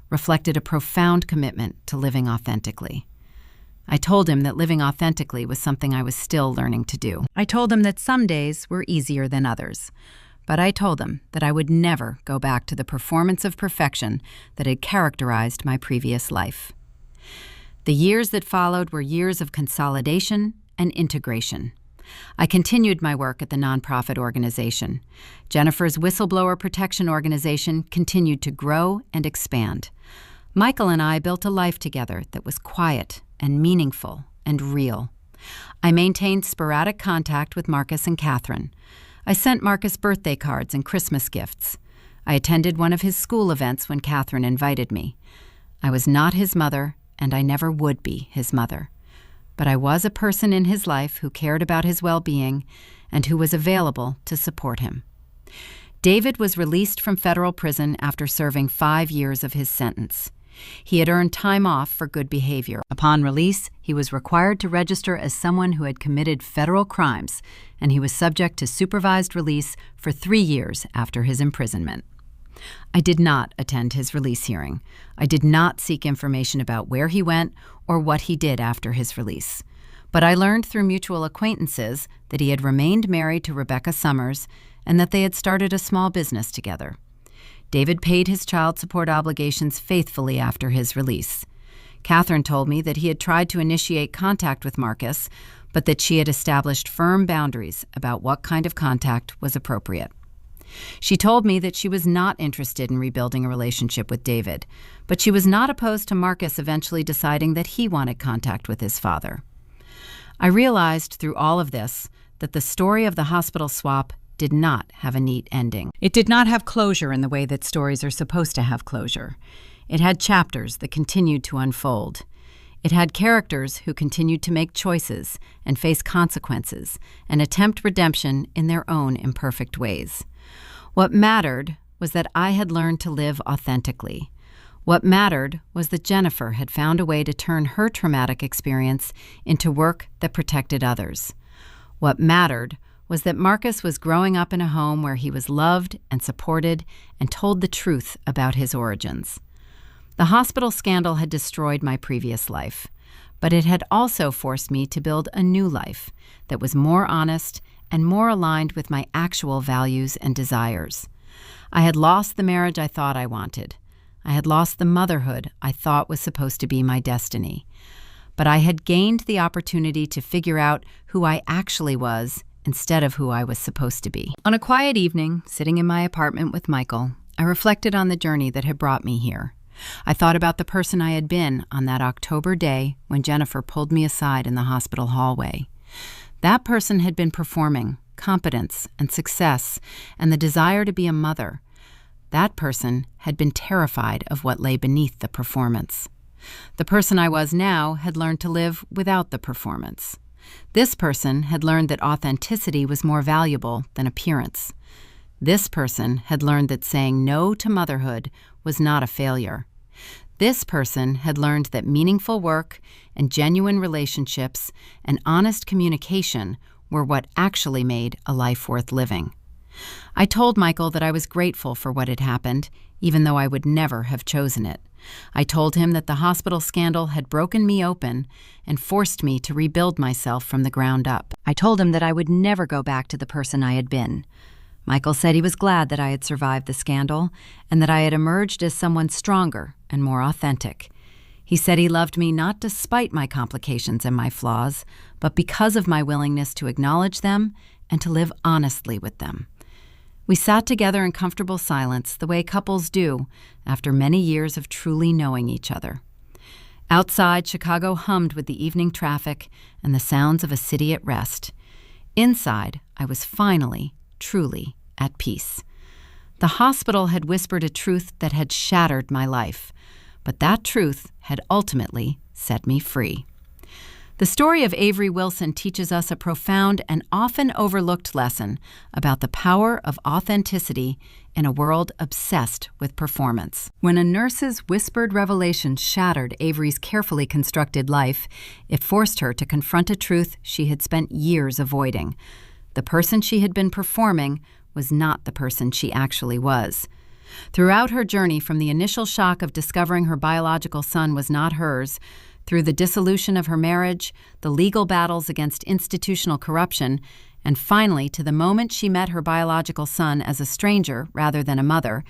reflected a profound commitment to living authentically. I told him that living authentically was something I was still learning to do. I told him that some days were easier than others, but I told him that I would never go back to the performance of perfection that had characterized my previous life. The years that followed were years of consolidation and integration. I continued my work at the nonprofit organization. Jennifer's whistleblower protection organization continued to grow and expand. Michael and I built a life together that was quiet and meaningful and real. I maintained sporadic contact with Marcus and Catherine. I sent Marcus birthday cards and Christmas gifts. I attended one of his school events when Catherine invited me. I was not his mother, and I never would be his mother. But I was a person in his life who cared about his well-being and who was available to support him. David was released from federal prison after serving 5 years of his sentence. He had earned time off for good behavior. Upon release, he was required to register as someone who had committed federal crimes, and he was subject to supervised release for 3 years after his imprisonment. I did not attend his release hearing. I did not seek information about where he went or what he did after his release. But I learned through mutual acquaintances that he had remained married to Rebecca Summers and that they had started a small business together. David paid his child support obligations faithfully after his release. Catherine told me that he had tried to initiate contact with Marcus, but that she had established firm boundaries about what kind of contact was appropriate. She told me that she was not interested in rebuilding a relationship with David, but she was not opposed to Marcus eventually deciding that he wanted contact with his father. I realized through all of this that the story of the hospital swap did not have a neat ending. It did not have closure in the way that stories are supposed to have closure. It had chapters that continued to unfold. It had characters who continued to make choices and face consequences and attempt redemption in their own imperfect ways. What mattered was that I had learned to live authentically. What mattered was that Jennifer had found a way to turn her traumatic experience into work that protected others. What mattered was that Marcus was growing up in a home where he was loved and supported and told the truth about his origins. The hospital scandal had destroyed my previous life, but it had also forced me to build a new life that was more honest and more aligned with my actual values and desires. I had lost the marriage I thought I wanted. I had lost the motherhood I thought was supposed to be my destiny. But I had gained the opportunity to figure out who I actually was instead of who I was supposed to be. On a quiet evening, sitting in my apartment with Michael, I reflected on the journey that had brought me here. I thought about the person I had been on that October day when Jennifer pulled me aside in the hospital hallway. That person had been performing, competence and success, and the desire to be a mother. That person had been terrified of what lay beneath the performance. The person I was now had learned to live without the performance. This person had learned that authenticity was more valuable than appearance. This person had learned that saying no to motherhood was not a failure. This person had learned that meaningful work and genuine relationships and honest communication were what actually made a life worth living. I told Michael that I was grateful for what had happened, even though I would never have chosen it. I told him that the hospital scandal had broken me open and forced me to rebuild myself from the ground up. I told him that I would never go back to the person I had been. Michael said he was glad that I had survived the scandal and that I had emerged as someone stronger and more authentic. He said he loved me not despite my complications and my flaws, but because of my willingness to acknowledge them and to live honestly with them. We sat together in comfortable silence, the way couples do after many years of truly knowing each other. Outside, Chicago hummed with the evening traffic and the sounds of a city at rest. Inside, I was finally, truly at peace. The hospital had whispered a truth that had shattered my life, but that truth had ultimately set me free. The story of Avery Wilson teaches us a profound and often overlooked lesson about the power of authenticity in a world obsessed with performance. When a nurse's whispered revelation shattered Avery's carefully constructed life, it forced her to confront a truth she had spent years avoiding. The person she had been performing was not the person she actually was. Throughout her journey, from the initial shock of discovering her biological son was not hers, through the dissolution of her marriage, the legal battles against institutional corruption, and finally to the moment she met her biological son as a stranger rather than a mother,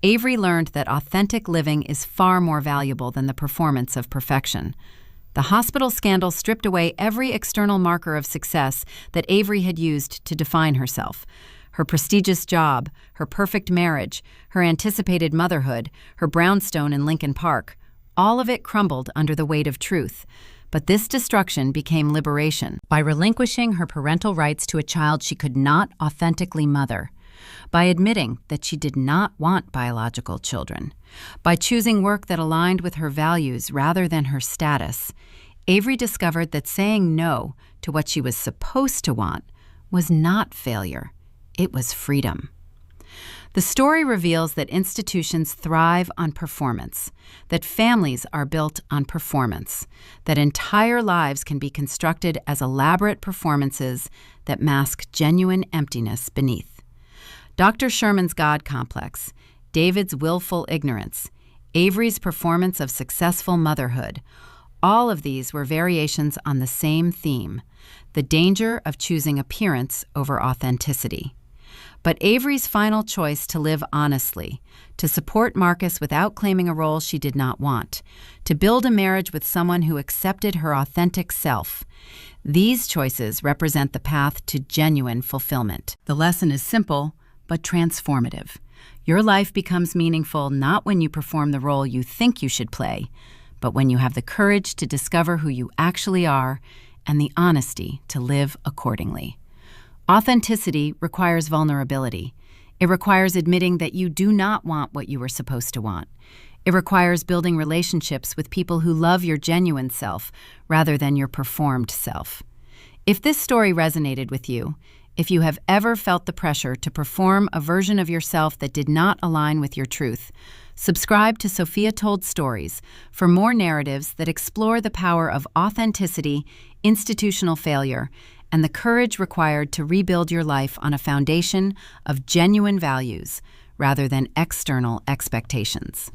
Avery learned that authentic living is far more valuable than the performance of perfection. The hospital scandal stripped away every external marker of success that Avery had used to define herself. Her prestigious job, her perfect marriage, her anticipated motherhood, her brownstone in Lincoln Park, all of it crumbled under the weight of truth. But this destruction became liberation by relinquishing her parental rights to a child she could not authentically mother, by admitting that she did not want biological children, by choosing work that aligned with her values rather than her status. Avery discovered that saying no to what she was supposed to want was not failure. It was freedom. The story reveals that institutions thrive on performance, that families are built on performance, that entire lives can be constructed as elaborate performances that mask genuine emptiness beneath. Dr. Sherman's God complex, David's willful ignorance, Avery's performance of successful motherhood, all of these were variations on the same theme, the danger of choosing appearance over authenticity. But Avery's final choice to live honestly, to support Marcus without claiming a role she did not want, to build a marriage with someone who accepted her authentic self, these choices represent the path to genuine fulfillment. The lesson is simple, but transformative. Your life becomes meaningful not when you perform the role you think you should play, but when you have the courage to discover who you actually are and the honesty to live accordingly. Authenticity requires vulnerability. It requires admitting that you do not want what you were supposed to want. It requires building relationships with people who love your genuine self rather than your performed self. If this story resonated with you, if you have ever felt the pressure to perform a version of yourself that did not align with your truth, subscribe to Sophia Told Stories for more narratives that explore the power of authenticity, institutional failure, and the courage required to rebuild your life on a foundation of genuine values rather than external expectations.